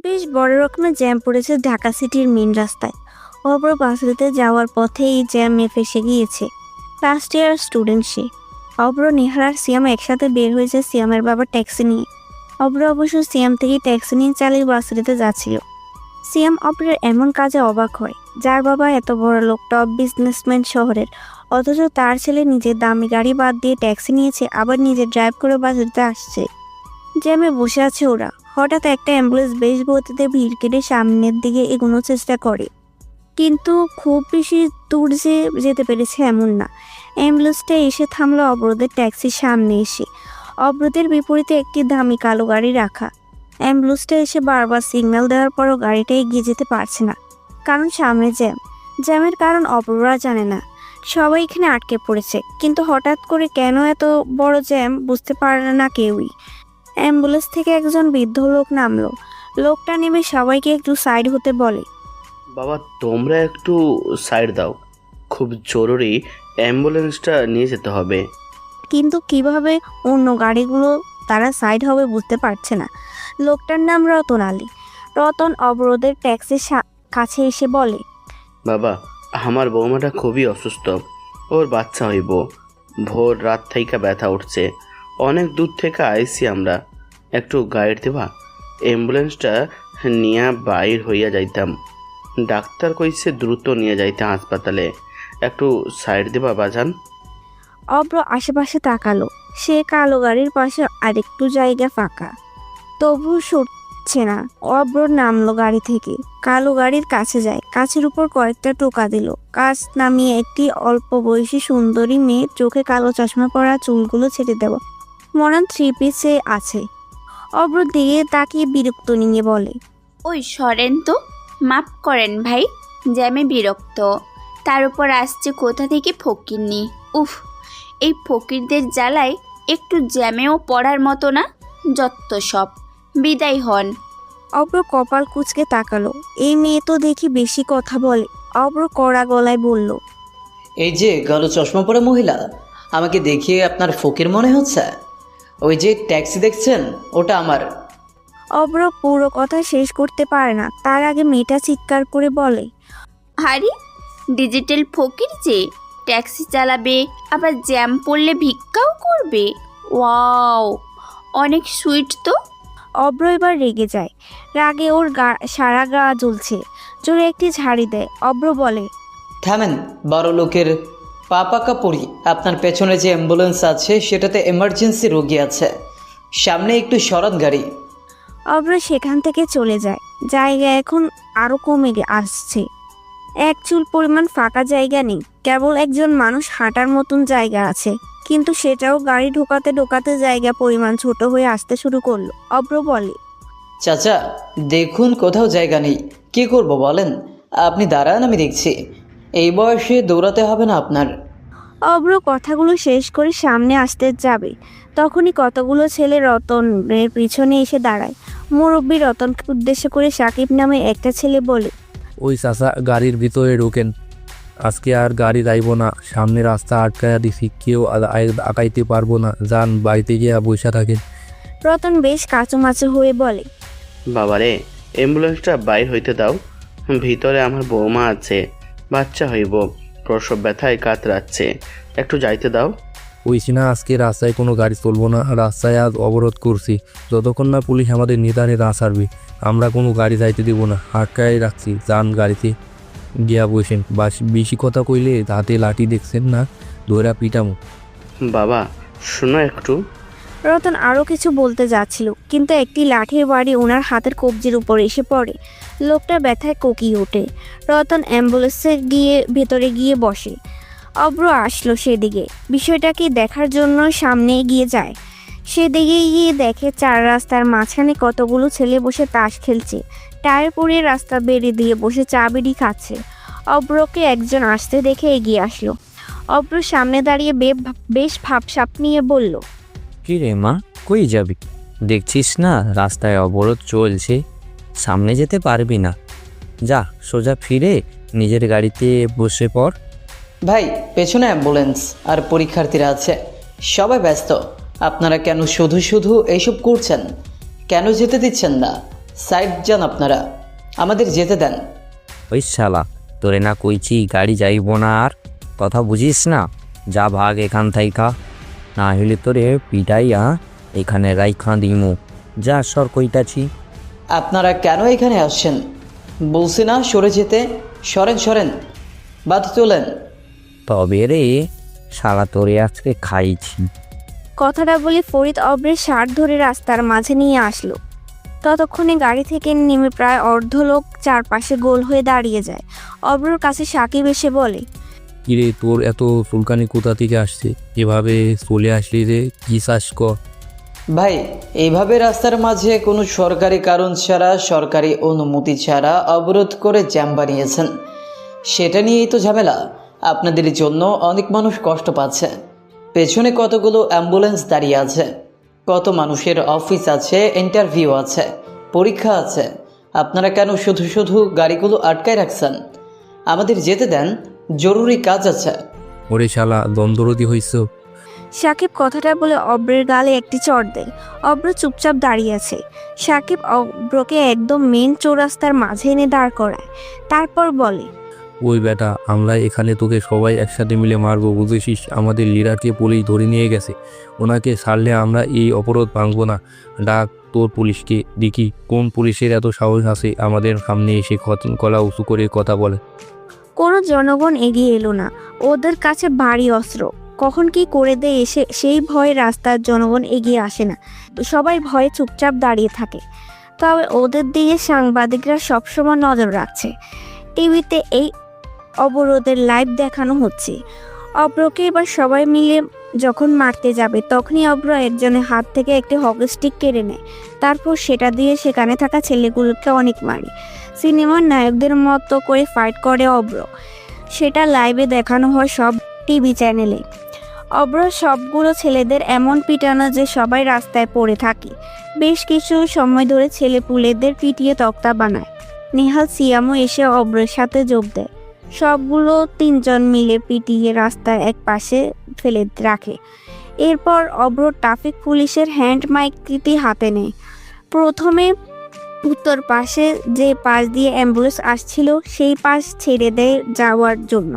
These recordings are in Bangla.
বেশ বড় রকমের জ্যাম পড়েছে ঢাকা সিটির মেন রাস্তায়। অপর বাসেতে যাওয়ার পথে এই জ্যামে ফেসে গিয়েছে। ফার্স্ট ইয়ার স্টুডেন্ট সে। অব্র, নেহার আর সিয়াম একসাথে বের হয়েছে সিয়ামের বাবা ট্যাক্সি নিয়ে। অব্র অবশ্য সিয়াম থেকে ট্যাক্সি নিয়ে চালিয়ে বাসেতে যাচ্ছিল। সিয়াম অব্রের এমন কাজে অবাক হয়, যার বাবা এত বড় লোক, টপ বিজনেসম্যান শহরের, অথচ তার ছেলে নিজের দামি গাড়ি বাদ দিয়ে ট্যাক্সি নিয়েছে, আবার নিজে ড্রাইভ করে বাসেতে আসছে। জ্যামে বসে আছে ওরা। হঠাৎ একটা অ্যাম্বুলেন্স বেশ গতিতে ভিড় কেটে সামনের দিকে এগোনোর চেষ্টা করে, কিন্তু খুব বেশি দূর যে যেতে পেরেছে এমন না। অ্যাম্বুলেন্সটা এসে থামলো অবরোধের ট্যাক্সির সামনে এসে। অবরোধের বিপরীতে একটি দামি কালো গাড়ি রাখা। অ্যাম্বুলেন্সটা এসে বারবার সিগন্যাল দেওয়ার পরও গাড়িটা এগিয়ে যেতে পারছে না, কারণ সামনে জ্যাম। জ্যামের কারণ অপররা জানে না। সবাই এখানে আটকে পড়েছে, কিন্তু হঠাৎ করে কেন এত বড় জ্যাম বুঝতে পারে না কেউই। অ্যাম্বুলেন্স থেকে একজন বৃদ্ধ লোক নামলো। লোকটা নেমে সবাইকে একটু সাইড হতে বলে। বাবা, তোমরা একটু সাইড দাও, খুব জরুরি অ্যাম্বুলেন্সটা নিয়ে যেতে হবে। কিন্তু কিভাবে অন্য গাড়িগুলো তারা সাইড হবে বুঝতে পারছে না। লোকটার নাম রতন আলী। রতন অবরোধের ট্যাক্সির কাছে এসে বলে, বাবা, আমার বৌমাটা খুবই অসুস্থ, ওর বাচ্চা হইব। ভোর রাত থেকে ব্যথা উঠছে, অনেক দূর থেকে আইছি আমরা, একটু গাইড দেবা? অ্যাম্বুলেন্সটা নিয়ে বাইর হইয়া যাইতাম, ডাক্তার কইছে দ্রুত নিয়ে যাইতে হাসপাতালে, একটু সাইড দেবা বাজান? অব্র আশেপাশে তাকালো। সে কালো গাড়ির পাশে আরেকটু জায়গা ফাঁকা, তবু সরছে না। অব্র নামলো গাড়ি থেকে, কালো গাড়ির কাছে যায়, কাছের উপর কয়েকটা টোকা দিল। কাছ নামিয়ে একটি অল্প বয়সী সুন্দরী মেয়ে, চোখে কালো চশমা পরা, চুলগুলো ছেড়ে দেওয়া, মরান 3 পিসে আছে। অব্র দিকে তাকিয়ে বিরক্ত নিয়ে বলে, ওই সরেন তো, মাফ করেন ভাই, জ্যামে বিরক্ত, তার উপর আসছে কোথা থেকে ফকিরনি। উফ, এই ফকিরদের জ্বালায় একটু জ্যামেও পড়ার মতো না, যত সব, বিদায় হন। অব্র কপাল কুঁচকে তাকালো। এই মেয়ে তো দেখি বেশি কথা বলে। অব্র কড়া গলায় বলল, এই যে কালো চশমা পরা মহিলা, আমাকে দেখিয়ে আপনার ফকির মনে হচ্ছে? ওই যে ট্যাক্সি দেখছেন, ওটা আমার। অব্র পুরো কথা শেষ করতে পারে না, তার আগে মেয়েটা চিৎকার করে বলে, আরে, ডিজিটাল ফকির যে ট্যাক্সি চালাবে, আবার জ্যাম পড়লে ভিক্ষাও করবে। ওয়াও, অনেক সুইট তো। অব্র এবার রেগে যায়। রাগে ওর সারা গা জ্বলছে। জোরে একটি ঝাড়ি দেয়। অব্র বলে, থামেন, বড় লোকের পা পাকা পড়ি। আপনার পেছনে যে অ্যাম্বুলেন্স আছে সেটাতে এমার্জেন্সি রোগী আছে, সামনে একটু সরাত গাড়ি। অব্র সেখান থেকে চলে যায়। জায়গা এখন আরো কমে আসছে। এক চুল পরিমাণ ফাঁকা জায়গা নেই, কেবল একজন মানুষ হাঁটার মতন জায়গা আছে, কিন্তু সেটাও গাড়ি ঢোকাতে ঢোকাতে জায়গা পরিমাণ ছোট হয়ে আসতে শুরু করলো। অব্র বলে, চাচা দেখুন, কোথাও জায়গা নেই, কি করব বলেন? আপনি দাঁড়ান, আমি দেখছি। এই বয়সে দৌড়াতে হবে না আপনার। অব্র কথাগুলো শেষ করে সামনে আসতে যাবে, তখনই কতগুলো ছেলে রতনের পিছনে এসে দাঁড়ায়। মুরব্বী রতনকে উদ্দেশ্য করে সাকিব নামে একটা ছেলে বলে, ওই চাচা, গাড়ির ভিতরে ঢোকেন, আজকে আর গাড়ি যাইব না, সামনে রাস্তা আটকায়া দিছি, কেউ আগাইতে পারবো না, যান বাড়িতে গিয়ে বসে থাকেন। রতন বেশ কাচুমাচু হয়ে বলে, বাবারে, অ্যাম্বুলেন্সটা বাইর হইতে দাও, ভিতরে আমার বৌমা আছে, বাচ্চা হইব, প্রসব ব্যথায় কাতরাচ্ছে, একটু যাইতে দাও। ওইছি না, আজকে রাস্তায় কোনো গাড়ি চলবো না, রাস্তায় আজ অবরোধ করছি, যতক্ষণ না পুলিশ আমাদের নিদানে না ছাড়বে আমরা কোনো গাড়ি যাইতে দেবো না, আটকায় রাখছি, যান গাড়িতে গিয়া বসেন, বেশি কথা কইলে হাতে লাঠি দেখছেন না, ধরা পিটামো। বাবা শোনো একটু। রতন আরও কিছু বলতে যাচ্ছিল, কিন্তু একটি লাঠির বাড়ি ওনার হাতের কবজির উপর এসে পড়ে। লোকটা ব্যথায় কোকিয়ে ওঠে। রতন অ্যাম্বুলেন্সে ভেতরে গিয়ে বসে। অব্র আসলো সেদিকে, বিষয়টাকে দেখার জন্য সামনে এগিয়ে যায়। সেদিকে গিয়ে দেখে চার রাস্তার মাঝখানে কতগুলো ছেলে বসে তাস খেলছে, টায়ার পরিয়ে রাস্তা বেড়ে দিয়ে বসে চা বিড়ি খাচ্ছে। অব্রকে একজন আসতে দেখে এগিয়ে আসলো। অব্র সামনে দাঁড়িয়ে বেশ ভাবসাপ নিয়ে বলল, কি রে মা, কই যাবি? দেখছিস না রাস্তায় অবরোধ চলছে, সামনে যেতে পারবি না, যা সোজা ফিরে নিজের গাড়িতে বসে পড়। ভাই, পেছনে অ্যাম্বুলেন্স আর পরীক্ষার্থীরা আছে, সবাই ব্যস্ত। আপনারা কেন শুধু শুধু এইসব করছেন? কেন যেতে দিচ্ছেন না? সাইড যান আপনারা, আমাদের যেতে দেন। ওই শালা, তোরে না কইছি গাড়ি যাইব না, আর কথা বুঝিস না? যা ভাগ এখান থাইকা, না হইলে তোরে পিটাইয়া এখানে রাইখা দিমু। যা সর কইতাছি। আপনারা কেন এখানে আসছেন? বলছি না সরে যেতে। সরেন সরেন, বাদ তোলেন। তবে রে শালা, তোরে আজকে খাইছি। কথাটা বলে ফরিদ অব্রের শার্ট ধরে রাস্তার মাঝে নিয়ে আসলো। ততক্ষণে গাড়ি থেকে নেমে প্রায় অর্ধ লোক চারপাশে গোল হয়ে দাঁড়িয়ে যায়। অব্রর কাছে সাকিব এসে বলে, কিরে, তোর এত চুলকানি কোথা থেকে আসছে? এভাবে চলে আসলি রে, কি চাষ কর? ভাই, এইভাবে রাস্তার মাঝে কোনো সরকারি কারণ ছাড়া, সরকারি অনুমতি ছাড়া অবরোধ করে জ্যাম বানিয়েছেন, সেটা নিয়েই তো ঝামেলা। আপনাদের জন্য অনেক মানুষ কষ্ট পাচ্ছে। পেছনে কতগুলো অ্যাম্বুলেন্স দাঁড়িয়ে আছে, কত মানুষের অফিস আছে, ইন্টারভিউ আছে, পরীক্ষা আছে। আপনারা কেন শুধু শুধু গাড়িগুলো আটকায় রাখছেন? আমাদের যেতে দেন, জরুরি কাজ আছে। ওরে শালা, দ্বন্দ্বরতি হইছ? সাকিব কথাটা বলে অব্রের গালে একটি চড় দেয়। অব্র চুপচাপ দাঁড়িয়ে আছে। সাকিব অব্রকে একদম মেন চৌরাস্তার মাঝে এনে দাঁড় করায়, তারপর বলে, ওই বেটা, আমরা এখানে তোকে সবাই একসাথে মিলে মারবো, বুঝেছিস? আমাদের লিডারকে পুলিশ ধরে নিয়ে গেছে। ওনাকে ছাড়লে আমরা এই অপরাধ ভাঙবো না। ডাক তোর পুলিশকে, দেখি কোন পুলিশের এত সাহস আছে আমাদের সামনে এসে গলা উঁচু করে কথা বলে। কোনো জনগণ এগিয়ে এলো না। ওদের কাছে ভারী অস্ত্র, কখন কি করে দেয় এসে সেই ভয়ে রাস্তার জনগণ এগিয়ে আসে না। সবাই ভয়ে চুপচাপ দাঁড়িয়ে থাকে। তবে ওদের দিকে সাংবাদিকরা সবসময় নজর রাখছে। টিভিতে এই অবরোধের লাইভ দেখানো হচ্ছে। অব্রকে এবার সবাই মিলে যখন মারতে যাবে, তখনই অব্র একজনের হাত থেকে একটি হকি স্টিক কেড়ে নেয়। তারপর সেটা দিয়ে সেখানে থাকা ছেলেগুলোকে অনেক মারে। সিনেমার নায়কদের মতো করে ফাইট করে অব্র। সেটা লাইভে দেখানো হয় সব টিভি চ্যানেলে। অব্র সবগুলো ছেলেদের এমন পিটানো যে সবাই রাস্তায় পড়ে থাকে। বেশ কিছু সময় ধরে ছেলেপুলেদের পিটিয়ে তক্তা বানায়। নেহাল সিয়ামও এসে অব্রের সাথে যোগ দেয়। সবগুলো তিনজন মিলে পিটিয়ে রাস্তায় এক পাশে ফেলে রাখে। এরপর অব্র ট্রাফিক পুলিশের হ্যান্ড মাইকটি হাতে নেয়। প্রথমে উত্তর পাশে যে পাশ দিয়ে অ্যাম্বুলেন্স আসছিল সেই পাশ ছেড়ে দেয় যাওয়ার জন্য।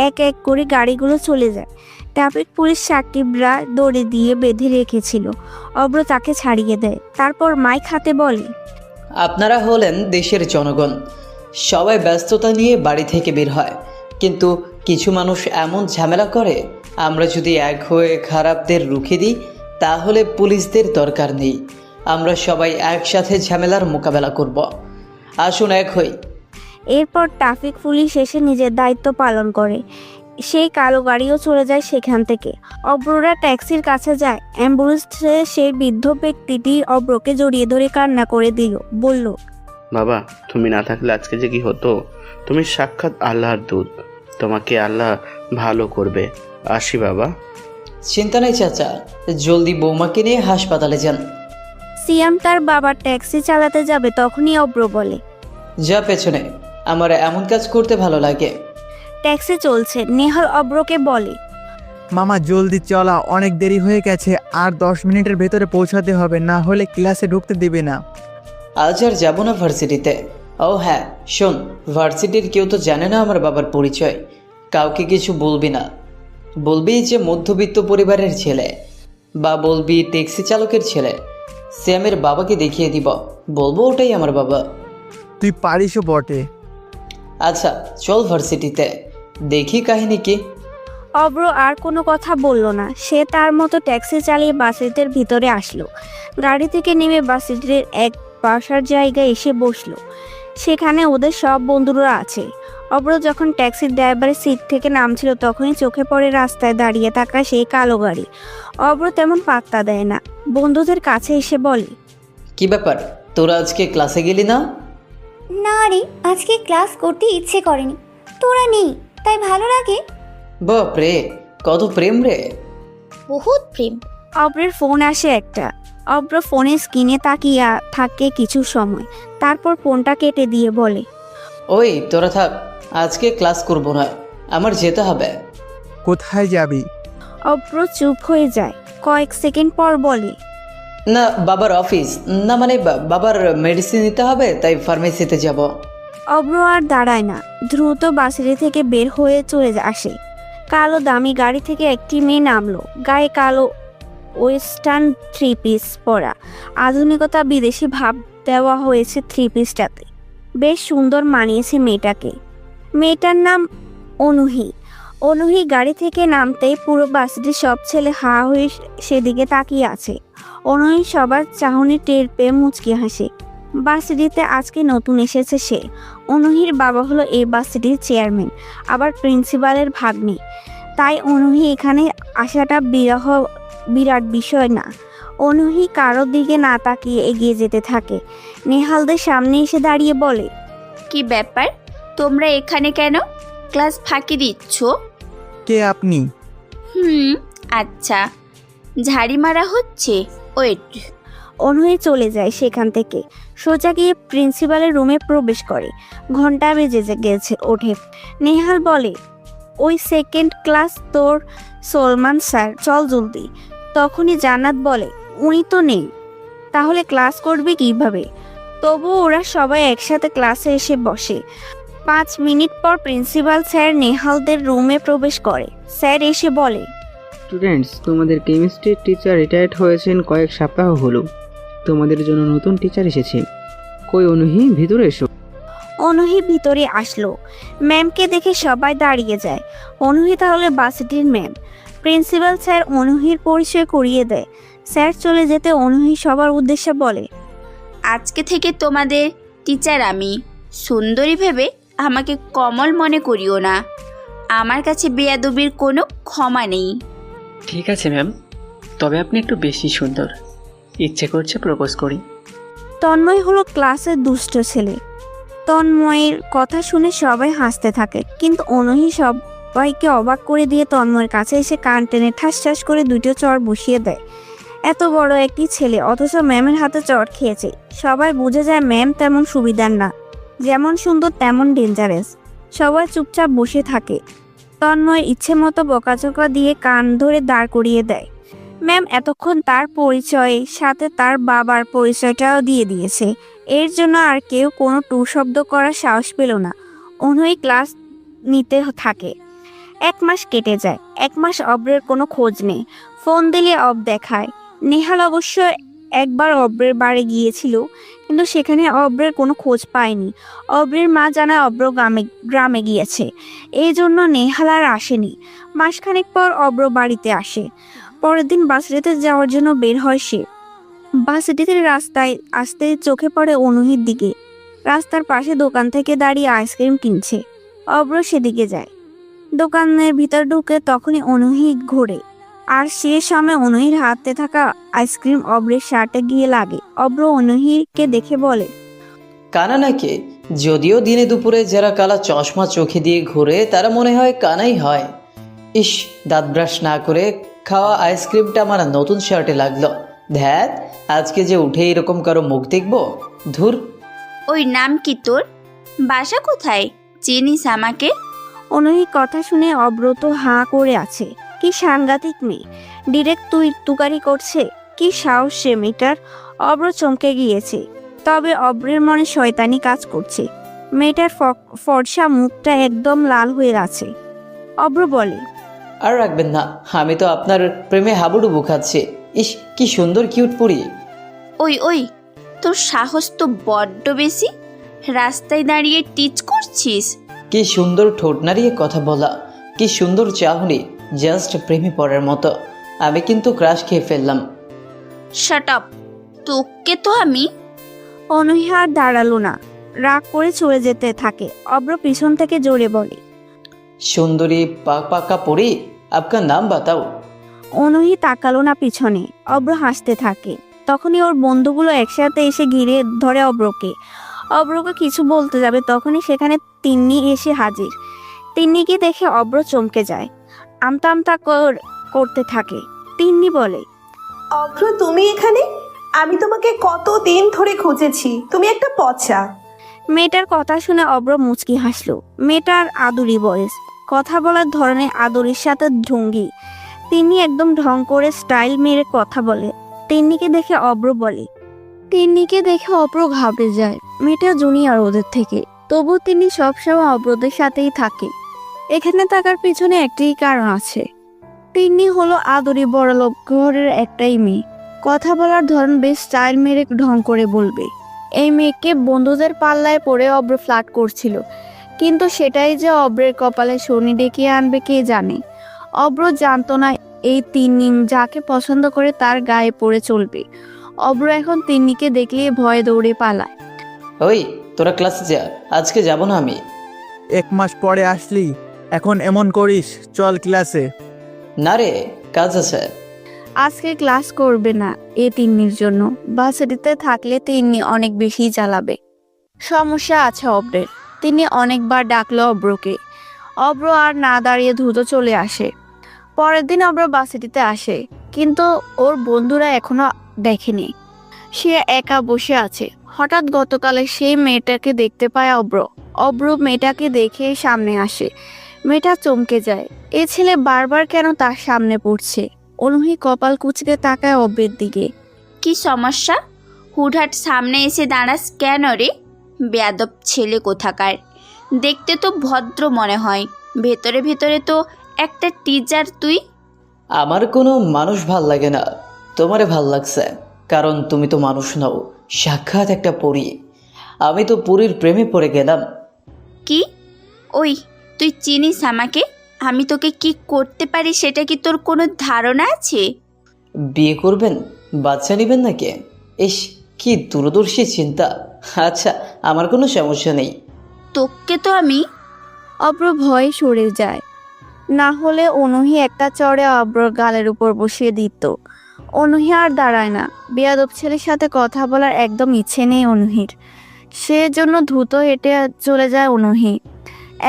এক এক করে গাড়িগুলো চলে যায়। ট্রাফিক পুলিশ সাকিবরা দড়ি দিয়ে বেঁধে রেখেছিল। অব্র তাকে ছাড়িয়ে দেয়। তারপর মাইক হাতে বলে, আপনারা হলেন দেশের জনগণ। সবাই ব্যস্ততা নিয়ে বাড়ি থেকে বের হয়, কিন্তু কিছু মানুষ এমন ঝামেলা করে। আমরা যদি এক হয়ে খারাপদের রুখে দিই, তাহলে পুলিশদের দরকার নেই। আমরা সবাই একসাথে ঝামেলার মোকাবেলা করব। আসুন এক হই। এরপর ট্রাফিক পুলিশ এসে নিজের দায়িত্ব পালন করে। সেই কালো গাড়িও চলে যায় সেখান থেকে। অব্ররা ট্যাক্সির কাছে যায়। অ্যাম্বুলেন্সে সেই বৃদ্ধ ব্যক্তিটি অব্রকে জড়িয়ে ধরে কান্না করে দিল, বলল, বাবা, তুমি না থাকলে আজকে যে কি হতো। তুমি সাক্ষাৎ আল্লাহর দূত, তোমাকে আল্লাহ ভালো করবে। আসি বাবা। চিন্তা নেই চাচা, জলদি বৌমাকে নিয়ে হাসপাতালে যান। সিয়াম তার বাবার ট্যাক্সি চালাতে যাবে, তখনই অব্র বলে, যা পেছনে, আমার এমন কাজ করতে ভালো লাগে। ট্যাক্সি চলছে। নেহাল অব্রকে বলে, মামা জলদি চলা, অনেক দেরি হয়ে গেছে, আর 10 মিনিটের ভেতরে পৌঁছাতে হবে, না হলে ক্লাসে ঢুকতে দিবে না। আজ আর যাবো না ভার্সিটিতে। ও হ্যাঁ শোন, ভার্সিটির কেউ তো জানে না আমার বাবার পরিচয়। কাউকে কিছু বলবি না। বলবি যে মধ্যবিত্ত পরিবারের ছেলে, বা বলবি ট্যাক্সি চালকের ছেলে। শ্যামের বাবাকে দেখিয়ে দিব, বলবো ওটাই আমার বাবা। তুই পারিসও বটে। আচ্ছা চল ভার্সিটিতে, দেখি কাহিনী কি। অব্র আর কোনো কথা বলল না। সে তার মতো ট্যাক্সি চালিয়ে বাসিটের ভিতরে আসলো। গাড়ি থেকে নেমে বাসিটের এক বসার জায়গায় এসে বসলো। সেখানে ওদের সব বন্ধুরা আছে। অব্র যখন ট্যাক্সির ড্রাইভারের সিট থেকে নামছিল, তখনই চোখে পড়ে রাস্তায় দাঁড়িয়ে থাকা সেই কালো গাড়ি। অব্র তেমন পাত্তা দেয় না। বন্ধুদের কাছে এসে বলে, কি ব্যাপার, তোরা আজকে ক্লাসে গেলি না? না রে, আজকে ক্লাস করতে ইচ্ছে করেনি। তোরা নেই তাই ভালো লাগে। বাপ রে, কত প্রেম রে। বহুত প্রেম। অব্রের ফোন আসে একটা। অব্র ফোনের স্ক্রিনে তাকিয়ে থাকে কিছু সময়, তারপর ফোনটা কেটে দিয়ে বলে, ওই তোরা থাক, আজকে ক্লাস করব না, আমার যেতে হবে। কোথায় যাবি? অব্র চুপ হয়ে যায়। কয়েক সেকেন্ড পর বলে, না বাবার অফিস, না মানে বাবার মেডিসিন নিতে হবে, তাই ফার্মেসিতে যাব। অব্র আর দাঁড়ায় না, দ্রুত বাসেরি থেকে বের হয়ে চলে আসে। কালো দামি গাড়ি থেকে একটি মেয়ে নামলো, গায়ে কালো ওয়েস্টার্ন থ্রি পিস পরা। আধুনিকতা বিদেশি ভাব দেওয়া হয়েছে থ্রি পিসটাতে, বেশ সুন্দর মানিয়েছে মেয়েটাকে। মেয়েটার নাম অনুহি। অনুহি গাড়ি থেকে নামতেই পুরো বাসটির সব ছেলে হা হয়ে সেদিকে তাকিয়ে আছে। অনুহি সবার চাহনি টের পেয়ে মুচকি হাসে। বাসটিতে আজকে নতুন এসেছে সে। অনুহির বাবা হলো এই বাসটির চেয়ারম্যান, আবার প্রিন্সিপালের ভাগ্নি। তাই অনুহি এখানে আসাটা বিরাট বিষয় না। অনুহি কারোর দিকে না তাকিয়ে এগিয়ে যেতে থাকে। নেহালদের সামনে এসে দাঁড়িয়ে বলে, কি ব্যাপার, তোমরা এখানে কেন? ক্লাস ফাঁকি দিচ্ছ? কে আপনি? আচ্ছা, ঝাড়ি মারা হচ্ছে, ওয়েট। অনুহি চলে যায় সেখান থেকে, সোজা গিয়ে প্রিন্সিপালের রুমে প্রবেশ করে। ঘন্টা বেজে গেছে ওঠে। নেহাল বলে, ওই সেকেন্ড ক্লাস তোর সলমান স্যার, চল জলদি। তখনই জান্নাত বলে, উনি তো নেই, তাহলে ক্লাস করবে কিভাবে? তবুও ওরা সবাই একসাথে ক্লাসে এসে বসে। 5 মিনিট পর প্রিন্সিপাল স্যার নেহালদের রুমে প্রবেশ করে। স্যার এসে বলে, স্টুডেন্টস, তোমাদের কেমিস্ট্রির টিচার রিটায়ার্ড হয়েছেন কয়েক সপ্তাহ হলো। তোমাদের জন্য নতুন টিচার এসেছে। কই অনুহি, ভিতরে এসো। অনুহি ভিতরে আসলো। ম্যামকে দেখে সবাই দাঁড়িয়ে যায়। অনুহি তাহলে বাসটির ম্যাম। প্রিন্সিপাল স্যার অনুহির পরিচয় করিয়ে দেয়। স্যার চলে যেতে অনুহি সবার উদ্দেশ্যে বলে, আজকে থেকে তোমাদের টিচার আমি। সুন্দরী ভেবে আমাকে কমল মনে করিও না, আমার কাছে বেয়াদবির কোনো ক্ষমা নেই। ঠিক আছে ম্যাম, তবে আপনি একটু বেশি সুন্দর। ইচ্ছে করছে প্রপোজ করি। তন্ময় হলো ক্লাসের দুষ্ট ছেলে। তন্ময়ের কথা শুনে সবাই হাসতে থাকে, কিন্তু অনুহি সবাইকে অবাক করে দিয়ে তন্ময়ের কাছে এসে কান টেনে ঠাস ঠাস করে 2টো চড় বসিয়ে দেয়। এত বড় একটি ছেলে, অথচ ম্যামের হাতে চড় খেয়েছে। সবাই বুঝে যায় ম্যাম তেমন সুবিধার না, যেমন সুন্দর তেমন ডেঞ্জারাস। সবাই চুপচাপ বসে থাকে। তন্ময় ইচ্ছে মতো বকাঝকা দিয়ে কান ধরে দাঁড় করিয়ে দেয়। ম্যাম এতক্ষণ তার পরিচয়ের সাথে তার বাবার পরিচয়টাও দিয়ে দিয়েছে। এর জন্য আর কেউ কোনো টু শব্দ করার সাহস পেল না। অনুই ক্লাস নিতে থাকে। 1 মাস কেটে যায়। 1 মাস অব্রের কোনো খোঁজ নেই। ফোন দিলে অব দেখায়। নেহাল অবশ্য একবার অব্রের বাড়ি গিয়েছিল, কিন্তু সেখানে অব্রের কোনো খোঁজ পায়নি। অব্রের মা জানায় অব্র গ্রামে গিয়েছে, এই জন্য নেহাল আর আসেনি। মাসখানেক পর অব্র বাড়িতে আসে। পরের দিন বাসটিতে যাওয়ার জন্য বের হয় সে। বাসটিতে রাস্তায় আসতে চোখে পড়ে অনুহির দিকে। রাস্তার পাশে দোকান থেকে দাঁড়িয়ে আইসক্রিম কিনছে। অব্র সেদিকে যায়। দোকানের ভিতর ঢুকে তখনই অনুহি ঘোরে, আর সে সময় অনুহির হাতে থাকা আইসক্রিম অব্রের শার্টে গিয়ে লাগে। অব্র অনুহিকে দেখে বলে, কানা নাকি? যদিও দিনে দুপুরে যারা কালা চশমা চোখে দিয়ে ঘুরে তারা মনে হয় কানাই হয়। ইস, দাঁত ব্রাশ না করে খাওয়া আইসক্রিমটা আমার নতুন শার্টে লাগলো। ধ্যাত, আজকে যে উঠে এরকম কারো মুখ দেখবো, ধুর। ওই নাম কি তোর? বাসা কোথায়? চিনিস আমাকে? অনুহি কথা শুনে অব্রত হাঁ করে আছে। কি সাংঘাতিক মেয়ে, ডিরেক্ট তুকারি করছে। কি সাহস সে মেয়েটার। অব্র চমকে গিয়েছে, তবে অব্রের মনে শয়তানি কাজ করছে। মেয়েটার ফর্সা মুখটা একদম লাল হয়ে আছে। অব্র বলে, আর রাখবেন না, আমি তো আপনার প্রেমে হাবুডুবু খাচ্ছি। ইস, কি সুন্দর কিউট পরি। ওই তোর সাহস তো বড্ড বেশি। রাস্তায় দাঁড়িয়ে টিচ করছিস? কি সুন্দর ঠোঁট নাড়িয়ে কথা বলা, কি সুন্দর চাহনি, জাস্ট প্রেমে পড়ার মতো। আমি কিন্তু ক্রাশ খেয়ে ফেললাম। শাট আপ, তোকে তো আমি। অনুহি আর দাঁড়ালো না, রাগ করে চলে যেতে থাকে। অব্র পিছন থেকে জোরে বলে, সুন্দরী পাকা পরি, আপনার নাম বাতাও। অনুহি তাকালো না পিছনে। অব্র হাসতে থাকে। তখনই ওর বন্ধুগুলো একসাথে এসে ঘিরে ধরে অব্রকে। অব্রকে কিছু বলতে যাবে, তখনই সেখানে তিন্নি এসে হাজির। তিন্নিকে দেখে অব্র চমকে যায়, আমতা আমতা করতে থাকে। তিন্নি বলে, অভ্র, তুমি এখানে? আমি তোমাকে কতদিন ধরে খুঁজেছি, তুমি একটা পচা। মেয়েটার কথা শুনে অব্র মুচকি হাসলো। মেয়েটার আদুরি বয়স, কথা বলার ধরনে আদুরির সাথে ঢঙ্গি। তিনি একদম ঢং করে স্টাইল মেরে কথা বলে। তিন্নিকে দেখে অব্র বলে। তিন্নিকে দেখে অব্র ঘাবড়ে যায়। মেয়েটা জুনিয়র ওদের থেকে, তবু তিনি সবসময় অব্রদের সাথেই থাকে। এখানে থাকার পিছনে একটাই কারণ আছে। তিন্নি হলো আদরি বড়লোক ঘরের একটাই মেয়ে। কথা বলার ধরন বেশ স্টাইল মেরে ঢং করে বলবে। এই মেয়েকে বন্ধুদের পাল্লায় পড়ে অব্র ফ্লার্ট করছিল, কিন্তু সেটাই যে অব্রের কপালে শনি ডেকে আনবে কে জানে। অব্র জানতো না এই তিন্নি যাকে পছন্দ করে তার গায়ে পড়ে চলবে। অব্র এখন তিন্নিকে দেখলে ভয়ে দৌড়ে পালায়। ওই তোরা ক্লাসে যা, আজকে যাব না আমি। 1 মাস পরে আসলি, এখন এমন করিস? চল ক্লাসে। না রে, কাজ আছে। আজকে ক্লাস করবে না এই তিন্নির জন্য। ভার্সিটিতে থাকলে তিন্নি অনেক বেশি চালাবে। সমস্যা আছে অব্রের। তিনি অনেকবার ডাকলো অব্রকে। অব্র আর না দাঁড়িয়ে দ্রুত চলে আসে। পরের দিন অব্র ভার্সিটিতে আসে, কিন্তু ওর বন্ধুরা এখনো দেখেনি। সে একা বসে আছে। হঠাৎ গতকালে সেই মেয়েটাকে দেখতে পায় অব্র। অব্র মেয়েটাকে দেখে সামনে আসে। মেয়েটা চমকে যায়। এ ছেলে বারবার কেন তার সামনে পড়ছে? অনুহি কপাল কুচকে তাকায় অব্রের দিকে। কি সমস্যা? হুটহাট সামনে এসে দাঁড়াস কেন রে? বেয়াদব ছেলে কোথাকার। দেখতে তো ভদ্র মনে হয়, ভেতরে ভেতরে তো একটা টিচার তুই। আমার কোনো মানুষ ভাল লাগে না, তোমারে ভাল লাগছে কারণ তুমি তো মানুষ নও, সাক্ষাৎ একটা পরী। আমি তো পরীর প্রেমে পড়ে গেলাম। কি? ওই তুই চিনিস আমাকে? আমি তোকে কি করতে পারি সেটা কি তোর কোনো ধারণা আছে? বিয়ে করবেন? বাচ্চা নেবেন নাকি? ইস, কি দূরদর্শী চিন্তা। আচ্ছা, আমার কোনো সমস্যা নেই। তোকে তো আমি। অব্র ভয়ে সরে যায়। না হলে অনুহি একটা চড়ে অব্রর গালের উপর বসিয়ে দিত। অনুহি আর দাঁড়ায় না। বেয়াদব ছেলের সাথে কথা বলার একদম ইচ্ছে নেই অনুহির। সেজন্য দ্রুত হেঁটে চলে যায় অনুহি।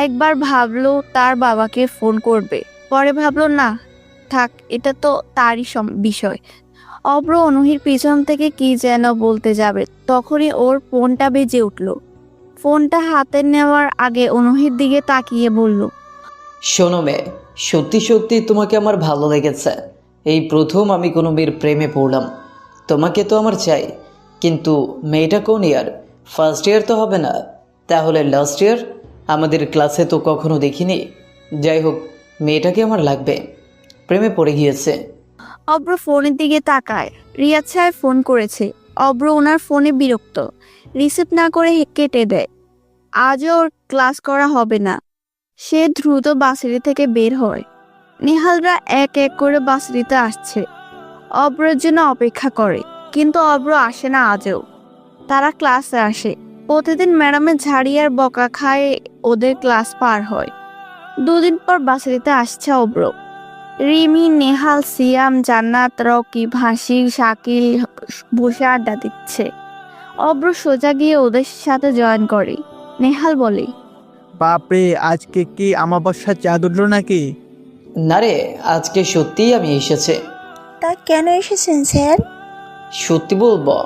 একবার ভাবলো তার বাবাকে ফোন করবে, পরে ভাবলো না থাক, এটা তো তারই বিষয়। অব্র অনুহির পিছন থেকে কি যেন বলতে যাবে, তখনই ওর ফোনটা বেজে উঠল। ফোনটা হাতে নেওয়ার আগে অনুহির দিকে তাকিয়ে বলল, শোনো মেয়ে, সত্যি সত্যি তোমাকে আমার ভালো লেগেছে। এই প্রথম আমি কোনো মেয়ের প্রেমে পড়লাম। তোমাকে তো আমার চাই, কিন্তু মেয়েটা কোন ইয়ার? ফার্স্ট ইয়ার তো হবে না, তাহলে লাস্ট ইয়ার? আমাদের ক্লাসে তো কখনো দেখিনি। যাই হোক, মেয়েটাকে আমার লাগবে। প্রেমে পড়ে গিয়েছে। অব্র ফোনের দিকে তাকায়। রিয়াদ সাহেব ফোন করেছে। অব্র ওনার ফোনে বিরক্ত, রিসিভ না করে কেটে দেয়। আজও ওর ক্লাস করা হবে না। সে দ্রুত বাসিরি থেকে বের হয়। নেহালরা এক এক করে বাসিরিতে আসছে। অব্রের জন্য অপেক্ষা করে, কিন্তু অব্র আসে না আজও। তারা ক্লাসে আসে। প্রতিদিন ম্যাডামের ঝাড়ি আর বকা খায় ওদের ক্লাস পার হয়। 2 দিন পর বাসিরিতে আসছে অব্র। রিমি, নেহাল, সিয়াম, জান্নাত, রকি, ভাসি, শাকিল বসে আড্ডা দিচ্ছে। অব্র সোজা গিয়ে ওদের সাথে জয়েন করে। নেহাল বলে, বাপরে, আজকে কি আমাবস্যার চাঁদ উঠলো নাকি? না রে, আজকে সত্যিই আমি এসেছে। তা কেন এসেছেন স্যার? সত্যি বলবো?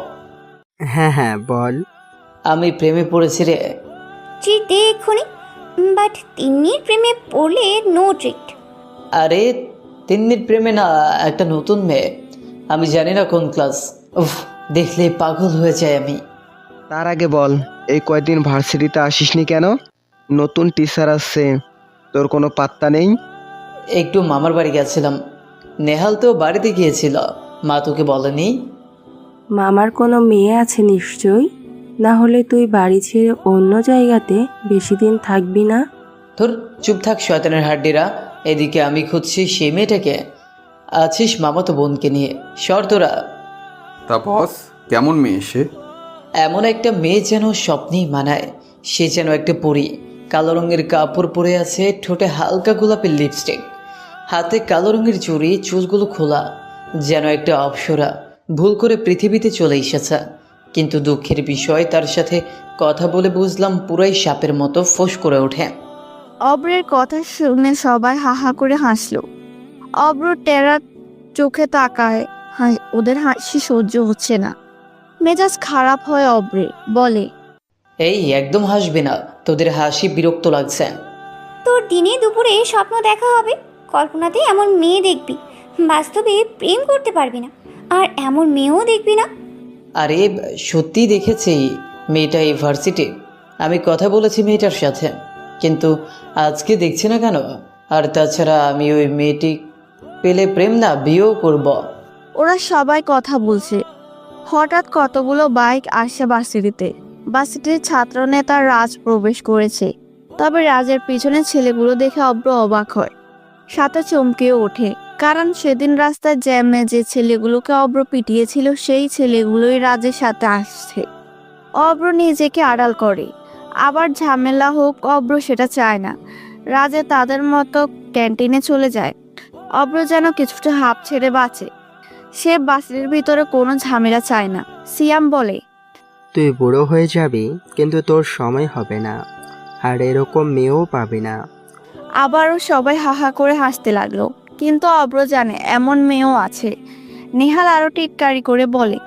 হ্যাঁ হ্যাঁ বল। আমি প্রেমে পড়েছি রে। ট্রিট দে এক্ষুনি, বাট তিন্নির প্রেমে পড়লে নো ট্রিট। আরে তিন্নির প্রেমে না, একটা নতুন মেয়ে। আমি জানি না কোন ক্লাস। উফ, দেখলে পাগল হয়ে যায় আমি। তার আগে বল, এই কয়দিন ভার্সিটিতে আসিসনি কেন? নতুন টিচার আসছে, তোর কোনো পাত্তা নেই? একটু মামার বাড়ি গেছিলাম। নেহাল তো বাড়িতে গিয়েছিল, মা তোকে বলেনি? মামার কোনো মেয়ে আছে নিশ্চয়ই, না হলে তুই বাড়ি ছেড়ে অন্য জায়গাতে বেশি দিন থাকবি না। তোর চুপ থাক শয়তানের হাড্ডিরা। এদিকে আমি খুঁজছি সেই মেয়েটাকে। আছিস মামাতো বোনকে নিয়ে, সর তোরা। তা বস, কেমন মেয়ে সে? এমন একটা মেয়ে যেন স্বপ্নেই মানায়। সে যেন একটা পরী। কালো রঙের কাপড় পরে আছে, ঠোঁটে হালকা গোলাপের লিপস্টিক, হাতে কালো রঙের চুড়ি, চুলগুলো খোলা, যেন একটা অপ্সরা ভুল করে পৃথিবীতে চলে এসেছে। কিন্তু দুঃখের বিষয়, তার সাথে কথা বলে বুঝলাম পুরাই সাপের মতো ফোঁস করে ওঠে। অব্রের কথা শুনে সবাই হাহা করে হাসলো। অব্র টেরা চোখে তাকায়। ওদের হাসি সহ্য হচ্ছে না। মেজাজ খারাপ হয় অব্রে, বলে, এই একদম হাসবি না, তোদের হাসি বিরক্ত লাগছে। তোর দিনে দুপুরে স্বপ্ন দেখা হবে, কল্পনাতে এমন মেয়ে দেখবি, বাস্তবে প্রেম করতে পারবি না। আর এমন মেয়েও দেখবি না। আরে সত্যি দেখেছি, মেয়েটা ইউনিভার্সিটি। আমি কথা বলেছি মেয়েটার সাথে, কিন্তু আজকে দেখছি না কেন। আর তাছাড়া আমি ওই মেয়েটি পেলে প্রেম না বিয়েও করব। ওরা সবাই কথা বলছে, হঠাৎ কতগুলো বাইক আসছে ভার্সিটিতে। ভার্সিটির ছাত্র নেতা রাজ প্রবেশ করেছে। তবে রাজের পিছনে ছেলেগুলো দেখে অব্র অবাক হয়, সাথে চমকেও ওঠে। কারণ সেদিন রাস্তায় জ্যামে যে ছেলেগুলোকে অব্র পিটিয়েছিল সেই ছেলেগুলোই রাজের সাথে আসছে। অব্র নিজেকে আড়াল করে, আবার ঝামেলা হোক অব্র সেটা চায় না। রাজে তাদের মতো ক্যান্টিনে চলে যায়। অব্র যেন কিছুটা হাঁপ ছেড়ে বাঁচে। সে বাসের ভিতরে কোনো ঝামেলা চায় না। সিয়াম বলে, তুই বড় হয়ে যাবি, কিন্তু তোর সময় হবে না, আর এরকম মেয়েও পাবি না। আবারও সবাই হাহা করে হাসতে লাগলো। কিন্তু অব্র জানে এমন মেয়েও আছে। নেহাল আরো টিটকারি করে বলে,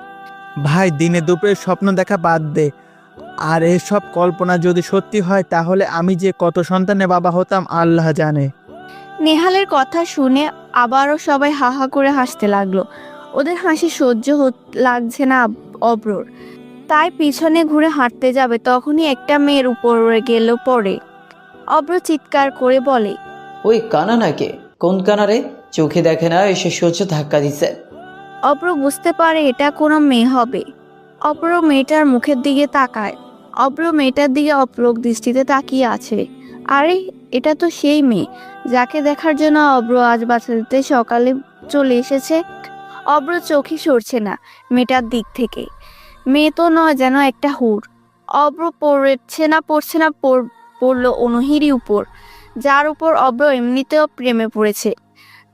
ভাই দিনে দুপুরে স্বপ্ন দেখা বাদ দে। আর এসব কল্পনা যদি সত্যি হয় তাহলে আমি যে কত সন্তানের বাবা হতাম আল্লাহ জানে। নেহালের কথা শুনে আবারও সবাই হাহা করে হাসতে লাগলো। ওদের হাসি সহ্য লাগছে না অব্রর, তাই পিছনে ঘুরে হাঁটতে যাবে তখনই একটা মেয়ের উপরে গেল পড়ে। অব্র চিৎকার করে বলে, ওই কানা নাকি? কোন কানারে? চোখে দেখে না, এসে সোজা ধাক্কা দিছে। অব্র বুঝতে পারে এটা কোনো মেয়ে হবে। অব্র মেয়েটার মুখের দিকে তাকায়। অব্র মেয়েটার দিকে অপলক দৃষ্টিতে তাকিয়ে আছে। আরে এটা তো সেই মেয়ে যাকে দেখার জন্য অব্র আজ বাসাতে সকালে চলে এসেছে। অব্র চোখই সরছে না মেয়েটার দিক থেকে। মেয়ে তো নয়, যেন একটা হুর। অব্র পড়ছে না পড়লো অনুহিরই উপর, যার উপর অব্র এমনিতেও প্রেমে পড়েছে।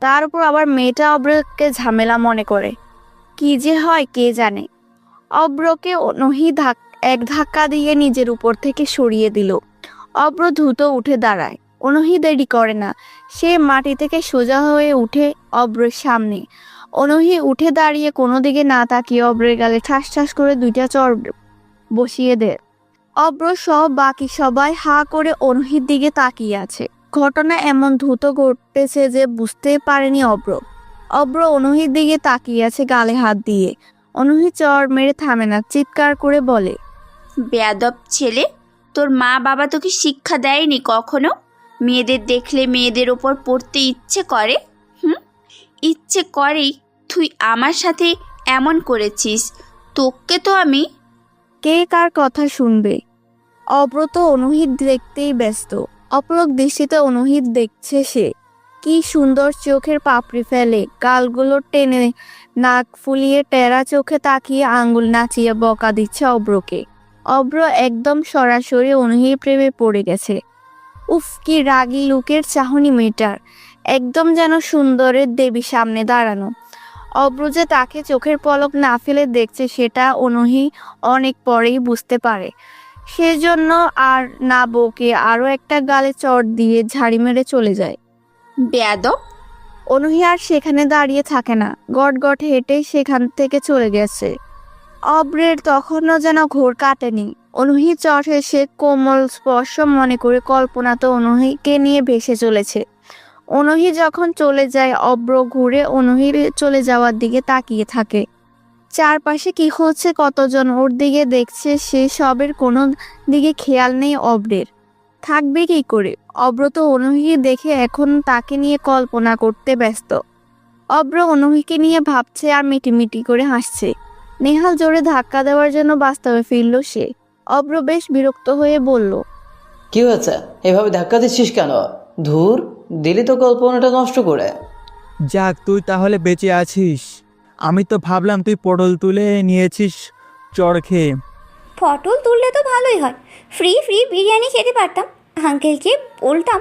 তার উপর আবার মেয়েটা অব্রকে ঝামেলা মনে করে। কি যে হয় কে জানে। অব্রকে অনুহি এক ধাক্কা দিয়ে নিজের উপর থেকে সরিয়ে দিল। অব্র দ্রুত উঠে দাঁড়ায়। অনুহি দেরি করে না, সে মাটি থেকে সোজা হয়ে উঠে অব্রের সামনে। অনুহি উঠে দাঁড়িয়ে কোনো দিকে না তাকিয়ে অব্রের গালে ঠাস ঠাস করে 2টা চড় বসিয়ে দেয়। অব্র সহ বাকি সবাই হা করে অনুহির দিকে তাকিয়ে আছে। ঘটনা এমন দ্রুত ঘটেছে যে বুঝতে পারেনি অব্র। অব্র অনুহির দিকে তাকিয়ে আছে গালে হাত দিয়ে। অনুহি চড় মেরে থামে না, চিৎকার করে বলে, বেয়াদব ছেলে, তোর মা বাবা তোকে শিক্ষা দেয়নি কখনো? মেয়েদের দেখলে মেয়েদের ওপর পড়তে ইচ্ছে করে? ইচ্ছে করেই তুই আমার সাথে এমন করেছিস। তোকে তো আমি। কে কার কথা শুনবে? অব্র তো অনুহিত দেখতেই ব্যস্ত। অপলক দৃষ্টিতে অনুহিত দেখছে সে। কি সুন্দর চোখের পাপড়ি ফেলে, গালগুলো টেনে, নাক ফুলিয়ে টেরা চোখে তাকিয়ে আঙ্গুল নাচিয়ে বকা দিচ্ছে অব্রকে। অব্র একদম সরাসরি অনুহির প্রেমে পড়ে গেছে। উফ, কি রাগী লুকের চাহনি মেয়েটার, একদম যেন সুন্দরের দেবী সামনে দাঁড়ানো। অব্র যে তাকে চোখের পলক না ফেলে দেখছে সেটা অনুহি অনেক পরেই বুঝতে পারে। সেজন্য আর না বকে আরো একটা গালে চড় দিয়ে ঝাড়ি মেরে চলে যায়। বেয়াদব। অনুহি আর সেখানে দাঁড়িয়ে থাকে না, গটগট হেঁটে সেখান থেকে চলে গেছে। অব্রের তখনও যেন ঘোর কাটেনি। অনুহি চট হেসে কোমল স্পর্শ মনে করে কল্পনা তো অনুহিকে নিয়ে ভেসে চলেছে। অনুহি যখন চলে যায় অব্র ঘুরে অনুহির চলে যাওয়ার দিকে তাকিয়ে থাকে। চারপাশে কি হচ্ছে, কতজন ওর দিকে দেখছে, সে সবের কোনো দিকে খেয়াল নেই অব্রের। থাকবে কি করে? অব্র তো অনুহিকে দেখে এখন তাকে নিয়ে কল্পনা করতে ব্যস্ত। অব্র অনুহিকে নিয়ে ভাবছে আর মিটিমিটি করে হাসছে। নেহাল জোরে ধাক্কা দেওয়ার জন্য বাস্তবে ফিরল সে। অব্র বেশ বিরক্ত হয়ে বলল, কি হয়েছে? এভাবে ধাক্কা দিচ্ছিস কেন? ধুর, দিলি তো কল্পনাটা নষ্ট করে। যাক, তুই তাহলে বেঁচে আছিস। আমি তো ভাবলাম তুই পটল তুলে নিয়েছিস চড় খেয়ে। পটল তুললে তো ভালোই হয়, ফ্রি বিরিয়ানি খেতে পারতাম। আঙ্কেলকে বলতাম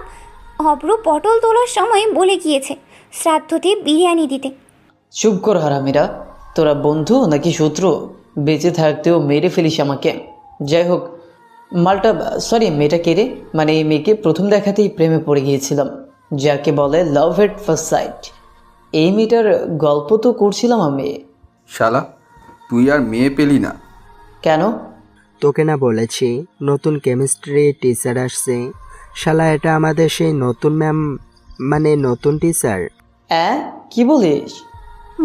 অব্র পটল তোলার সময় বলে গিয়েছে শ্রাদ্ধতে বিরিয়ানি দিতে। চুপ কর হারামিরা, তোরা বন্ধু নাকি শত্রু? বেঁচে থাকতেও মেরে ফেলিস আমাকে। যাই হোক, মেয়েটা কে রে? মানে এই মেয়েকে প্রথম দেখাতেই প্রেমে পড়ে গিয়েছিলাম, যাকে বলে লাভ এট ফার্স্ট সাইট। এই মেয়েটার গল্প তো করছিলাম আমি। শালা, তুই আর মেয়ে পেলি না কেন? তোকে না বলেছি নতুন কেমিস্ট্রি টিচার আসছে? শালা, এটা আমাদের সেই নতুন ম্যাম, মানে নতুন টিচার। কি বলিস?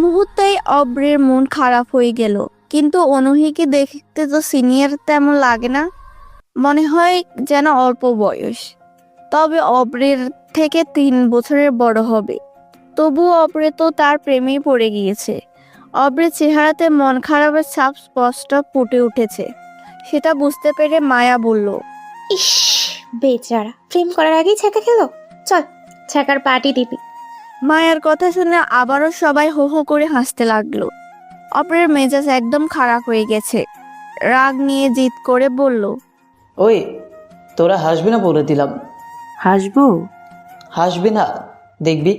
মুহূর্তেই অব্রের মন খারাপ হয়ে গেল, কিন্তু অনুহিকে দেখতে তো সিনিয়র তেমন লাগে না, মনে হয় যেন অল্প বয়স, তবে অব্রের থেকে 3 বছরের বড় হবে। তবুও অব্রে তো তার প্রেমেই পড়ে গিয়েছে। অব্রের চেহারাতে মন খারাপের ছাপ স্পষ্ট ফুটে উঠেছে। সেটা বুঝতে পেরে মায়া বলল, ইস, বেচারা প্রেম করার আগেই ছ্যাঁকা খেলো। চল, ছ্যাঁকার পার্টি দিবি। মায়ার কথা শুনে আবারও সবাই হো হো করে হাসতে লাগলো। অপরের মেজাজ একদম খারাপ হয়ে গেছে। রাগ নিয়ে জিদ করে বলল, ওই তোরা হাসবি না বলে দিলাম। হাসবো? হাসবি না, দেখবি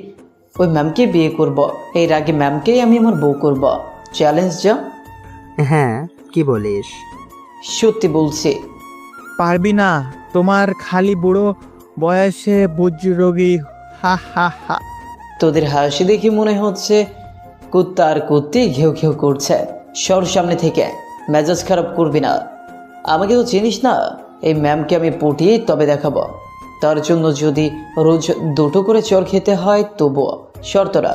ওই ম্যামকে বিয়ে করব, এর আগে ম্যামকেই আমি আমার বউ করব। চ্যালেঞ্জ যা। হ্যাঁ, কি বলিস? সত্যি বলছি। পারবি না, তোমার খালি বুড়ো বয়সে বুজরোগী। হা হা হা। তোদের হাসি দেখে মনে হচ্ছে কুত্তা আর কুত্তি ঘেউ ঘেউ করছে। সর সামনে থেকে, মেজাজ খারাপ করবি না। আমাকে তো চিনিস না, এই ম্যামকে আমি পটিয়ে তবে দেখাবো। তার জন্য যদি রোজ 2টো করে চর খেতে হয় তবুও শর্তরা।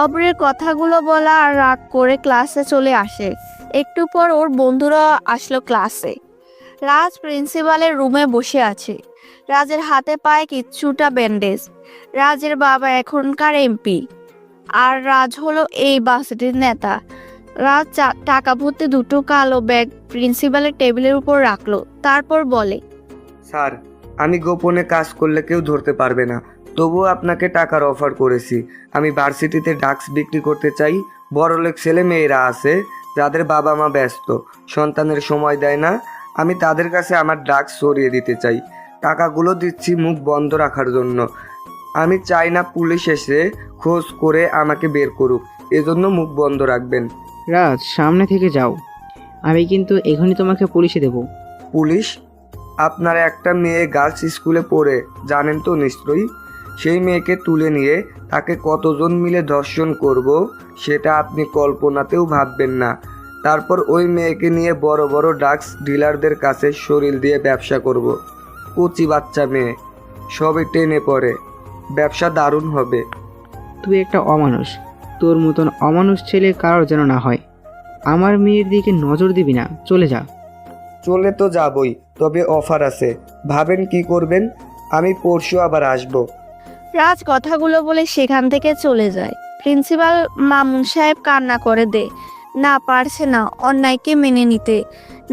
অপরের কথাগুলো বলা আর রাগ করে ক্লাসে চলে আসে। একটু পর ওর বন্ধুরা আসলো ক্লাসে। রাজ প্রিন্সিপালের রুমে বসে আছে। রাজের হাতে পায়ে কিছুটা ব্যান্ডেজ। রাজের বাবা এখনকার এমপি, আর রাজ হলো এই ভার্সিটির নেতা। রাজ টাকা ভর্তি 2টো কালো ব্যাগ প্রিন্সিপালের টেবিলের উপর রাখলো, তারপর বলে, স্যার, আমি গোপনে কাজ করলে কেউ ধরতে পারবে না, তবুও আপনাকে টাকার অফার করেছি। আমি ভার্সিটিতে ড্রাগস বিক্রি করতে চাই। বড়লোক ছেলে মেয়েরা আছে যাদের বাবা মা ব্যস্ত, সন্তানের সময় দেয় না। আমি তাদের কাছে আমার ড্রাগস সরিয়ে দিতে চাই। টাকাগুলো দিচ্ছি মুখ বন্ধ রাখার জন্য। আমি চাই না পুলিশ এসে খোঁজ করে আমাকে বের করুক, এজন্য মুখ বন্ধ রাখবেন। রাজ, সামনে থেকে যাও, আমি কিন্তু এখনই তোমাকে পুলিশে দেব। পুলিশ? আপনার একটা মেয়ে গার্লস স্কুলে পড়ে, জানেন তো নিশ্চয়ই। সেই মেয়েকে তুলে নিয়ে তাকে কতজন মিলে ধর্ষণ করব সেটা আপনি কল্পনাতেও ভাববেন না। তারপর ওই মেয়েকে নিয়ে বড় বড় ড্রাগস ডিলারদের কাছে শরীর দিয়ে ব্যবসা করব। কচি বাচ্চা মেয়ে, সবে টেনে পড়ে। ব্যবসা দারুণ হবে। তুই একটা অমানুষ, তোর মতন অমানুষ ছেলে কারোর যেন না হয়। আমার মেয়ের দিকে নজর দিবি না, চলে যা। চলে তো যাবই, তবে অফার আছে। ভাবেন কি করবেন? আমি পরশু আবার আসব। রাজ কথাগুলো বলে সেখান থেকে চলে যায়। প্রিন্সিপাল মামুন সাহেব কান্না করে দেয়। না পারছে না অন্যায়কে মেনে নিতে,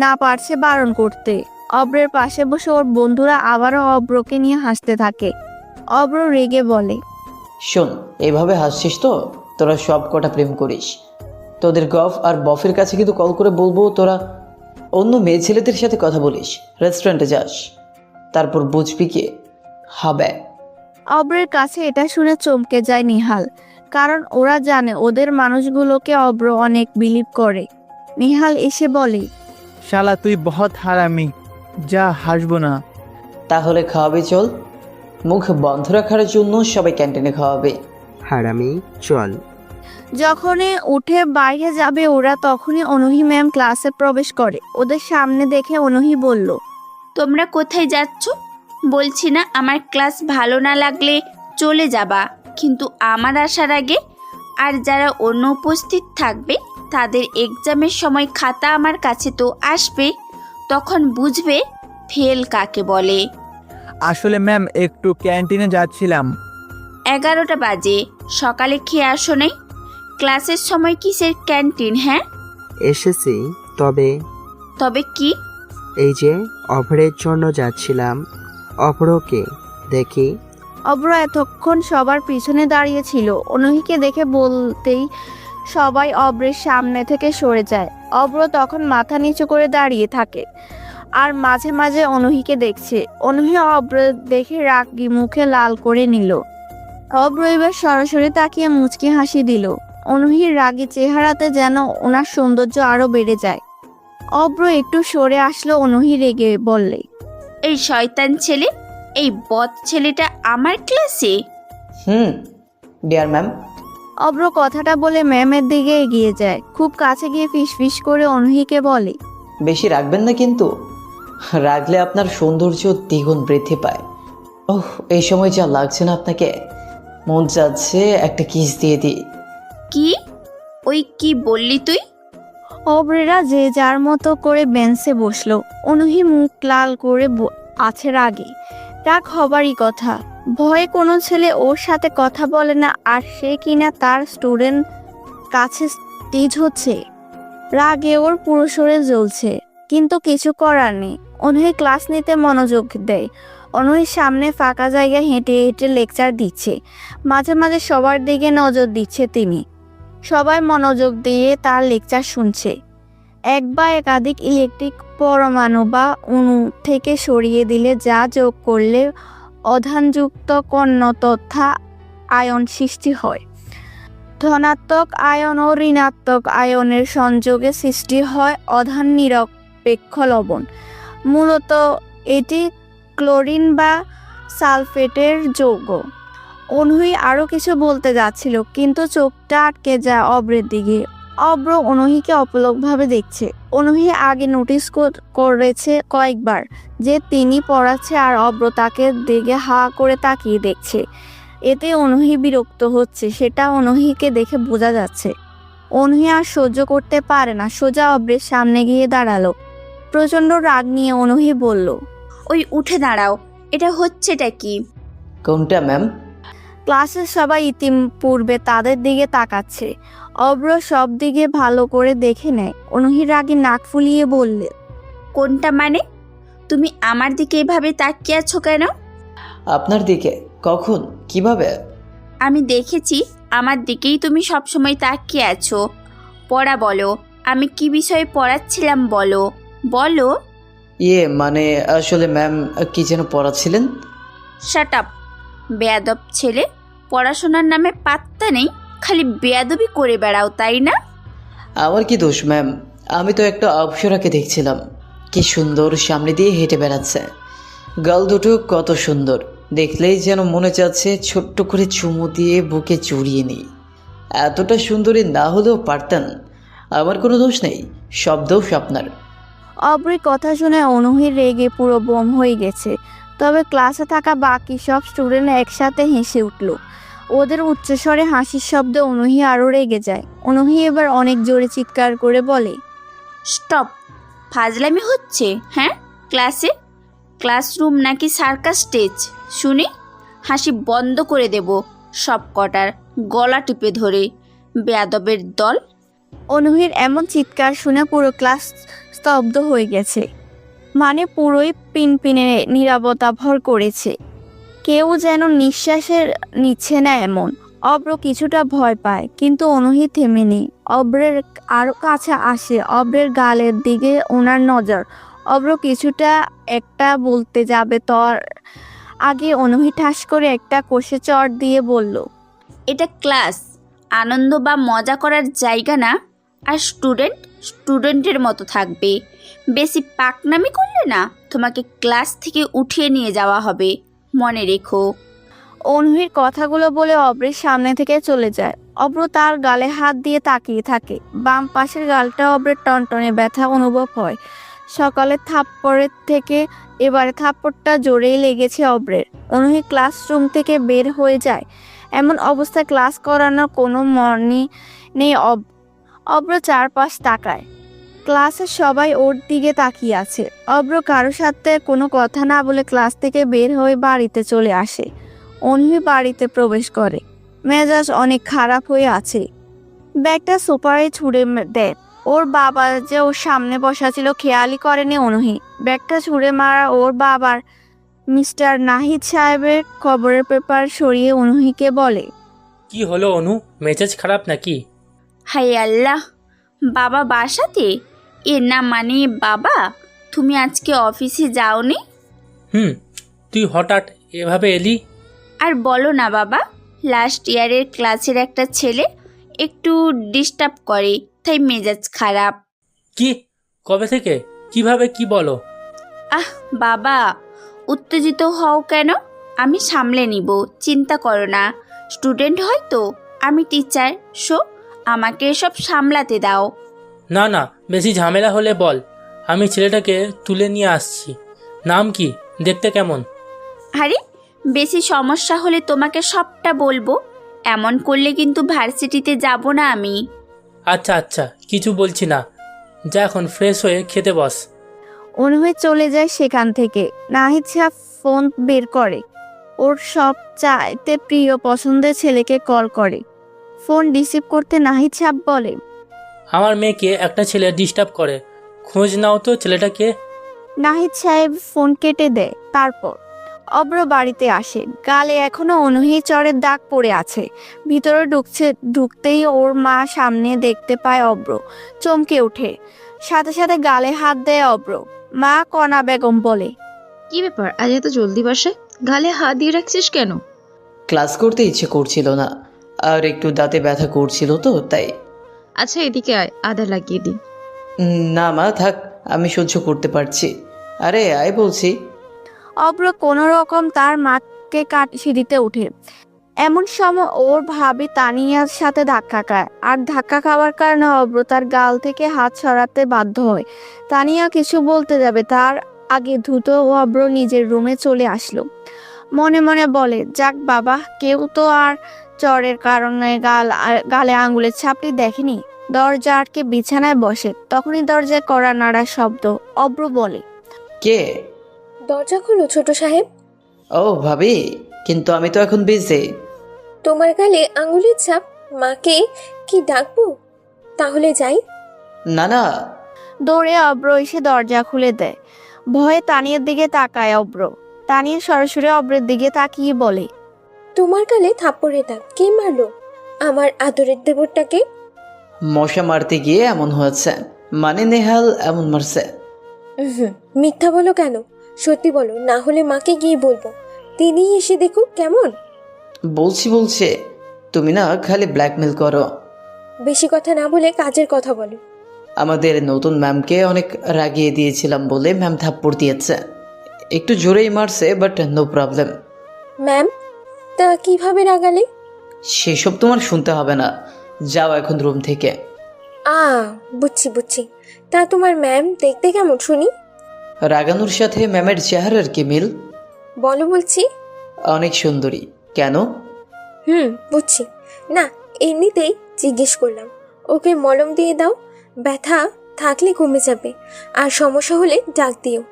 না পারছে বারণ করতে। অব্রের পাশে বসে ওর বন্ধুরা আবারও অব্রকে নিয়ে হাসতে থাকে। অব্র রেগে বলে, শোন, এভাবে হাসছিস তো তোরা সব কটা প্রেম করিস। তোদের গফ আর বফের কাছে কিন্তু কল করে বলবো তোরা অন্য মেয়ে ছেলেদের সাথে কথা বলিস, রেস্টুরেন্টে যাস, তারপর বুঝবি কি হবে। অব্রের কাছে এটা শুনে চমকে যায় নিহাল, কারণ ওরা জানে ওদের মানুষগুলোকে অব্র অনেক বিলিভ করে। নিহাল এসে বলে, শালা তুই বহুত হারামি, যা হাসবো না। তাহলে খাওয়াবে চল। মুখ বন্ধ রাখার জন্য সবাই ক্যান্টিনে খাওয়াবে। হারামি, চল। যখনই উঠে বাইরে যাবে ওরা, তখনই অনুহি ম্যাম ক্লাসে প্রবেশ করে। ওদের সামনে দেখে অনুহি বলল, তোমরা কোথায় যাচ্ছ? বলছি না আমার ক্লাস ভালো না লাগলে চলে যাবা, কিন্তু আমার আসার আগে আর যারা অন্য উপস্থিত থাকবে তাদের এক্সামের সময় খাতা আমার কাছে তো আসবে, তখন বুঝবে ফেল কাকে বলে। আসলে ম্যাম একটু ক্যান্টিনে যাচ্ছিলাম। 11টা বাজে, সকালে খেয়ে আসো নাই? ক্লাসের সময় কিসের ক্যান্টিন? হ্যাঁ এসেছি, তবে কি? এই যে অভ্রের জন্য যাচ্ছিলাম। অভ্রকে দেখি। অব্র এতক্ষণ সবার পিছনে দাঁড়িয়েছিল। অনুহিকে দেখে বলতেই সবাই অব্রের সামনে থেকে সরে যায়। অব্র তখন মাথা নিচু করে দাঁড়িয়ে থাকে আর মাঝে মাঝে অনুহিকে দেখছে। অনুহি অব্র দেখে রাগি মুখে লাল করে নিল। অব্র এবার সরাসরি তাকিয়ে মুচকি হাসি দিল। অনুহির রাগী চেহারাতে যেন ওনার সৌন্দর্য আরো বেড়ে যায়। অব্র একটু সরে আসলো। অনুহি রেগে বললে, এই শয়তান ছেলে, এই বদ ছেলেটা আমার ক্লাসে? Dear ma'am. অব্র কথাটা বলে ম্যামের দিকে এগিয়ে যায়। খুব কাছে গিয়ে ফিসফিস করে অনুহিকে বলে, বেশি রাখবেন না কিন্তু, রাখলে আপনার সৌন্দর্য দ্বিগুণ বৃদ্ধি পায়। ওহ, এই সময় যা লাগছে না আপনাকে, মন চাচ্ছে একটা কিস দিয়ে দিই। কি? ওই কি বললি তুই? অব্রেরা যে যার মতো করে বেঞ্চে বসলো। অনুহি মুখ লাল করে আছে রাগে। রাগ হবারই কথা। ভয়ে কোনো ছেলে ওর সাথে কথা বলে না, আর সে কিনা তার স্টুডেন্ট কাছে তেজ হচ্ছে। রাগে ওর পুরো শরীর জ্বলছে, কিন্তু কিছু করার নেই। অনুহি ক্লাস নিতে মনোযোগ দেয়। অনুহির সামনে ফাঁকা জায়গায় হেঁটে হেঁটে লেকচার দিচ্ছে। মাঝে মাঝে সবার দিকে নজর দিচ্ছে তিনি। সবাই মনোযোগ দিয়ে তার লেকচার শুনছে। এক বা একাধিক ইলেকট্রিক পরমাণু বা অণু থেকে সরিয়ে দিলে যা যোগ করলে অধানযুক্ত কর্ণ তথা আয়ন সৃষ্টি হয়। ধনাত্মক আয়ন ও ঋণাত্মক আয়নের সংযোগে সৃষ্টি হয় অধান নিরপেক্ষ লবণ। মূলত এটি ক্লোরিন বা সালফেটের যৌগ। অনুহি আরও কিছু বলতে যাচ্ছিল, কিন্তু চোখটা আটকে যায় অব্রের দিকে। অব্র অনুহিকে অপলকভাবে দেখছে। অনুহি আগে নোটিস করেছে কয়েকবার যে তিনি পড়াচ্ছে, আর অব্র তাকে দিকে হা করে তাকিয়ে দেখছে। এতে অনুহি বিরক্ত হচ্ছে, সেটা অনুহিকে দেখে বোঝা যাচ্ছে। অনুহি আর সহ্য করতে পারে না, সোজা অব্রের সামনে গিয়ে দাঁড়ালো। প্রচণ্ড রাগ নিয়ে অনুহি বলল, ওই উঠে দাঁড়াও, এটা হচ্ছেটা কি? কোনটা ম্যাম? ক্লাসের সবাই ইতিপূর্বে তাদের দিকে তাকাচ্ছে। অব্র সব দিকে ভালো করে দেখে নেয়। অনুহির রাগে নাক ফুলিয়ে বললে, কোনটা মানে? তুমি আমার দিকে এভাবে তাকিয়ে আছো কেন? আপনার দিকে? কখন? কিভাবে? আমি দেখেছি আমার দিকেই তুমি সবসময় তাকিয়ে আছো। পড়া বলো, আমি কি বিষয়ে পড়াচ্ছিলাম বলো বলো। মানে আসলে ম্যাম কি যেন পড়াচ্ছিলেন? শাট আপ, বেয়াদব ছেলে। পড়াশোনার নামে পাত্তা নেই, খালি বেয়াদবি করে বেড়াও, তাই না? আমার কি দোষ ম্যাম? আমি তো একটা অপ্সরাকে দেখছিলাম, কি সুন্দর সামনে দিয়ে হেঁটে বেড়াচ্ছে। গাল দুটো কত সুন্দর, দেখলেই যেন মনে চাচ্ছে ছোট্ট করে চুমু দিয়ে বুকে জড়িয়ে নিই। এতটা সুন্দরী না হলেও পারতেন। আমার কোনো দোষ নেই, সব দোষ আপনার। অব্রের কথা শুনে অনুহির রেগে পুরো বোম হয়ে গেছে। তবে ক্লাসে থাকা বাকি সব স্টুডেন্ট একসাথে হেসে উঠল। ওদের উচ্চস্বরে হাসির শব্দে অনুহি আরও রেগে যায়। অনুহি এবার অনেক জোরে চিৎকার করে বলে, স্টপ! ফাজলামি হচ্ছে হ্যাঁ ক্লাসে? ক্লাসরুম নাকি সার্কাস স্টেজ শুনি? হাসি বন্ধ করে দেব সব কটার, গলা টিপে ধরে। বেয়াদবের দল। অনুহির এমন চিৎকার শুনে পুরো ক্লাস স্তব্ধ হয়ে গেছে। মানে পুরোই পিনপিনে নীরবতা ভর করেছে। কেউ যেন নিঃশ্বাসের নিচ্ছে না এমন। অব্র কিছুটা ভয় পায়, কিন্তু অনুহি থেমে নেই। অব্রের আরও কাছে আসে, অব্রের গালের দিকে ওনার নজর। অব্র কিছুটা একটা বলতে যাবে, তার আগে অনুহি ঠাস করে একটা কষে চড় দিয়ে বলল, এটা ক্লাস, আনন্দ বা মজা করার জায়গা না। আর স্টুডেন্টের মতো থাকবে। বেশি পাকনামি করলে না তোমাকে ক্লাস থেকে উঠিয়ে নিয়ে যাওয়া হবে, মনে রেখো। অনুহির কথাগুলো বলে অব্রের সামনে থেকে চলে যায়। অব্র তার গালে হাত দিয়ে তাকিয়ে থাকে। বাম পাশের গালটা অব্রের টনটনে ব্যথা অনুভব হয়। সকালের থাপ্পড়ের থেকে এবারে থাপ্পড়টা জোরেই লেগেছে অব্রের। অনুহি ক্লাসরুম থেকে বের হয়ে যায়। এমন অবস্থায় ক্লাস করানোর কোনো মনই নেই। অব্র চারপাশ তাকায়। ক্লাসের সবাই ওর দিকে তাকিয়ে আছে। অব্র কারোর সাথে কোনো কথা না বলে ক্লাস থেকে বের হয়ে বাড়িতে চলে আসে। অনুহি বাড়িতে প্রবেশ করে। মেজাজ অনেক খারাপ হয়ে আছে। ব্যাগটা সোফায় ছুঁড়ে দেয়। ওর বাবা যে ওর সামনে বসা ছিল খেয়ালই করেনি অনুহি। ব্যাগটা ছুঁড়ে মারা ওর বাবার মিস্টার নাহিদ সাহেবের খবরের পেপার সরিয়ে অনুহিকে বলে, কি হলো অনু, মেজাজ খারাপ নাকি? হাই আল্লাহ, বাবা বাসাতে? এ না মানে বাবা, তুমি আজকে অফিসে যাওনি? তুই হঠাৎ এভাবে এলি? আর বলো না বাবা, লাস্ট ইয়ারের ক্লাসের একটা ছেলে একটু ডিস্টার্ব করে, তাই মেজাজ খারাপ। কি? কবে থেকে? কিভাবে, কি বলো? বাবা, উত্তেজিত হও কেন? আমি সামলে নিব, চিন্তা করো না। স্টুডেন্ট হয়তো, আমি টিচার, আমাকে এসব সামলাতে দাও। না না, বেশি ঝামেলা হলে বল, আমি ছেলেটাকে তুলে নিয়ে আসছি। নাম কি? দেখতে কেমন? আরে, বেশি সমস্যা হলে তোমাকে সবটা বলবো। এমন করলে কিন্তু ভার্সিটিতে যাব না আমি। আচ্ছা আচ্ছা, কিছু বলছি না, যা এখন ফ্রেশ হয়ে খেতে বস। অনুভব চলে যায় সেখান থেকে। নাহিদ সাহেব ফোন বের করে, ওর সব চাইতে প্রিয় পছন্দের ছেলেকে কল করে। ফোন রিসিভ করতে নাহিদ সাহেব বলে, আমার মেয়েকে একটা ছেলে ডিস্টার্ব করে, খোঁজ নাও তো ছেলেটাকে। নাহিদ সাহেব ফোন কেটে দেয়। তারপর অব্র বাড়িতে আসে। গালে এখনো অনুহি চরের দাগ পড়ে আছে। ভিতরে ঢুকতেই ওর মা সামনে দেখতে পায় অব্র, চমকে ওঠে। সাথে সাথে গালে হাত দেয় অব্র। মা কণা বেগম বলে, কি ব্যাপার, আজ এত জলদি বাসায়? গালে হাত দিয়ে রাখছিস কেন? ক্লাস করতে ইচ্ছে করছিল না, আর একটু দাঁতে ব্যথা করছিল তো তাই। আচ্ছা এদিকে আয়, আদা লাগিয়ে দি। না মা থাক, আমি সহ্য করতে পারছি। আরে আয় বলছি। অব্র কোনো রকম তার মাকে সিঁড়িতে ওঠে। এমন সময় ওর ভাবি তানিয়ার সাথে ধাক্কা খায়, আর ধাক্কা খাওয়ার কারণে অব্র তার গাল থেকে হাত সরাতে বাধ্য হয়। তানিয়া কিছু বলতে যাবে, তার আগে দ্রুত অব্র নিজের রুমে চলে আসলো। মনে মনে বলে, যাক বাবা, কেউ তো আর চরের কারণে গালে আঙুলের ছাপটি দেখেনি। দরজা আটকে বিছানায় বসে, তখনই দরজায় কড়া নাড়ার শব্দ। অব্র বলে, কে? দরজা খোলো ছোট সাহেব। ও ভাবি, কিন্তু আমি তো এখন বিজি। তোমার গালে আঙুলের ছাপ, মাকে কি ডাকবো? তাহলে যাই। না না। দৌড়ে অব্র এসে দরজা খুলে দেয়। ভয়ে তানিয়ার দিকে তাকায় অব্র। তানিয়া সরাসরি অব্রের দিকে তাকিয়ে বলে, তোমার গালে থাপ্পড়ের দাগ কে মারলো? আমার আদরের দেবরটাকে। মশা মারতে গিয়ে এমন হয়েছে, মানে নেহাল এমন মারছে। মিথ্যা বলো কেন? সত্যি বলো, না হলে মাকে গিয়ে বলবো। তিনি এসে দেখুক কেমন। বলছে তুমি না খালি ব্ল্যাকমেল করো। বেশি কথা না বলে কাজের কথা বলো। আমাদের নতুন ম্যামকে অনেক রাগিয়ে দিয়েছিলাম বলে ম্যাম থাপ্পড় দিয়েছে। একটু জোরেই মারছে, বাট নো প্রবলেম। ম্যাম? তা কিভাবে রাগালে? সেসব তোমার শুনতে হবে না, যাও এখন রুম থেকে। বুঝছি। তা তোমার ম্যাম দেখতে কেমন শুনি? রাগানোর সাথে ম্যামের চেহারার কি মিল? বলো বলছি। অনেক সুন্দরী। কেন? বুঝছি না, এমনিতেই জিজ্ঞেস করলাম। ওকে মলম দিয়ে দাও, ব্যথা থাকলে কমে যাবে, আর সমস্যা হলে ডাক দিও।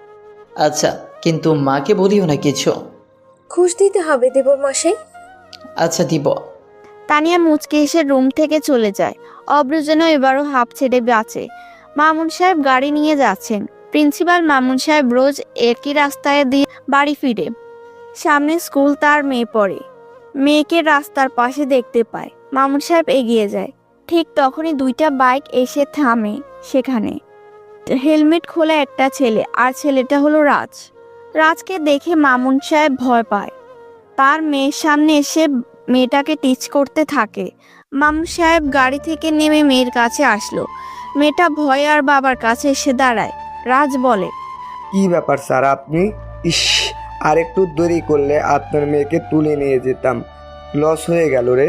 আচ্ছা, কিন্তু মাকে বলিও না কিছু। খুশ দিতে হবে দেবর মশাই। আচ্ছা দিব। তানিয়া মুচকে এসে রুম থেকে চলে যায়। অব্র যেন এবারও হাঁপ ছেড়ে বাঁচে। মামুন সাহেব গাড়ি নিয়ে যাচ্ছেন। প্রিন্সিপাল মামুন সাহেব রোজ একই রাস্তায় দিয়ে বাড়ি ফিরে। সামনে স্কুল, তার মেয়ে পড়ে। মেয়েকে রাস্তার পাশে দেখতে পায়। মামুন সাহেব এগিয়ে যায়। ঠিক তখনই দুইটা বাইক এসে থামে সেখানে। হেলমেট খোলা একটা ছেলে, আর ছেলেটা হলো রাজ। রাজকে দেখে মামুন সাহেব ভয় পায়। তার মেয়ের সামনে এসে মেয়েটাকে টিচ করতে থাকে। মামুন সাহেব গাড়ি থেকে নেমে মেয়ের কাছে আসলো। মেয়েটা ভয়ে আর বাবার কাছে এসে দাঁড়ায়। রাজ বলে, কি ব্যাপার স্যার আপনি? ইস, আর একটু দেরি করলে আপনার মেয়েকে তুলে নিয়ে যেতাম। লস হয়ে গেল রে।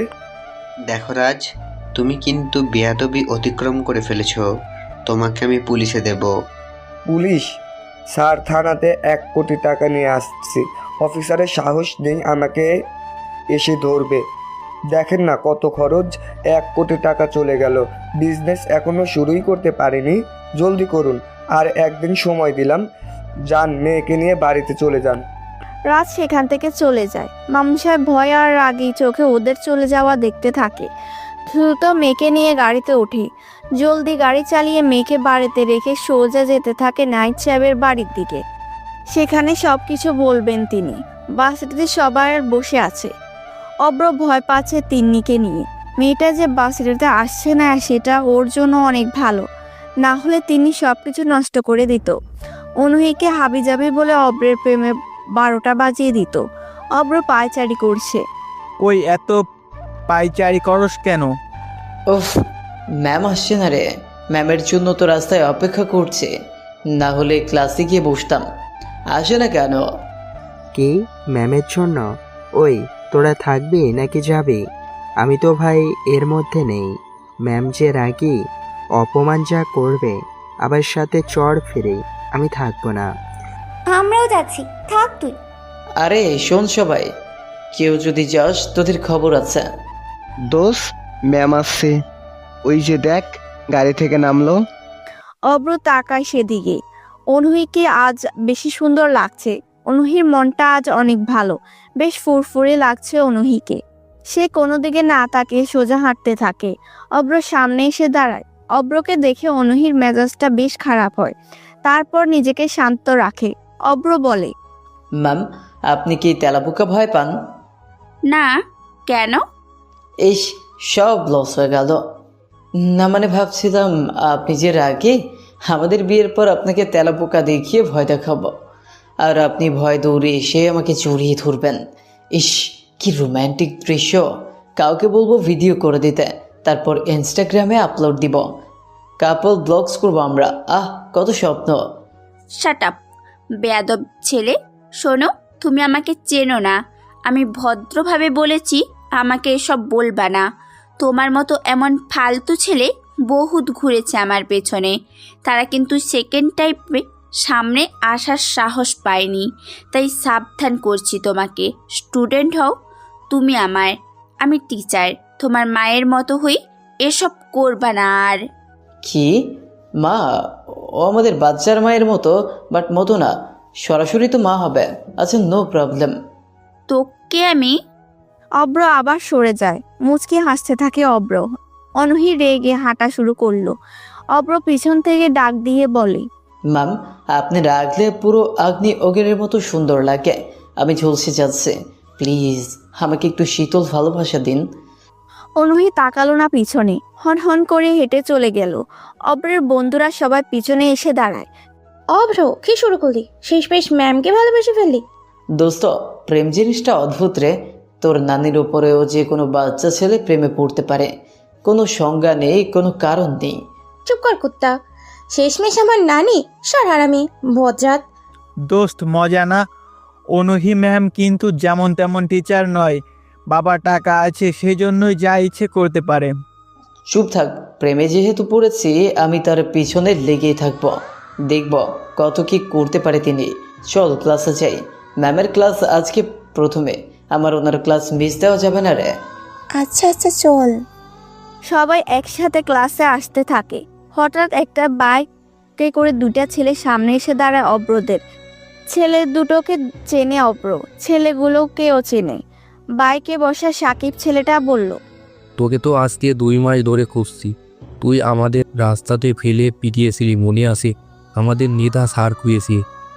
দেখো রাজ, তুমি কিন্তু বেয়াদবি অতিক্রম করে ফেলেছ। তোমাকে আমি পুলিশে দেব। পুলিশ? স্যার, থানাতে 1 কোটি টাকা নিয়ে আসছি। অফিসারের সাহস নেই আমাকে এসে ধরবে। দেখেন না কত খরচ, 1 কোটি টাকা চলে গেল। বিজনেস এখনো শুরুই করতে পারিনি। জলদি করুন, আর একদিন সময় দিলাম। যান, মেয়েকে নিয়ে বাড়িতে চলে যান। রাজ সেখান থেকে চলে যায়। মামুন সাহেব ভয় আর রাগী চোখে ওদের চলে যাওয়া দেখতে থাকে। দ্রুত মেয়েকে নিয়ে গাড়িতে ওঠে। জলদি গাড়ি চালিয়ে মেয়েকে বাড়িতে রেখে সোজা যেতে থাকে নাইট সাহেবের বাড়ির দিকে। সেখানে সবকিছু বলবেন তিনি। বাসটিতে সবাই বসে আছে। অব্র ভয় পাচ্ছে তিন্নিকে নিয়ে। মেয়েটা যে বাসটিতে আসছে না, সেটা ওর জন্য অনেক ভালো। না হলে তিনি সবকিছু নষ্ট করে দিত। অনুহিকে হাবিজাবি বলে অব্রের প্রেমে 12টা বাজিয়ে দিত। অব্র পায়চারি করছে। ওই এত পায়চারি করস কেন? ওফ, ম্যাম আসছে না রে। ম্যামের জন্য তো রাস্তায় অপেক্ষা করছে, না হলে ক্লাসে গিয়ে বসতাম। আসে না কেন? কি ম্যামের জন্য? ওই তোরা থাকবি নাকি যাবি? আমি তো ভাই এর মধ্যে নেই। ম্যাম যে রাগি, অপমান যা করবে, আবার সাথে চড় ফিরে, আমি থাকবো না। আমরাও যাচ্ছি, থাক তুই। আরে শোন সবাই, কেউ যদি যাস তোদের খবর আছে। দোষ, ম্যাম আসছে। ওই যে দেখ গাড়ি থেকে নামলো। অব্র তাকায় সেদিকে। অনুহিকে আজ বেশি সুন্দর লাগছে। অনুহির মনটা আজ অনেক ভালো, বেশ ফুরফুরে লাগছে অনুহিকে। সে কোনো দিকে না তাকিয়ে সোজা হাঁটতে থাকে। অব্র সামনে এসে দাঁড়ায়। অব্রকে দেখে অনুহির মেজাজটা বেশ খারাপ হয়, তারপর নিজেকে শান্ত রাখে। অব্র বলে, ম্যাম, আপনি কি তেলাপোকা ভয় পান? না, কেন? ইস, সব লস হয়ে গেল। না মানে ভাবছিলাম আপনি যে রাগে, আমাদের বিয়ের পর আপনাকে তেলাপোকা দেখিয়ে ভয় দেখাবো, আর আপনি ভয় দৌড়ে এসে আমাকে জড়িয়ে ধরবেন। ইস, কি রোম্যান্টিক দৃশ্য। কাউকে বলবো ভিডিও করে দিতে, তারপর ইনস্টাগ্রামে আপলোড দিব, কাপল ব্লগস করবো আমরা। কত স্বপ্ন। শাট আপ, বেয়াদব ছেলে। শোনো, তুমি আমাকে চেনো না। আমি ভদ্রভাবে বলেছি আমাকে এসব বলবা না। তোমার মতো এমন ফালতু ছেলে বহুত ঘুরেছে আমার পেছনে, তারা কিন্তু সেকেন্ড টাইমে সামনে আসার সাহস পায়নি। তাই সাবধান করছি তোমাকে। স্টুডেন্ট হও তুমি আমার, আমি টিচার। তোমার মায়ের মতো হই, এসব করবা না আর। কি মা? ও আমাদের বাচ্চার মায়ের মতো, বাট মতো না, সরাসরি তো মা হবে। আচ্ছা, নো প্রবলেম। তোকে আমি। অব্র আবার সরে যায়। মুচকি হাসতে থাকে অব্র। অনুহি রেগে হাঁটা শুরু করলো। অব্র পিছন থেকে ডাক দিয়ে বলে, ম্যাম, আপনি রাখলে পুরো আগ্নি অগ্নির মতো সুন্দর লাগে। আমি ঝলসে যাচ্ছে, প্লিজ আমাকে একটু শীতল ভালোবাসা দিন। অনুহি তাকালো না পিছনে, হন হন করে হেঁটে চলে গেল। অব্রের বন্ধুরা সবাই পিছনে এসে দাঁড়ায়। অভ্র, কি শুরু করলি? শেষমেশ ম্যামকে ভালোবেসে ফেললি? দোস্ত, প্রেম জিনিসটা অদ্ভুত রে। তোর নানির উপরেও যে কোনো বাচ্চা ছেলে প্রেমে পড়তে পারে, কোনো সংজ্ঞা নেই, কোনো কারণ নেই। চুপ কর কুত্তা। শেষমেশ আমার নানি, সর হারামি, বজ্জাত। দোস্ত, মজা না? অনুহি ম্যাম কিন্তু যেমন তেমন টিচার নয়। বাবা টাকা আছে, সেজন্যই যা ইচ্ছে করতে পারে। চুপ থাক। প্রেমে যেহেতু পড়েছি, আমি তার পিছনে লেগেই থাকবো। দেখব কত কি করতে পারে তিনি। চল ক্লাসে যাই। ম্যামের ক্লাস আজকে প্রথমে, আমার ওনার ক্লাস মিস দেওয়া যাবে না রে। আচ্ছা আচ্ছা, চল। সবাই একসাথে ক্লাসে আসতে থাকে। হঠাৎ একটা বাইকে করে দুটা ছেলে সামনে এসে দাঁড়ায় অব্রদের। ছেলে দুটোকে চেনে অব্র, ছেলেগুলোকেও চেনে। বাইকে বসা সাকিব ছেলেটা বলল, তোকে তো আজকে 2 মাস ধরে খুঁজছি। তুই আমাদের রাস্তাতে ফেলে পিটিয়েছিলি, মনে আছে? আমাদের নেতা সার খুঁয়েছি,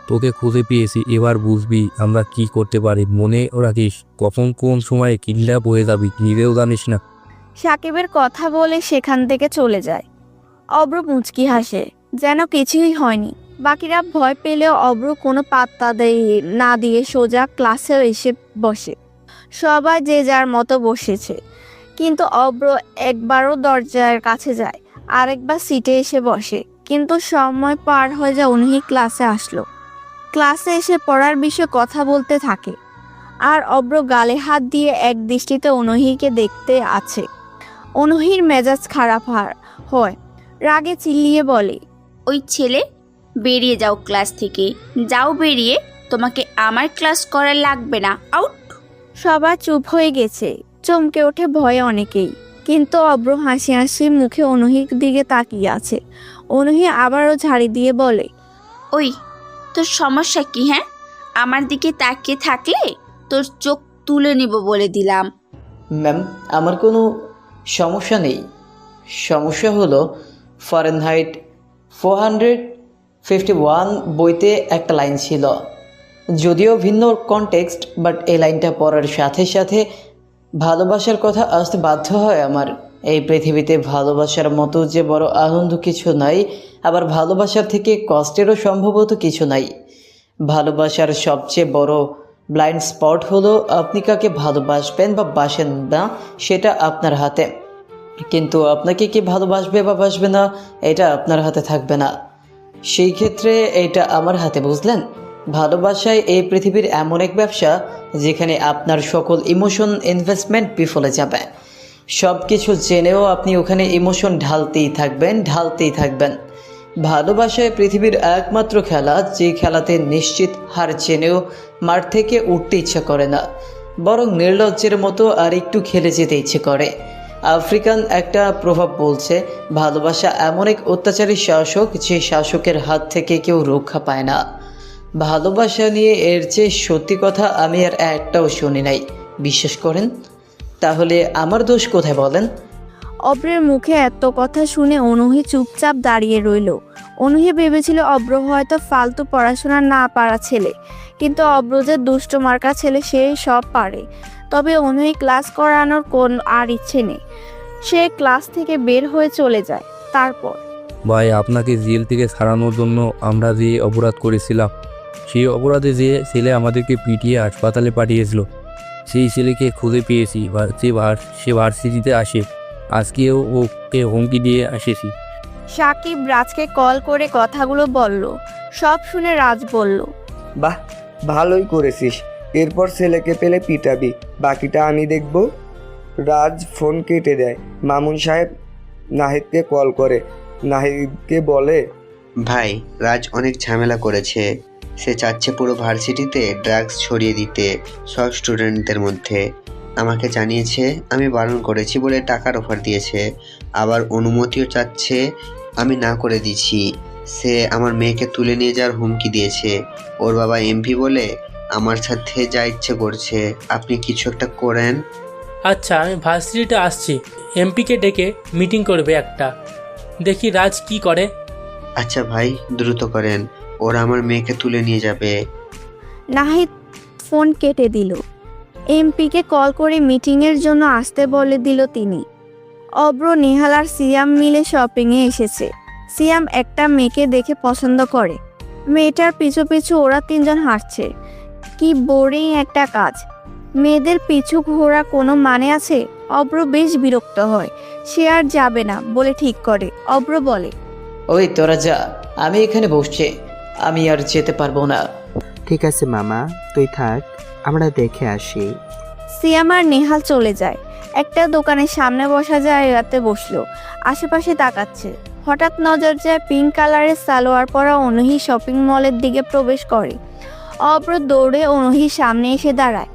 তোকে খুঁজে পেয়েছি। এবার বুঝবি আমরা কি করতে পারি। মনে রাখিস, কখন কোন সময় কিডন্যাপ হয়ে যাবি নিজেও জানিস না। সাকিবের কথা বলে সেখান থেকে চলে যায়। অব্র মুচকি হাসে, যেন কিছুই হয়নি। বাকিরা ভয় পেলেও অব্র কোনো পাত্তা না দিয়ে সোজা ক্লাসে এসে বসে। সবাই যে যার মতো বসেছে, কিন্তু অব্র একবারও দরজার কাছে যায়, আরেকবার সিটে এসে বসে। কিন্তু সময় পার হয়ে যায়। অনুহি ক্লাসে আসলো। ক্লাসে এসে পড়ার বিষয়ে কথা বলতে থাকে, আর অব্র গালে হাত দিয়ে এক দৃষ্টিতে অনুহিকে দেখতে আছে। অনুহির মেজাজ খারাপ হয়, রাগে চিল্লিয়ে বলে, ওই ছেলে, বেরিয়ে যাও ক্লাস থেকে। যাও বেরিয়ে, তোমাকে আমার ক্লাস করা লাগবে না, আউট। সবাই চুপ হয়ে গেছে, চমকে ওঠে ভয়ে অনেকেই। কিন্তু অব্র হাসি হাসি মুখে অনুহির দিকে তাকিয়ে আছে। অনুহি আবারও ঝাড়ি দিয়ে বলে, ওই, তোর সমস্যা কি? হ্যাঁ, আমার দিকে তাকিয়ে থাকলে তোর চোখ তুলে নিব বলে দিলাম। ম্যাম, আমার কোনো সমস্যা নেই। সমস্যা হলো ফারেনহাইট 451 বইতে একটা লাইন ছিল, যদিও ভিন্ন কনটেক্সট, বাট এই লাইনটা পড়ার সাথে সাথে ভালোবাসার কথা আসতে বাধ্য হয় আমার। এই পৃথিবীতে ভালোবাসার মতো যে বড় আনন্দ কিছু নাই, আবার ভালোবাসার থেকে কষ্টেরও সম্ভবত কিছু নাই। ভালোবাসার সবচেয়ে বড় ব্লাইন্ড স্পট হলো আপনি কাকে ভালোবাসবেন বা বাসেন না, সেটা আপনার হাতে। কিন্তু আপনাকে কি ভালোবাসবে বা বাসবে না, এটা আপনার হাতে থাকবে না। সেই ক্ষেত্রে এটা আমার হাতে, বুঝলেন? ভালোবাসায় এই পৃথিবীর এমন এক ব্যবসা যেখানে আপনার সকল ইমোশন ইনভেস্টমেন্ট বিফলে যাবে। সব কিছু জেনেও আপনি ওখানে ইমোশন ঢালতেই থাকবেন। ভালোবাসায় পৃথিবীর একমাত্র খেলা, যে খেলাতে নিশ্চিত হার জেনেও মাঠ থেকে উঠতে ইচ্ছা করে না, বরং নির্লজ্জের মতো আর একটু খেলে যেতে ইচ্ছে করে। আফ্রিকান একটা প্রভাব বলছে ভালোবাসা এমন এক অত্যাচারী শাসক যে শাসকের হাত থেকে কেউ রক্ষা পায় না। ভালোবাসা নিয়ে এর চেয়ে সত্যি কথা আমি আর একটাও শুনি নাই। বিশ্বাস করেন? তাহলে আমার দোষ কোথায় বলেন? অব্রের মুখে এত কথা শুনে অনুহি চুপচাপ দাঁড়িয়ে রইল। অনুহি ভেবেছিল অব্র হয়তো ফালতু পড়াশোনা না পারা ছেলে, কিন্তু অব্র যে দুষ্ট মার্কা ছেলে, সে সব পারে। তবে অনুহি ক্লাস করানোর কোন আর ইচ্ছে নেই। সে ক্লাস থেকে বের হয়ে চলে যায়। তারপর ভাই, আপনাকে জেল থেকে ছাড়ানোর জন্য আমরা যে অপরাধ করেছিলাম, সেই অপরাধে যে ছেলে আমাদেরকে পিটিয়ে হাসপাতালে পাঠিয়েছিল, সেই ছেলেকে খুঁজে পেয়েছি। সে ভার্সিটিতে আসে। আজকেও ওকে হুমকি দিয়ে এসেছি। সাকিব রাজকে কল করে কথাগুলো বলল। সব শুনে রাজ বলল, বাহ, ভালোই করেছিস। এরপর ছেলেকে পেলে পিটাবি, বাকিটা আমি দেখব। রাজ ফোন কেটে দেয়। মামুন সাহেব নাহিদকে কল করে। নাহিদকে বলে, ভাই, রাজ অনেক ঝামেলা করেছে। সে চাচ্ছে পুরো ভার্সিটিতে ড্রাগস ছড়িয়ে দিতে সব স্টুডেন্টদের মধ্যে। আমাকে জানিয়েছে, আমি বারণ করেছি বলে টাকার অফার দিয়েছে, আবার অনুমতিও চাচ্ছে, আমি না করে দিয়েছি। সে আমার মেয়েকে তুলে নিয়ে যাওয়ার হুমকি দিয়েছে। ওর বাবা এমপি বলে আমার সাথে যা ইচ্ছে করছে। আপনি কিছু একটা করেন। আচ্ছা, আমি ভার্সিটিতে আসছি। এমপিকে ডেকে মিটিং করবে একটা, দেখি রাজ কি করে। আচ্ছা ভাই, দ্রুত করেন, ওরা আমার মেয়েকে তুলে নিয়ে যাবে। নাহিদ ফোন কেটে দিল। এমপিকে কল করে মিটিংয়ের জন্য আসতে বলে দিল তিনি। অব্র, নেহাল আর সিয়াম মিলে শপিংয়ে এসেছে। সিয়াম একটা মেয়েকে দেখে পছন্দ করে। মেয়েটার পিছু পিছু ওরা তিনজন হাঁটছে। কি বোরিং একটা কাজ। মেয়েদের পিছু ঘোরা কোনো মানে আছে? অব্র বেশ বিরক্ত হয়। সে আর যাবে না বলে ঠিক করে। অব্র বলে, ওই তোরা যা, আমি এখানে বসছি, আমি আর যেতে পারবো না। ঠিক আছে মামা, তুই থাক, আমরা দেখে আসি। সিয়াম আর নেহাল চলে যায়। একটা দোকানের সামনে বসা জায়গাতে বসলো। আশেপাশে তাকাচ্ছে। হঠাৎ নজর যায় পিঙ্ক কালারের সালোয়ার পরা অনুহি শপিং মলের দিকে প্রবেশ করে। অব্র দৌড়ে অনুহির সামনে এসে দাঁড়ায়।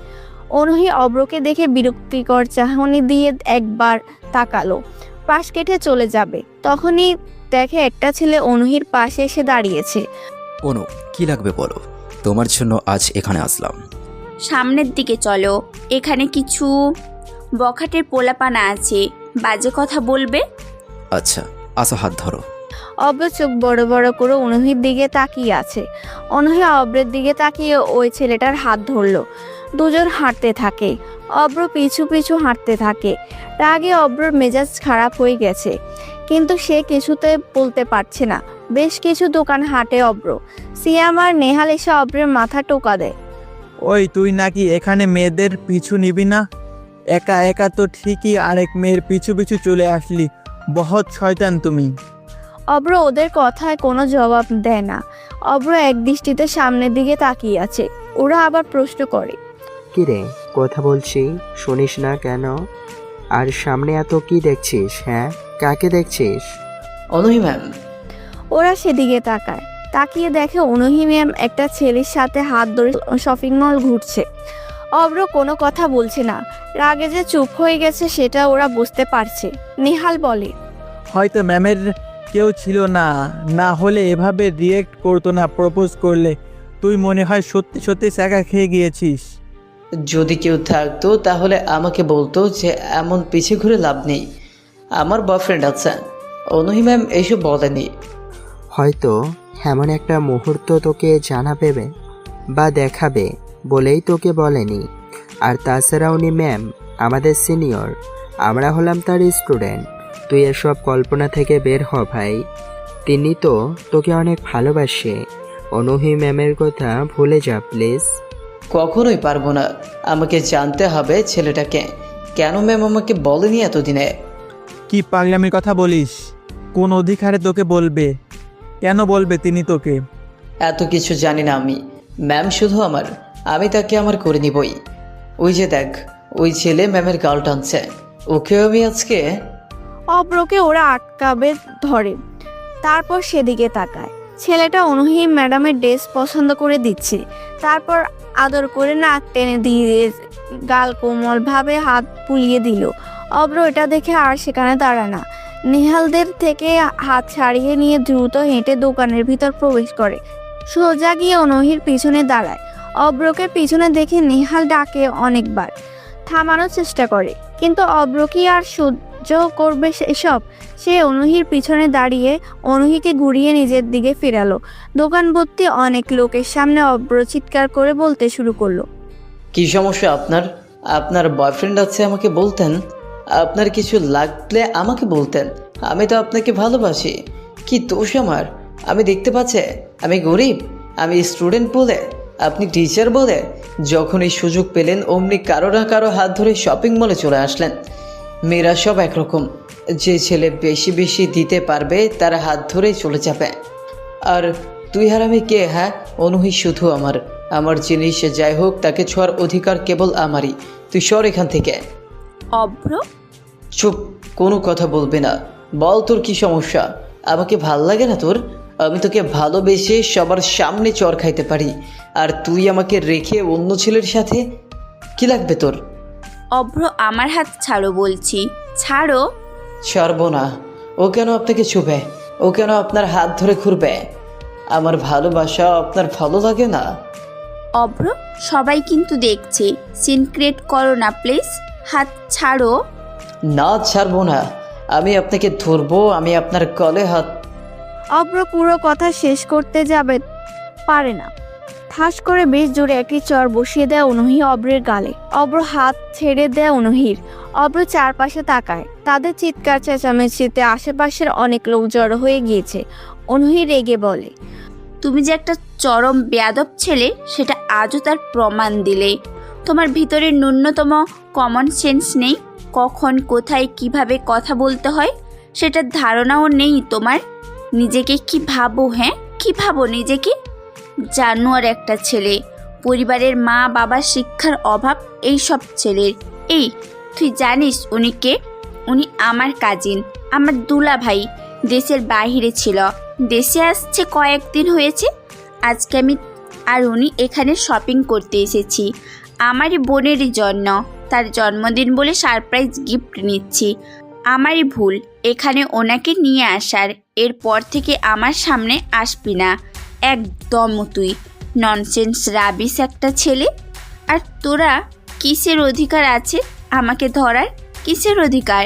অনুহি অব্রকে দেখে বিরক্তিকর চাহনি দিয়ে একবার তাকালো, পাশ কেটে চলে যাবে। তখনই দেখে একটা ছেলে অনুহির পাশে এসে দাঁড়িয়েছে। অনু, কি লাগবে বলো, তোমার জন্য আজ এখানে আসলাম। সামনের দিকে চলো, এখানে কিছু বখাটের পোলাপানা আছে, বাজে কথা বলবে। আচ্ছা, আসো, হাত ধরো। অব্র চোখ বড় বড় করে অনুহির দিকে তাকিয়ে আছে। অনুহি অব্রের দিকে তাকিয়ে ওই ছেলেটার হাত ধরলো। দুজন হাঁটতে থাকে। অব্র পিছু পিছু হাঁটতে থাকে। রাগে অব্রর মেজাজ খারাপ হয়ে গেছে, কিন্তু সে কিছুতে বলতে পারছে না। বেশ কিছু দোকান হাঁটে অব্র। সিয়াম আর নেহাল এসে অব্রের মাথা টোকা দেয়। ওই, তুই নাকি এখানে মেয়েদের পিছু নিবি না? একা একা তো ঠিকই আরেক মেয়ের পিছু পিছু চলে আসলি। বহুত শয়তান তুমি। অব্র ওদের কথায় কোনো জবাব দেয় না। অব্র এক দৃষ্টিতে সামনের দিকে তাকিয়ে আছে। ওরা আবার প্রশ্ন করে, কিরে, কথা বলছি শুনিস না কেন? আর সামনে এত কি দেখছিস? হ্যাঁ, কাকে দেখছিস? অনুহি ম্যাম। ওরা সেদিকে তাকায়। তাকিয়ে দেখে অনুহি ম্যাম একটা ছেলের সাথে হাত ধরে শপিং মল ঘুরছে। অব্র কোনো কথা বলছে না। রাগে যে চুপ হয়ে গেছে সেটা ওরা বুঝতে পারছে। নেহাল বলে, হয়তো ম্যামের কেউ ছিল না, না হলে এভাবে রিয়েক্ট করতো না। প্রপোজ করলে তুই মনে হয় সত্যি সত্যি চাকা খেয়ে গিয়েছিস। যদি কেউ থাকতো তাহলে আমাকে বলতো যে এমন পিছে ঘুরে লাভ নেই, আমার বয়ফ্রেন্ড আছে। অনুহি ম্যাম এইসব বলেনি। হয়তো এমন একটা মুহূর্ত তোকে জানাবে বা দেখাবে বলেই তোকে বলেনি। আর তাছাড়া উনি ম্যাম আমাদের সিনিয়র, আমরা হলাম তার স্টুডেন্ট। তুই এসব কল্পনা থেকে বের হ ভাই। তিনি তো তোকে অনেক ভালোবাসে। অনুহি ম্যামের কথা ভুলে যা প্লিজ। কখনোই পারবো না। আমাকে জানতে হবে ছেলেটাকে। কেন ম্যাম আমাকে বলেনি এতদিনে? কি পাগলামির কথা বলিস? কোন অধিকারে তোকে বলবে? কেন বলবে তিনি তোকে? এত কিছু জানি না আমি। ম্যাম শুধু আমার, আমি তাকে আমার করে নিবই। ওই যে দেখ, ওই ছেলে ম্যামের গাল টানছে, ওকেও আমি আজকে। অব্রকে ওরা আটকাবে ধরে। তারপর সেদিকে তাকায়। ছেলেটা অনুহি ম্যাডামের ড্রেস পছন্দ করে দিচ্ছে। তারপর আদর করে নাক টেনে দিয়ে গাল কোমল ভাবে হাত বুলিয়ে দিল। অব্র এটা দেখে আর সেখানে দাঁড়ায় না, নেহালদের থেকে হাত ছাড়িয়ে নিয়ে দ্রুত হেঁটে দোকানের ভিতর প্রবেশ করে। সোজা গিয়ে অনহির পিছনে দাঁড়ায়। অব্রকে পিছনে দেখে নেহাল ডাকে অনেকবার, থামানোর চেষ্টা করে, কিন্তু অব্র কি আর সহ্য করবে এসব? সে অনহির পিছনে দাঁড়িয়ে অনহিকে ঘুরিয়ে নিজের দিকে ফেরালো। দোকান ভর্তি অনেক লোকের সামনে অব্র চিৎকার করে বলতে শুরু করলো, কি সমস্যা আপনার? আপনার বয়ফ্রেন্ড আছে, আমাকে বলতেন। আপনার কিছু লাগলে আমাকে বলতেন, আমি তো আপনাকে ভালোবাসি। কি দোষ আমার? আমি দেখতে পাচ্ছে আমি গরিব, আমি স্টুডেন্ট বলে, আপনি টিচার বলে যখনই সুযোগ পেলেন অমনি কারো না কারো হাত ধরে শপিং মলে চলে আসলেন। মেয়েরা সব একরকম, যে ছেলে বেশি বেশি দিতে পারবে তার হাত ধরেই চলে যাবে। আর তুই আর আমি কে? হ্যাঁ, অনুহি শুধু আমার জিনিস যাই হোক তাকে ছোঁয়ার অধিকার কেবল আমারই। তুই সর এখান থেকে। অভ্র চুপ, কোনো কথা বলবি না। বল তোর কি সমস্যা? আমাকে ভাল লাগে না তোর? আমি তোকে ভালোবেসে সবার সামনে চর খাইতে পারি, আর তুই আমাকে রেখে অন্য ছেলের সাথে? কি লাগবে তোর? অভ্র আমার হাত ছাড়ো বলছি, ছাড়ো। ছাড়বো না। ও কেন আপনাকে ছুবে? ও কেন আপনার হাত ধরে ঘুরবে? আমার ভালোবাসা আপনার ভালো লাগে না? অভ্র সবাই কিন্তু দেখছে, সিন ক্রিয়েট করো না প্লিজ, হাত ছাড়ো। না, ছাড়বো না। আমি আপনাকে ধরবো, আমি আপনার গলে হাত। অব্র পুরো কথা শেষ করতে যাবে পারে না, ঠাস করে বেশ জোরে একটি চর বসিয়ে দেয় অনহি অব্রের গালে। অব্র হাত ছেড়ে দেয় অনহির। অব্র চারপাশে তাকায়, তাদের চিৎকার চেঁচামেচিতে আশেপাশের অনেক লোক জড়ো হয়ে গিয়েছে। অনহি রেগে বলে, তুমি যে একটা চরম বেয়াদব ছেলে সেটা আজও তার প্রমাণ দিলে। তোমার ভিতরে ন্যূনতম কমন সেন্স নেই, কখন কোথায় কিভাবে কথা বলতে হয় সেটার ধারণাও নেই তোমার। নিজেকে কি ভাবো? হ্যাঁ, কি ভাবো নিজেকে? জানোয়ার একটা ছেলে, পরিবারের মা বাবার শিক্ষার অভাব এই সব ছেলের। এই তুই জানিস উনি কে? উনি আমার কাজিন, আমার দুলা ভাই, দেশের বাইরে ছিল, দেশে আসছে কয়েকদিন হয়েছে। আজকে আমি আর উনি এখানে শপিং করতে এসেছি আমারই বোনের জন্য, তার জন্মদিন বলে সারপ্রাইজ গিফট নিচ্ছি। আমারই ভুল এখানে ওনাকে নিয়ে আসার। এরপর থেকে আমার সামনে আসবি না একদম তুই, ননসেন্স রাবিস একটা ছেলে। আর তোরা কিসের অধিকার আছে আমাকে ধরার? কিসের অধিকার?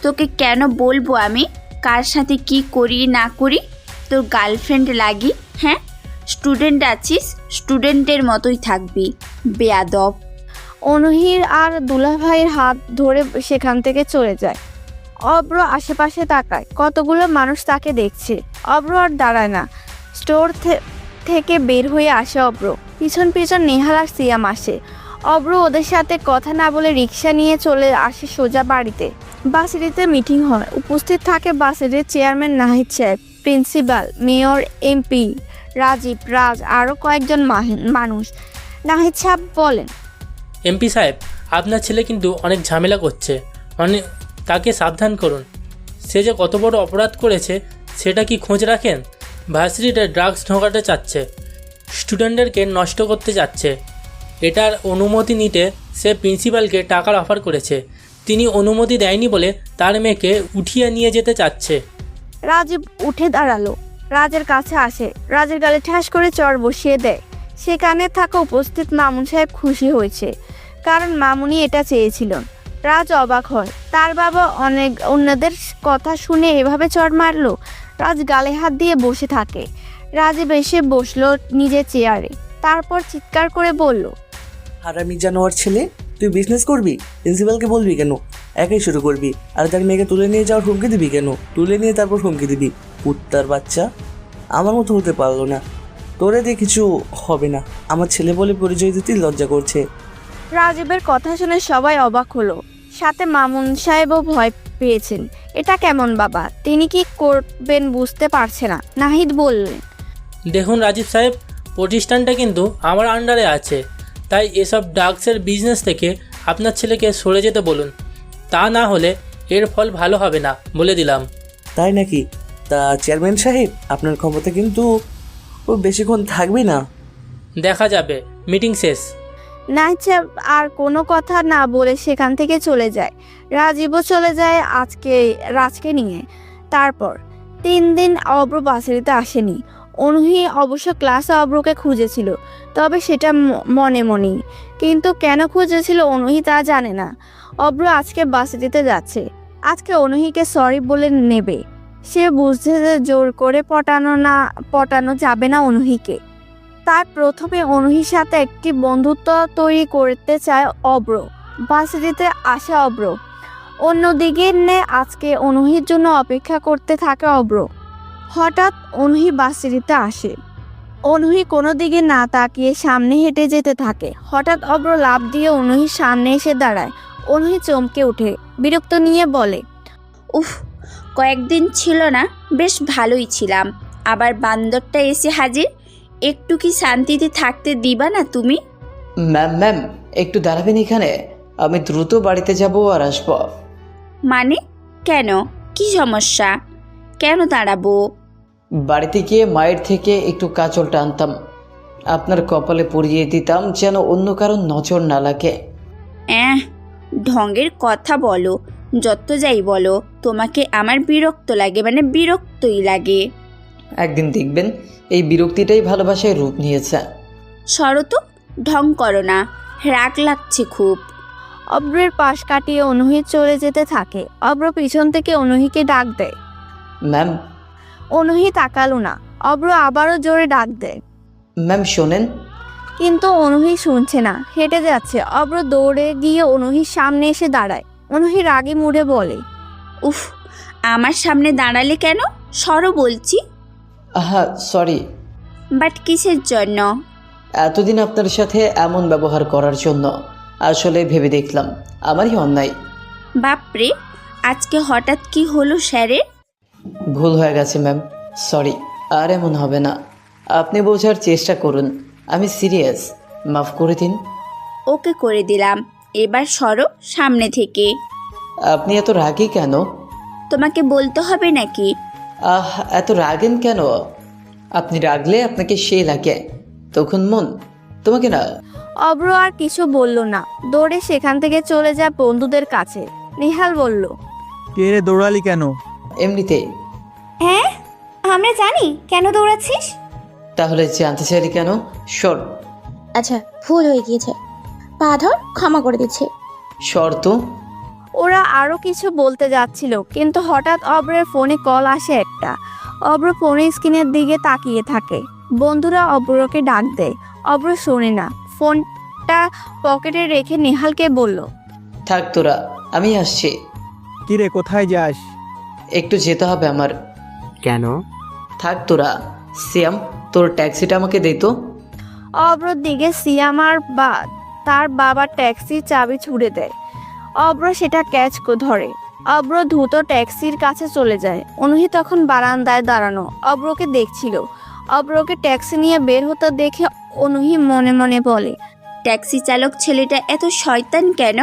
তোকে কেন বলবো আমি কার সাথে কি করি না করি? তোর গার্লফ্রেন্ড লাগি? হ্যাঁ, স্টুডেন্ট আছিস, স্টুডেন্টের মতোই থাকবি, বেয়াদব। অনহির আর দুলা ভাইয়ের হাত ধরে সেখান থেকে চলে যায়। অব্র আশেপাশে তাকায়, কতগুলো মানুষ তাকে দেখছে। অব্র আর দাঁড়ায় না, স্টোর থেকে বের হয়ে আসে অব্র। পিছন পিছন নেহাল আর সিয়াম আসে। অব্র ওদের সাথে কথা না বলে রিক্সা নিয়ে চলে আসে সোজা বাড়িতে। বাসেরিতে মিটিং হয়, উপস্থিত থাকে বাসেরির চেয়ারম্যান নাহিদ সাহেব, প্রিন্সিপাল, মেয়র, এমপি, রাজীব, রাজ, আরও কয়েকজন মানুষ। নাহিদ সাহেব বলেন, এমপি সাহেব, আপনার ছেলে কিন্তু অনেক ঝামেলা করছে, তাকে সাবধান করুন। সে যে কত বড় অপরাধ করেছে সেটা কি খোঁজ রাখেন? ভার্সিটিতে ড্রাগস ঢোকাতে চাচ্ছে, স্টুডেন্টদেরকে নষ্ট করতে চাচ্ছে। এটার অনুমতি নিতে সে প্রিন্সিপালকে টাকার অফার করেছে, তিনি অনুমতি দেয়নি বলে তার মেয়েকে উঠিয়ে নিয়ে যেতে চাচ্ছে। রাজীব উঠে দাঁড়ালো, রাজের কাছে আসে, রাজের গালে ঠাস করে চর বসিয়ে দেয়। সেখানে থাকা উপস্থিত মামুন সাহেব খুশি হয়েছে, কারণ মামুনি এটা চেয়েছিলেন। রাজ অবাক হয়, তার বাবা অন্যদের কথা শুনে এভাবে চড় মারলো। রাজ গালে হাত দিয়ে বসে থাকে। রাজীব এসে বসলো নিজের চেয়ারে, তারপর চিৎকার করে বলল, হারামি জানোয়ার ছেলে, তুই বিজনেস করবি? প্রিন্সিপালকে বলবি কেন? একাই শুরু করবি, আর তার মেয়েকে তুলে নিয়ে যাওয়ার হুমকি দিবি কেন? তুলে নিয়ে তারপর হুমকি দিবি? কুত্তার বাচ্চা, আমার মতো হতে পারলো না। তোরে দিয়ে কিছু হবে না, আমার ছেলে বলে পরিচয় দিতেই লজ্জা করছে। রাজীবের কথা শুনে সবাই অবাক হলো, সাথে মামুন সাহেবও ভয় পেয়েছেন। এটা কেমন বাবা, তিনি কি করবেন বুঝতে পারছে না। নাহিদ বললেন, দেখুন রাজীব সাহেব, প্রতিষ্ঠানটা কিন্তু আমার আন্ডারে আছে, তাই এসব ড্রাগসের বিজনেস থেকে আপনার ছেলেকে সরে যেতে বলুন, তা না হলে এর ফল ভালো হবে না বলে দিলাম। তাই নাকি? তা চেয়ারম্যান সাহেব, আপনার ক্ষমতা কিন্তু ও বেশিক্ষণ থাকবে না। দেখা যাবে, মিটিং শেষ। নাইচা আর কোনো কথা না বলে সেখান থেকে চলে যায়। রাজীবও চলে যায় রাজকে নিয়ে। তারপর 3 দিন অব্র বাসারিতে আসেনি। অনুহি অবশ্য ক্লাসে অব্রকে খুঁজেছিল, তবে সেটা মনে মনেই। কিন্তু কেন খুঁজেছিল অনুহি তা জানে না। অব্র আজকে বাসারিতে যাচ্ছে, আজকে অনুহিকে সরি বলে নেবে। সে বুঝছে যে জোর করে পটানো যাবে না অনুহিকে। তার প্রথমে অনুহির সাথে একটি বন্ধুত্ব তৈরি করতে চায় অব্র। বাসারিতে আসে অব্র। অন্যদিকে আজকে অনুহির জন্য অপেক্ষা করতে থাকে অব্র। হঠাৎ অনুহি বাসারিতে আসে। অনুহি কোনো দিকে না তাকিয়ে সামনে হেঁটে যেতে থাকে। হঠাৎ অব্র লাফ দিয়ে অনুহির সামনে এসে দাঁড়ায়। অনুহি চমকে ওঠে, বিরক্ত নিয়ে বলে, উফ, কয়েকদিন ছিল না, বেশ ভালোই ছিলাম, আবার বান্দরটা এসে হাজির। একটু কি শান্তিতে থাকতে দিবা না তুমি? ম্যাম একটু দাঁড়াবেন এখানে, আমি দ্রুত বাড়িতে যাব আর আসবো। মানে কেন, কি সমস্যা? কেন দাঁড়াবো? বাড়িতে গিয়ে মায়ের থেকে একটু কাজলটা আনতাম, আপনার কপালে পরিয়ে দিতাম যেন অন্য কারো নজর না লাগে। ঢঙ্গের কথা বলো, যত যাই বলো, তোমাকে আমার বিরক্ত লাগে, মানে বিরক্তই লাগে। একদিন দেখবেন এই বিরক্তিটাই ভালোবাসায় রূপ নিয়েছে। সরো তো, ঢং করো না, রাগ লাগছে খুব। অব্রের পাশ কাটিয়ে অনুহি চলে যেতে থাকে। অব্র পিছন থেকে অনুহিকে ডাক দেয়, ম্যাম। অনুহি তাকালো না। অব্র আবারও জোরে ডাক দেয়, ম্যাম শোনেন। কিন্তু অনুহি শুনছে না, হেঁটে যাচ্ছে। অব্র দৌড়ে গিয়ে অনুহির সামনে এসে দাঁড়ায়। অনুহি রাগে মুড়ে বলে, উফ, আমার সামনে দাঁড়ালে কেন? সরো বলছি। সরি। বাট কিসের জন্য? এতদিন আপনার সাথে এমন ব্যবহার করার জন্য। আসলে ভেবে দেখলাম আমারই অন্যায়। বাপরে, আজকে হঠাৎ কি হলো স্যারের? ভুল হয়ে গেছে ম্যাম, সরি। আর এমন হবে না, আপনি বোঝার চেষ্টা করুন, আমি সিরিয়াস, মাফ করে দিন। ওকে করে দিলাম, এবার সরো সামনে থেকে। আপনি এত রাগী কেন? তোমাকে বলতে হবে নাকি? এত রাগেন কেন? আপনি রাগলে আপনাকে সে লাগে, তখন মন তোমাকে না। অব্র আর কিছু বলল না, দৌড়ে সেখান থেকে চলে যায় বন্ধুদের কাছে। নিহাল বলল, কে রে, দৌড়ালি কেন? এমনিতে। হ্যাঁ, আমরা জানি কেন দৌড়াচ্ছিস। তাহলে জানতে চাইলি কেন? শর্ট। আচ্ছা, ভুল হয়ে গিয়েছে, পা ধর, ক্ষমা করে দিচ্ছে। শর্ত। ওরা আরো কিছু বলতে যাচ্ছিল, কিন্তু হঠাৎ অব্রের ফোনে কল আসে একটা। অব্র ফোনের স্ক্রিনের দিকে তাকিয়ে থাকে। বন্ধুরা অব্রকে ডাক দেয়, অব্র শোনে না। ফোনটা পকেটে রেখে নেহালকে বলল, থাক তোরা, আমি আসছি। কিরে, কোথায় যাস? একটু যেতে হবে আমার। কেন? থাক তোরা। সিয়াম, তোর ট্যাক্সিটা আমাকে দে তো। অব্রর দিকে সিয়াম আর তার বাবার ট্যাক্সির চাবি ছুড়ে দেয়। অব্র সেটা ক্যাচ ধরে। অব্র দ্রুত ট্যাক্সির কাছে চলে যায়। অনুহি তখন বারান্দায় দাঁড়ানো অব্রকে দেখছিল। অব্রকে ট্যাক্সি নিয়ে বের হতে দেখে অনুহি মনে মনে বলে, ট্যাক্সি চালক ছেলেটা এত শয়তান কেন?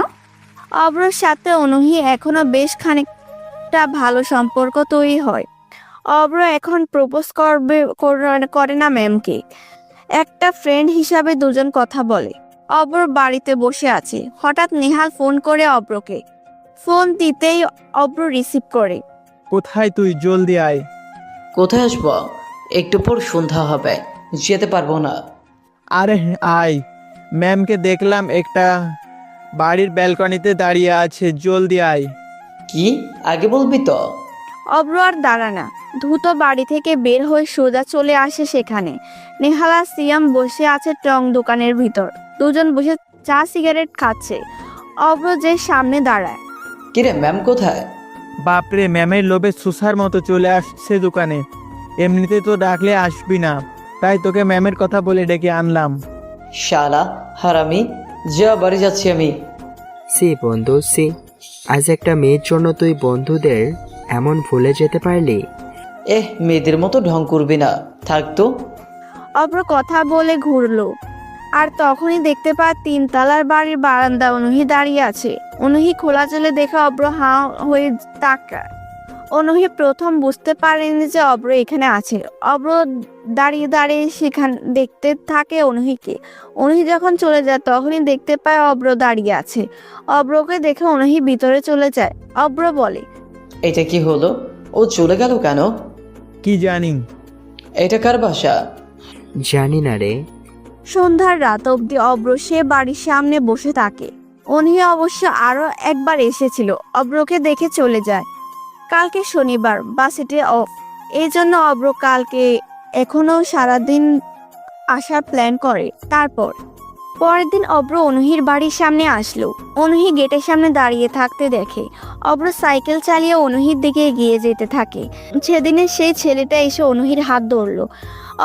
অব্রর সাথে অনুহি এখনো বেশ খানিকটা ভালো সম্পর্ক তৈরি হয়। অব্র এখন প্রপোজ করে না ম্যামকে, একটা ফ্রেন্ড হিসাবে দুজন কথা বলে। অব্র বাড়িতে বসে আছে। হঠাৎ নেহাল ফোন করে অব্রকে। ফোন দিতেই অব্র রিসিভ করে। কোথায় তুই? জলদি আয়। কোথায় আসবো? একটু পর সন্ধ্যা হবে, যেতে পারবো না। আরে আয়, ম্যামকে দেখলাম একটা বাড়ির ব্যালকনিতে দাঁড়িয়ে আছে, জলদি আয়। কি আগে বলবি তো? অব্র আর দাঁড়া না, দ্রুত বাড়ি থেকে বের হয়ে সোজা চলে আসে সেখানে। নেহাল আর সিয়াম বসে আছে টং দোকানের ভিতর। দুজন বসে চা সিগারেট খাচ্ছে। অব্র যে সামনে দাঁড়ায়। কিরে, ম্যাম কোথায়? বাপরে, ম্যামের লোভে সুসার মতো চলে আসছে দোকানে। এমনিতে তো ডাকলে আসবি না, তাই তোকে ম্যামের কথা বলে ডেকে আনলাম। শালা হারামি, যা, বাড়ি যাচ্ছি আমি। বন্ধু, আজ একটা মেয়ের জন্য তুই বন্ধুদের এমন ভুলে যেতে পারলি? মেয়েদের মতো ঢং করবি না, থাক তো। অব্র কথা বলে ঘুরলো, আর তখনই দেখতে পায় 3 তলার বাড়ির বারান্দা অনুহি দাঁড়িয়ে আছে। অনুহি খোলা চলে দেখে অব্র হাঁ হয়ে তাকায়। অনূহি প্রথম বুঝতে পারেনি যে অব্র এখানে আছে। অব্র দাঁড়িয়ে দাঁড়িয়ে সেখান দেখতে থাকে অনূহিকে। অনূহি যখন চলে যায় তখনই দেখতে পায় অব্র দাঁড়িয়ে আছে। অব্রকে দেখে অনূহি ভিতরে চলে যায়। অব্র বলে, এটা কি হলো? ও চলে গেল কেন? কি জানি। এটা কার বাসা? জানি না রে। সন্ধ্যার রাত অবধি অব্র সে বাড়ির সামনে বসে থাকে। অনূহি অবশ্য আরো একবার এসেছিল, অব্রকে দেখে চলে যায়। কালকে শনিবার, বাসিটি অফ, এই জন্য অব্র কালকে এখনো সারাদিন আসার প্ল্যান করে। পরের দিন অব্র অনূহির বাড়ির সামনে আসলো। অনূহি গেটের সামনে দাঁড়িয়ে থাকতে দেখে অব্র সাইকেল চালিয়ে অনূহির দিকে এগিয়ে যেতে থাকে। সেদিনের সেই ছেলেটা এসে অনূহির হাত ধরলো।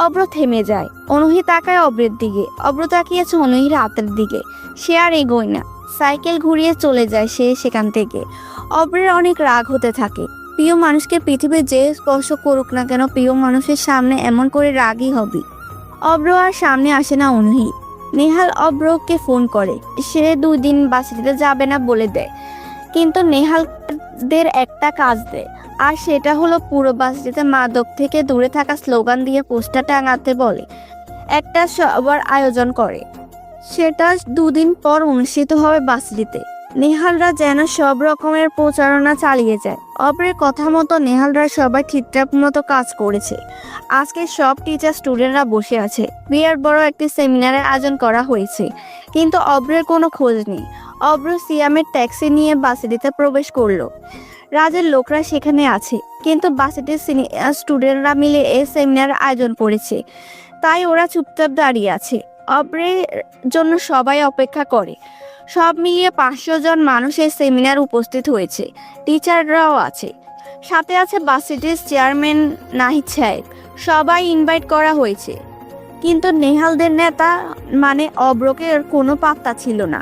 অব্র থেমে যায়। অনূহি তাকায় অব্রের দিকে, অব্র তাকিয়েছে অনূহির হাতের দিকে। সে আর এগোয় না, সাইকেল ঘুরিয়ে চলে যায় সে সেখান থেকে। অব্রের অনেক রাগ হতে থাকে। প্রিয় মানুষকে পৃথিবীর যে স্পর্শ করুক না কেন, প্রিয় মানুষের সামনে এমন করে রাগই হবে। অব্র আর সামনে আসে না অনূহি। নেহাল অব্রকে ফোন করে, সে 2 দিন বাসিটিতে যাবে না বলে দেয়। কিন্তু নেহালদের একটা কাজ দেয়, আর সেটা হলো পুরো বাসিটিতে মাদক থেকে দূরে থাকা স্লোগান দিয়ে পোস্টার টাঙাতে বলে। একটা সবার আয়োজন করে, সেটা 2 দিন পর অনুষ্ঠিত হবে বাসিটিতে। নেহালরা যেন সব রকমের প্রচারণা চালিয়ে যায়। অব্রের কথা মতো নেহালরা সবাই ঠিকঠাক মতো কাজ করেছে। আজকে সব টিচার স্টুডেন্টরা বসে আছে। বিরাট বড় একটি সেমিনারের আয়োজন করা হয়েছে, কিন্তু অব্রের কোনো খোঁজ নেই। অব্র সিয়ামের ট্যাক্সি নিয়ে বাসিটিতে প্রবেশ করলো। রাজের লোকরা সেখানে আছে, কিন্তু বাসিটির সিনিয়র স্টুডেন্টরা মিলে এই সেমিনার আয়োজন করেছে, তাই ওরা চুপচাপ দাঁড়িয়ে আছে। অব্রের জন্য সবাই অপেক্ষা করে। সব মিলিয়ে 500 জন মানুষ এই সেমিনার উপস্থিত হয়েছে। টিচাররাও আছে, সাথে আছে বাসিটির চেয়ারম্যান নাহিদ সাহেব। সবাই ইনভাইট করা হয়েছে, কিন্তু নেহালদের নেতা মানে অব্রকে কোনো পাত্তা ছিল না।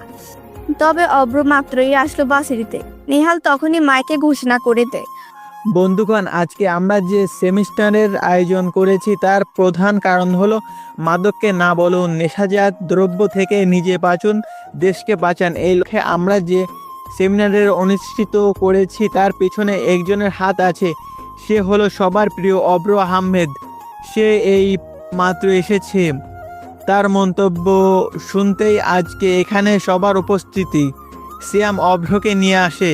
তবে অব্র মাত্রই আসলো বাসিটিতে, নেহাল তখনই মাইকে ঘোষণা করে দেয়, বন্ধুগণ, আজকে আমরা যে সেমিস্টারের আয়োজন করেছি তার প্রধান কারণ হলো মাদককে না বলুন, নেশাজাত দ্রব্য থেকে নিজে বাঁচুন, দেশকে বাঁচান। এই লক্ষ্যে আমরা যে সেমিনারের অনুষ্ঠিত করেছি তার পেছনে একজনের হাত আছে। সে হলো সবার প্রিয় অব্র আহমেদ। সে এই মাত্র এসেছে। তার মন্তব্য শুনতেই আজকে এখানে সবার উপস্থিতি। সিয়াম অভ্রকে নিয়ে আসে।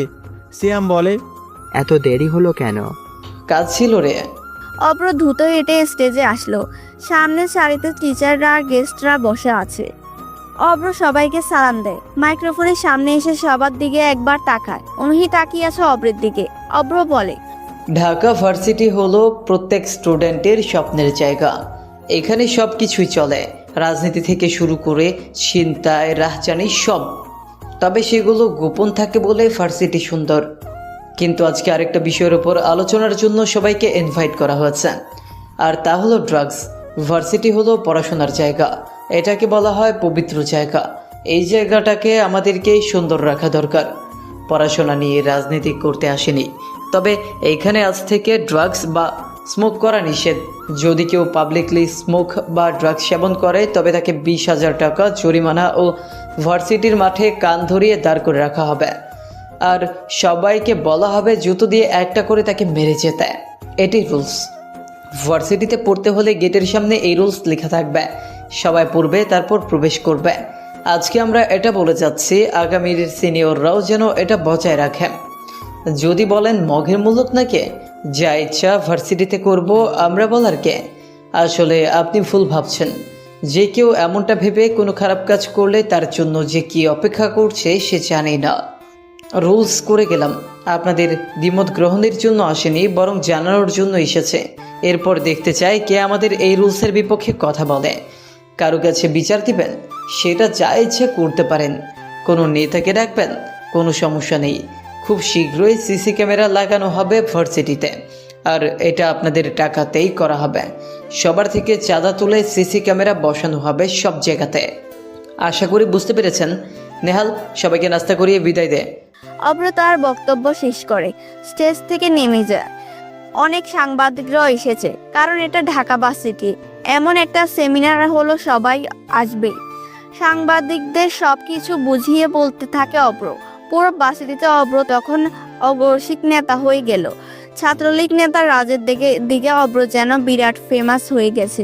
সিয়াম বলে, এত দেরি হলো কেন? কাজ ছিল রে। অব্র দ্রুত হেঁটে স্টেজে আসলো। সামনের সারিতে টিচাররা আর গেস্টরা বসে আছে। অব্র সবাইকে সালাম দেয়। মাইক্রোফোনের সামনে এসে সবার দিকে একবার তাকায়। অনূহি তাকিয়ে আছে অব্রের দিকে। অব্র বলে, ঢাকা ভার্সিটি হলো প্রত্যেক স্টুডেন্টের স্বপ্নের জায়গা। এখানে সব কিছুই চলে, রাজনীতি থেকে শুরু করে ছিনতাই, রাহজানি সব। তবে সেগুলো গোপন থাকে বলে ভার্সিটি সুন্দর। কিন্তু আজকে আরেকটা বিষয়ের উপর আলোচনার জন্য সবাইকে ইনভাইট করা হয়েছে, আর তা হলো ড্রাগস। ভার্সিটি হলো পড়াশোনার জায়গা, এটাকে বলা হয় পবিত্র জায়গা। এই জায়গাটাকে আমাদেরকেই সুন্দর রাখা দরকার। পড়াশোনা নিয়ে রাজনীতি করতে আসেনি, তবে এইখানে আজ থেকে ড্রাগস বা স্মোক করা নিষেধ। যদি কেউ পাবলিকলি স্মোক বা ড্রাগস সেবন করে তবে তাকে 20,000 টাকা জরিমানা ও ভার্সিটির মাঠে কান ধরিয়ে দাঁড় করে রাখা হবে। আর সবাইকে বলা হবে জুতো দিয়ে একটা করে তাকে মেরে যেতে। এটি রুলস। ভার্সিটিতে পড়তে হলে গেটের সামনে এই রুলস লেখা থাকবে। সবাই পড়বে, তারপর প্রবেশ করবে। আজকে আমরা এটা বলে যাচ্ছি, আগামীর সিনিয়ররাও যেন এটা বজায় রাখেন। যদি বলেন মগের মূলত নাকি যা ইচ্ছা ভার্সিটিতে করব, আমরা বলার কে? আসলে আপনি ভুল ভাবছেন। যে কেউ এমনটা ভেবে কোনো খারাপ কাজ করলে তার জন্য যে কি অপেক্ষা করছে সে জানে না। রুলস করে গেলাম, আপনাদের দ্বিমত গ্রহণের জন্য আসেনি, বরং জানানোর জন্য এসেছে। এরপর দেখতে চাই কে আমাদের এই রুলসের বিপক্ষে কথা বলে। কারো কাছে বিচার দিবেন, সেটা যা ইচ্ছে করতে পারেন। কোনো নেতাকে ডাকবেন, কোনো সমস্যা নেই। খুব শীঘ্রই সিসি ক্যামেরা লাগানো হবে ভার্সিটিতে, আর এটা আপনাদের টাকাতেই করা হবে। সবার থেকে চাঁদা তুলে সিসি ক্যামেরা বসানো হবে সব জায়গাতে। আশা করি বুঝতে পেরেছেন। নেহাল, সবাইকে নাস্তা করিয়ে বিদায় দে। অব্র তার বক্তব্য শেষ করে স্টেজ থেকে নেমে যায়। অনেক সাংবাদিকরাও এসেছে, কারণ এটা ঢাকা ভার্সিটি। এমন একটা সেমিনার হলো, সবাই আসবে। সাংবাদিকদের সবকিছু বুঝিয়ে বলতে থাকে অব্র। পুরো ভার্সিটিতে অব্র তখন অগর্ষিক নেতা হয়ে গেল। ছাত্রলীগ নেতা রাজের দিকে অব্র যেন বিরাট ফেমাস হয়ে গেছে।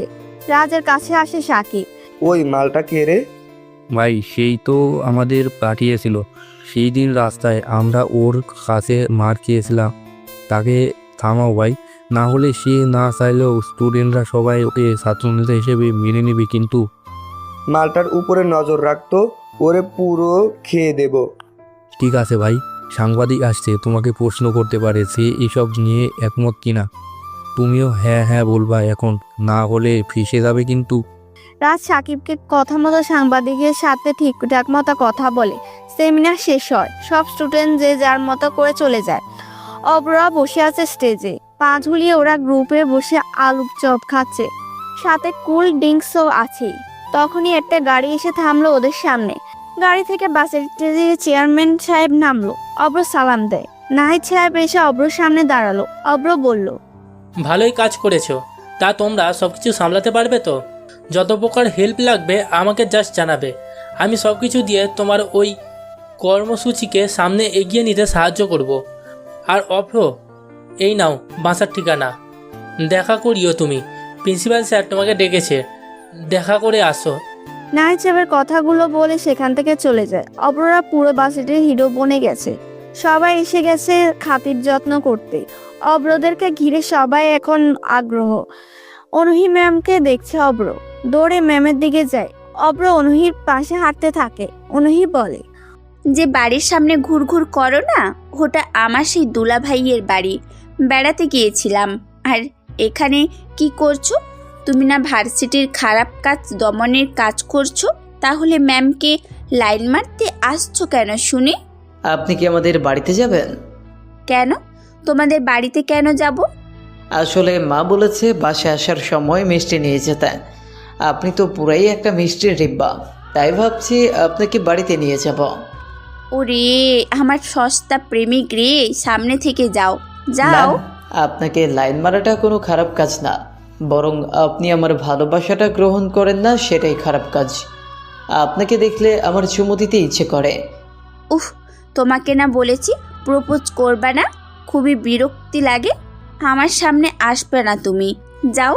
রাজের কাছে আসে সাকিব। ওই মালটা কে রে? ভাই সেই তো আমাদের পাঠিয়েছিল। সেই দিন রাস্তায় আমরা ওর কাছে মার খেয়েছিলাম। তাকে থামাও ভাই, না হলে সে না চাইলেও স্টুডেন্টরা সবাই ওকে ছাত্রনেতা হিসেবে মেনে নেবে। কিন্তু মালটার উপরে নজর রাখতো, ওরে পুরো খেয়ে দেব। ঠিক আছে ভাই, সাংবাদিক আসছে, তোমাকে প্রশ্ন করতে পারে সে এসব নিয়ে একমত কিনা। তুমিও হ্যাঁ হ্যাঁ বলবা এখন, না হলে ফেঁসে যাবে কিন্তু। রাজ সাকিবকে কথা মতো সাংবাদিকের সাথে ঠিকঠাক মতো কথা বলে। সেমিনার শেষ হয়, সব স্টুডেন্ট যে যার মতো করে চলে যায়। অব্রা বসে আছে স্টেজে, পা ঝুলিয়ে ওরা গ্রুপে বসে আলু চপ খাচ্ছে, সাথে কুল ড্রিঙ্কসও আছেই। তখনই একটা গাড়ি এসে থামলো ওদের সামনে। গাড়ি থেকে বাসের চেয়ারম্যান সাহেব নামলো। অব্র সালাম দেয়। নাহিদ সাহেব এসে অব্রর সামনে দাঁড়ালো। অব্র বলল, ভালোই কাজ করেছো। তা তোমরা সব কিছু সামলাতে পারবে তো? যত প্রকার হেল্প লাগবে আমাকে জাস্ট জানাবে। আমি সব কিছু দিয়ে তোমার ওই কর্মসূচিকে সামনে এগিয়ে নিতে সাহায্য করব। আর অভ্র, এই নাও বাসার ঠিকানা। দেখা করিও তুমি, প্রিন্সিপাল স্যার তোমাকে ডেকেছে, দেখা করে আসো। নাহিদ সাহেবের কথাগুলো বলে সেখান থেকে চলে যায়। অব্ররা পুরো বাসেটির হিরো বনে গেছে। সবাই এসে গেছে খাতির যত্ন করতে। অব্রদেরকে ঘিরে সবাই এখন আগ্রহ। অনুহি ম্যামকে দেখছে অব্র, দৌড়ে ম্যামের দিকে যায়। অব্র অনুহির পাশে হাঁটতে থাকে। অনুহি বলে, যে বাড়ির সামনে ঘুরঘুর করো না, ওটা আমার সেই দুলা ভাইয়ের বাড়ি। বেড়াতে গিয়েছিলাম। আর এখানে কি করছো? তুমি না ভার্সিটির খারাপ কাজ দমনের কাজ করছো? তাহলে ম্যামকে লাইন মারতে আসছো কেন শুনি? আপনি কি আমাদের বাড়িতে যাবেন? কেন? তোমাদের বাড়িতে কেন যাব? আসলে মা বলেছে বাসায় আসার সময় মিষ্টি নিয়ে যেতে। আপনি তো পুরাই একটা মিষ্টির ডিব্বা, তাই ভাবছি আপনাকে বাড়িতে নিয়ে যাব। ওরে আমার সস্তা প্রেমিক রে, সামনে থেকে যাও যাও। ম্যাম, আপনাকে লাইন মারাটা কোনো খারাপ কাজ না, বরং আপনি আমার ভালোবাসাটা গ্রহণ করেন না, সেটাই খারাপ কাজ। আপনাকে দেখলে আমার চুমু দিতে ইচ্ছে করে। উফ, তোমাকে না বলেছি প্রপোজ করবা না? খুবই বিরক্তি লাগে। আমার সামনে আসবে না তুমি, যাও।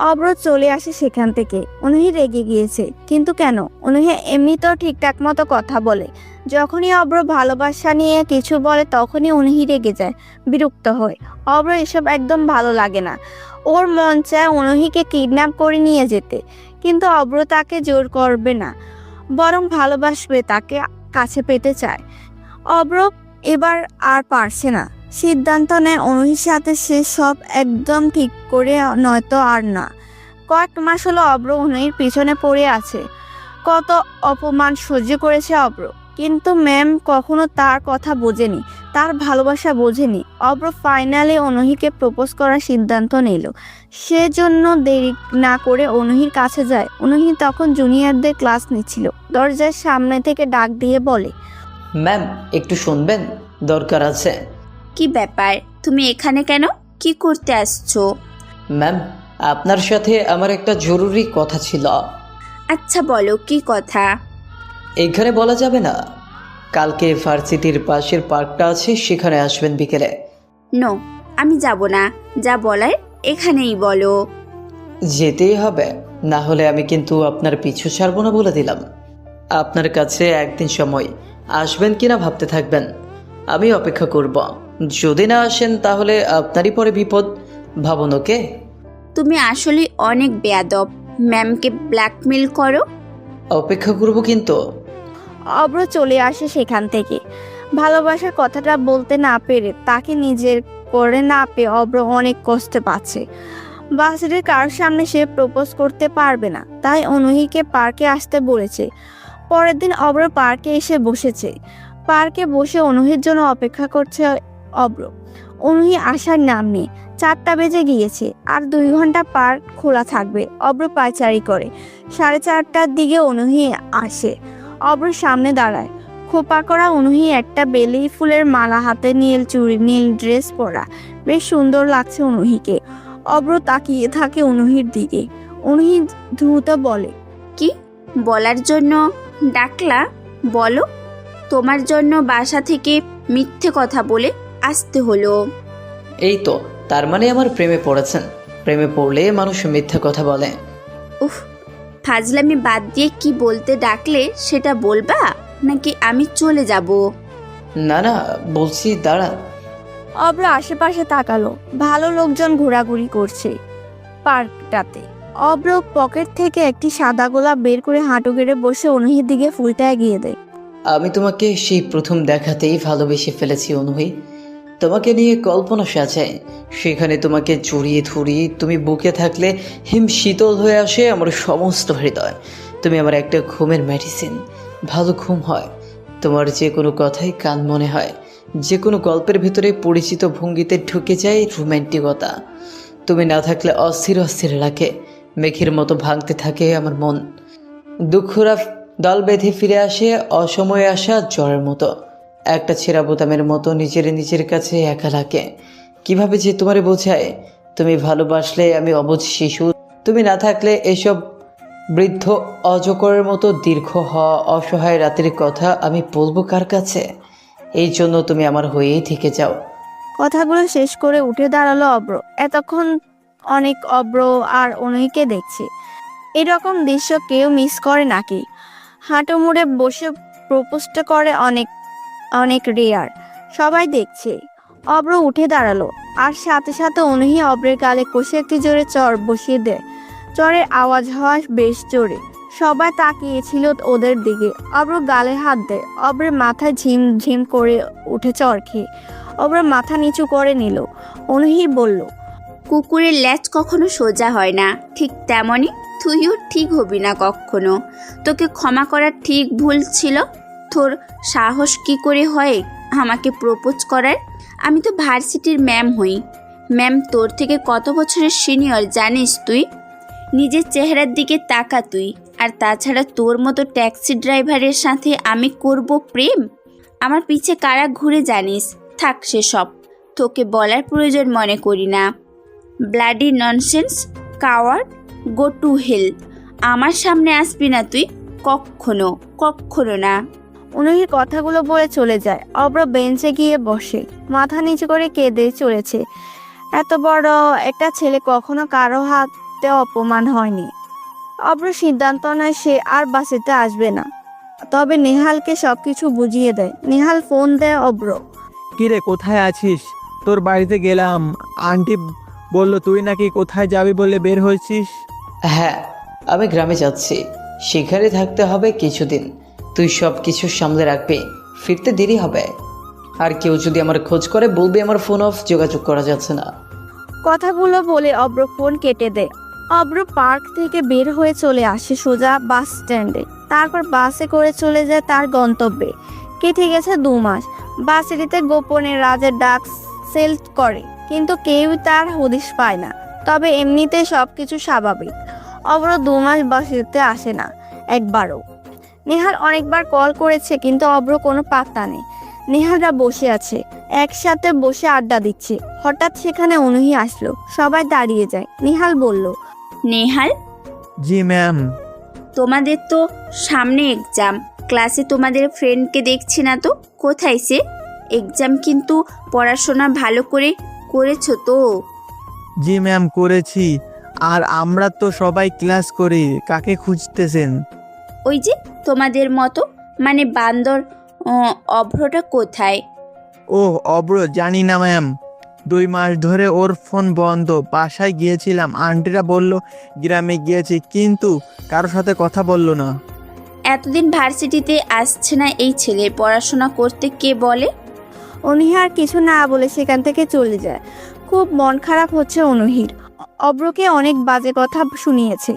অব্র চলে আসে সেখান থেকে। অনুহি রেগে গিয়েছে, কিন্তু কেন? অনুহি এমনি তো ঠিকঠাক মতো কথা বলে। যখনই অব্র ভালোবাসা নিয়ে কিছু বলে তখনই অনুহি রেগে যায়, বিরক্ত হয়। অব্র এসব একদম ভালো লাগে না। ওর মন চায় অনুহিকে কিডন্যাপ করে নিয়ে যেতে, কিন্তু অব্র তাকে জোর করবে না, বরং ভালোবাসবে, তাকে কাছে পেতে চায়। অব্র এবার আর পারছে না, সিদ্ধান্ত নেয় অনুহির সাথে সে সব একদম ঠিক করে, নয়তো আর না। কয়েক মাস হলো অব্র অনুহির পিছনে পড়ে আছে। কত অপমান সহ্য করেছে অব্র, কিন্তু ম্যাম কখনো তার কথা বোঝেনি, তার ভালোবাসা বোঝেনি। অব্র ফাইনালি অনুহিকে প্রপোজ করার সিদ্ধান্ত নিল। সেজন্য দেরি না করে অনুহির কাছে যায়। অনুহি তখন জুনিয়রদের ক্লাস নিচ্ছিল। দরজার সামনে থেকে ডাক দিয়ে বলে, ম্যাম একটু শুনবেন, দরকার আছে। কি ব্যাপার? তুমি এখানে কেন? কি করতে আসছো? ম্যাম, আপনার সাথে আমার একটা জরুরি কথা ছিল। আচ্ছা বলো, কি কথা? এখানে বলা যাবে না। কালকে ভার্সিটির পাশের পার্কটা আছে, সেখানে আসবেন বিকেলে। নো, আমি যাব না। যা বলার এখানেই বলো। যেতেই হবে, না হলে আমি কিন্তু আপনার পিছু ছাড়বো না বলে দিলাম। আপনার কাছে একদিন সময়, আসবেন কিনা ভাবতে থাকবেন, আমি অপেক্ষা করব। যদি না আসেন তাহলে আপনারই পরে বিপদ, ভাবুন। ওকে? তুমি আসলে অনেক বেয়াদব। ম্যামকে ব্ল্যাকমেল করো। অপেক্ষা করব কিন্তু। অব্র চলে আসে সেখান থেকে। ভালোবাসার কথাটা বলতে না পেরে, তাকে নিজের করে না পেয়ে অব্র অনেক কষ্ট পাচ্ছে। বাসের কারোর সামনে সে প্রপোজ করতে পারবে না, তাই অনুহিকে পার্কে আসতে বলেছে। পরের দিন অব্র পার্কে এসে বসেছে। পার্কে বসে অনুহির জন্য অপেক্ষা করছে অব্র। অনুহি আসার নাম নেই। 4টা বেজে গিয়েছে, আর 2 ঘন্টা পার্ক খোলা থাকবে। অব্র পায়চারি করে 4:30টার দিকে অনুহি আসে। অব্র সামনে দাঁড়ায়। খোপা করা অনুহি একটা বেলি ফুলের মালা হাতে, নীল চুড়ি, নীল ড্রেস পরা, বেশ সুন্দর লাগছে অনুহিকে। অব্র তাকিয়ে থাকে অনুহির দিকে। অনুহি দ্রুত বলে, কি বলার জন্য ডাকলা? বলো। তোমার জন্য বাসা থেকে মিথ্যে কথা বলে আসতে হলো। এই তো, তার মানে আমার প্রেমে পড়েছেন। প্রেমে পড়লে মানুষ মিথ্যা কথা বলে। উফ, ফাজলামি বাদ দিয়ে কি বলতে ডাকলে সেটা বলবা নাকি আমি চলে যাব? না না, বলছি দাঁড়া। অব্র আশেপাশে তাকালো। ভালো লোকজন ঘোরাঘুরি করছে পার্কটাতে। অব্র পকেট থেকে একটি সাদা গোলাপ বের করে হাঁটু গেড়ে বসে অনুহির দিকে ফুলটা এগিয়ে দেয়। আমি তোমাকে সেই প্রথম দেখাতেই ভালোবেসে ফেলেছি অনুহি। তোমাকে নিয়ে কল্পনা সাজায়, সেখানে তোমাকে জড়িয়ে ধরিয়ে তুমি বুকে থাকলে হিম শীতল হয়ে আসে আমার সমস্ত হৃদয়। তুমি আমার একটা ঘুমের মেডিসিন। ভালো ঘুম হয়, তোমার যে কোনো কথাই কান মনে হয়, যে কোনো গল্পের ভিতরে পরিচিত ভঙ্গিতে ঢুকে যায় রোম্যান্টিকতা। তুমি না থাকলে অস্থির অস্থির লাগে, মেঘের মতো ভাঙতে থাকে আমার মন। দুঃখরা দল বেঁধে ফিরে আসে অসময়ে আসা জ্বরের মতো, একটা ছেঁড়া বোতামের মতো নিজের কাছে একা লাগে। কিভাবে যে তোমারে বোঝায়? তুমি ভালোবাসলে আমি অবুঝ শিশু, তুমি না থাকলে এসব বৃদ্ধ অজকরের মতো দীর্ঘ হওয়া অসহায় রাতের কথা আমি বলবো কার কাছে? এই জন্য তুমি আমার হয়েই থেকে যাও। কথাগুলো শেষ করে উঠে দাঁড়ালো অব্র। এতক্ষণ অনেক অব্র আর অনুহিকে দেখছে। এরকম দৃশ্য কেউ মিস করে নাকি? হাঁটু মুড়ে বসে প্রপোজটা করে অনেক অনেক রেয়ার, সবাই দেখছে। অব্র উঠে দাঁড়ালো আর সাথে সাথে অনুহি অব্রের গালে কষে একটি জোরে চর বসিয়ে দেয়। চরের আওয়াজ হয় বেশ জোরে। সবাই তাকিয়েছিল ওদের দিকে। অব্র গালে হাত দেয়। অব্রের মাথায় ঝিম ঝিম করে উঠে চর খেয়ে অব্র মাথা নিচু করে নিল। অনুহি বলল, কুকুরের ল্যাজ কখনো সোজা হয় না, ঠিক তেমনই তুইও ঠিক হবি না কখনো। তোকে ক্ষমা করার ঠিক ভুল ছিল। তোর সাহস কি করে হয় আমাকে প্রপোজ করার? আমি তো ভার্সিটির ম্যাম হই। ম্যাম তোর থেকে কত বছরের সিনিয়র জানিস তুই? নিজের চেহারার দিকে তাকা তুই। আর তাছাড়া তোর মতো ট্যাক্সি ড্রাইভারের সাথে আমি করব প্রেম? আমার পিছে কারা ঘুরে জানিস? থাক সেসব, তোকে বলার প্রয়োজন মনে করি না। Bloody nonsense coward, go to hell. আমার সামনে আসবি না তুই, কখনো কখনো না। অনুহির কথাগুলো বলে চলে যায়। অব্র বেঞ্চে গিয়ে বসে মাথা নিচু করে কেঁদে চলেছে। এত বড় একটা ছেলে কখনো কারো হাতে অপমান হয়নি। অব্র সিদ্ধান্ত নেয় সে আর বাসেতে আসবে না। তবে নেহালকে সবকিছু বুঝিয়ে দেয়। নেহাল ফোন দেয় অব্র। কিরে, কোথায় আছিস? তোর বাড়িতে গেলাম, আন্টি বলল তুই নাকি কোথায় যাবি বলে বের হয়েছিস। হ্যাঁ, আমি গ্রামে যাচ্ছি, সেখানে থাকতে হবে কিছুদিন। তুই সব কিছু সামলে রাখবি, ফিরতে দেরি হবে। আর কেউ যদি আমার খোঁজ করে বলবি আমার ফোন অফ, যোগাযোগ করা যাচ্ছে না। কথাগুলো বলে অব্র ফোন কেটে দেয়। অব্র পার্ক থেকে বের হয়ে চলে আসে সোজা বাস স্ট্যান্ডে। তারপর বাসে করে চলে যায় তার গন্তব্যে। কেটে গেছে 2 মাস। বাসেরিতে গোপনে রাজের ডাক সেল করে, কিন্তু কেউ তার হদিশ পায় না। তবে এমনিতে সবকিছু স্বাভাবিক। অব্র 2 মাস বাসেরিতে আসে না একবারও। নেহাল অনেকবার কল করেছে, কিন্তু অব্র কোনো পাত্তা নেই। নেহালরা বসে আছে, একসাথে বসে আড্ডা দিচ্ছে। হঠাৎ সেখানে অনুহি আসলো। সবাই দাঁড়িয়ে যায়। নেহাল বলল, নেহাল, জি ম্যাম। তোমাদের তো সামনে এক্সাম। ক্লাসে তোমাদের ফ্রেন্ডকে দেখছি না তো, কোথায় সে? এক্সাম কিন্তু পড়াশোনা ভালো করে করেছো তো? জি ম্যাম, করেছি। আর আমরা তো সবাই ক্লাস করি, কাকে খুঁজতেছেন? ওই যে তোমাদের মতো, মানে বান্দর। অভ্রটা কোথায়? ও, অব্র জানি না ম্যাম। 2 মাস ধরে ওর ফোন বন্ধ। বাসায় গিয়েছিলাম, আন্টিরা বলল গ্রামে গিয়েছি, কিন্তু কারোর সাথে কথা বললো না। এতদিন ভার্সিটিতে আসছে না এই ছেলে, পড়াশোনা করতে কে বলে? অনুহি আর কিছু না বলে সেখান থেকে চলে যায়। খুব মন খারাপ হচ্ছে অনুহির। অব্রকে অনেক বাজে কথা শুনিয়েছে।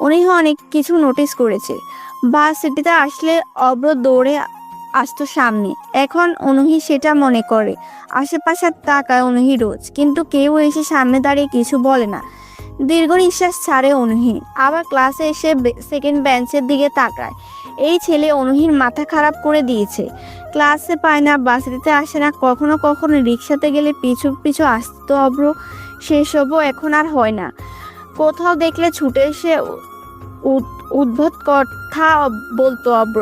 অনুহি অনেক কিছু নোটিস করেছে। বাস সিটিতে আসলে অব্র দৌড়ে আসতো সামনে। এখন অনুহি সেটা মনে করে। আশেপাশে তাকায় অনুহি রোজ, কিন্তু কেউ এসে সামনে দাঁড়িয়ে কিছু বলে না। দীর্ঘ নিঃশ্বাস ছাড়ে অনুহি। আবার ক্লাসে এসে সেকেন্ড বেঞ্চের দিকে তাকায়। এই ছেলে অনুহির মাথা খারাপ করে দিয়েছে। ক্লাসে পায় না, বাসিতে আসে না, কখনো কখনো রিক্সাতে গেলে পিছু পিছু আসতো অব্র। সেসবও এখন আর হয় না। কোথাও দেখলে ছুটে এসে উদ্ভট কথা বলতো অব্র।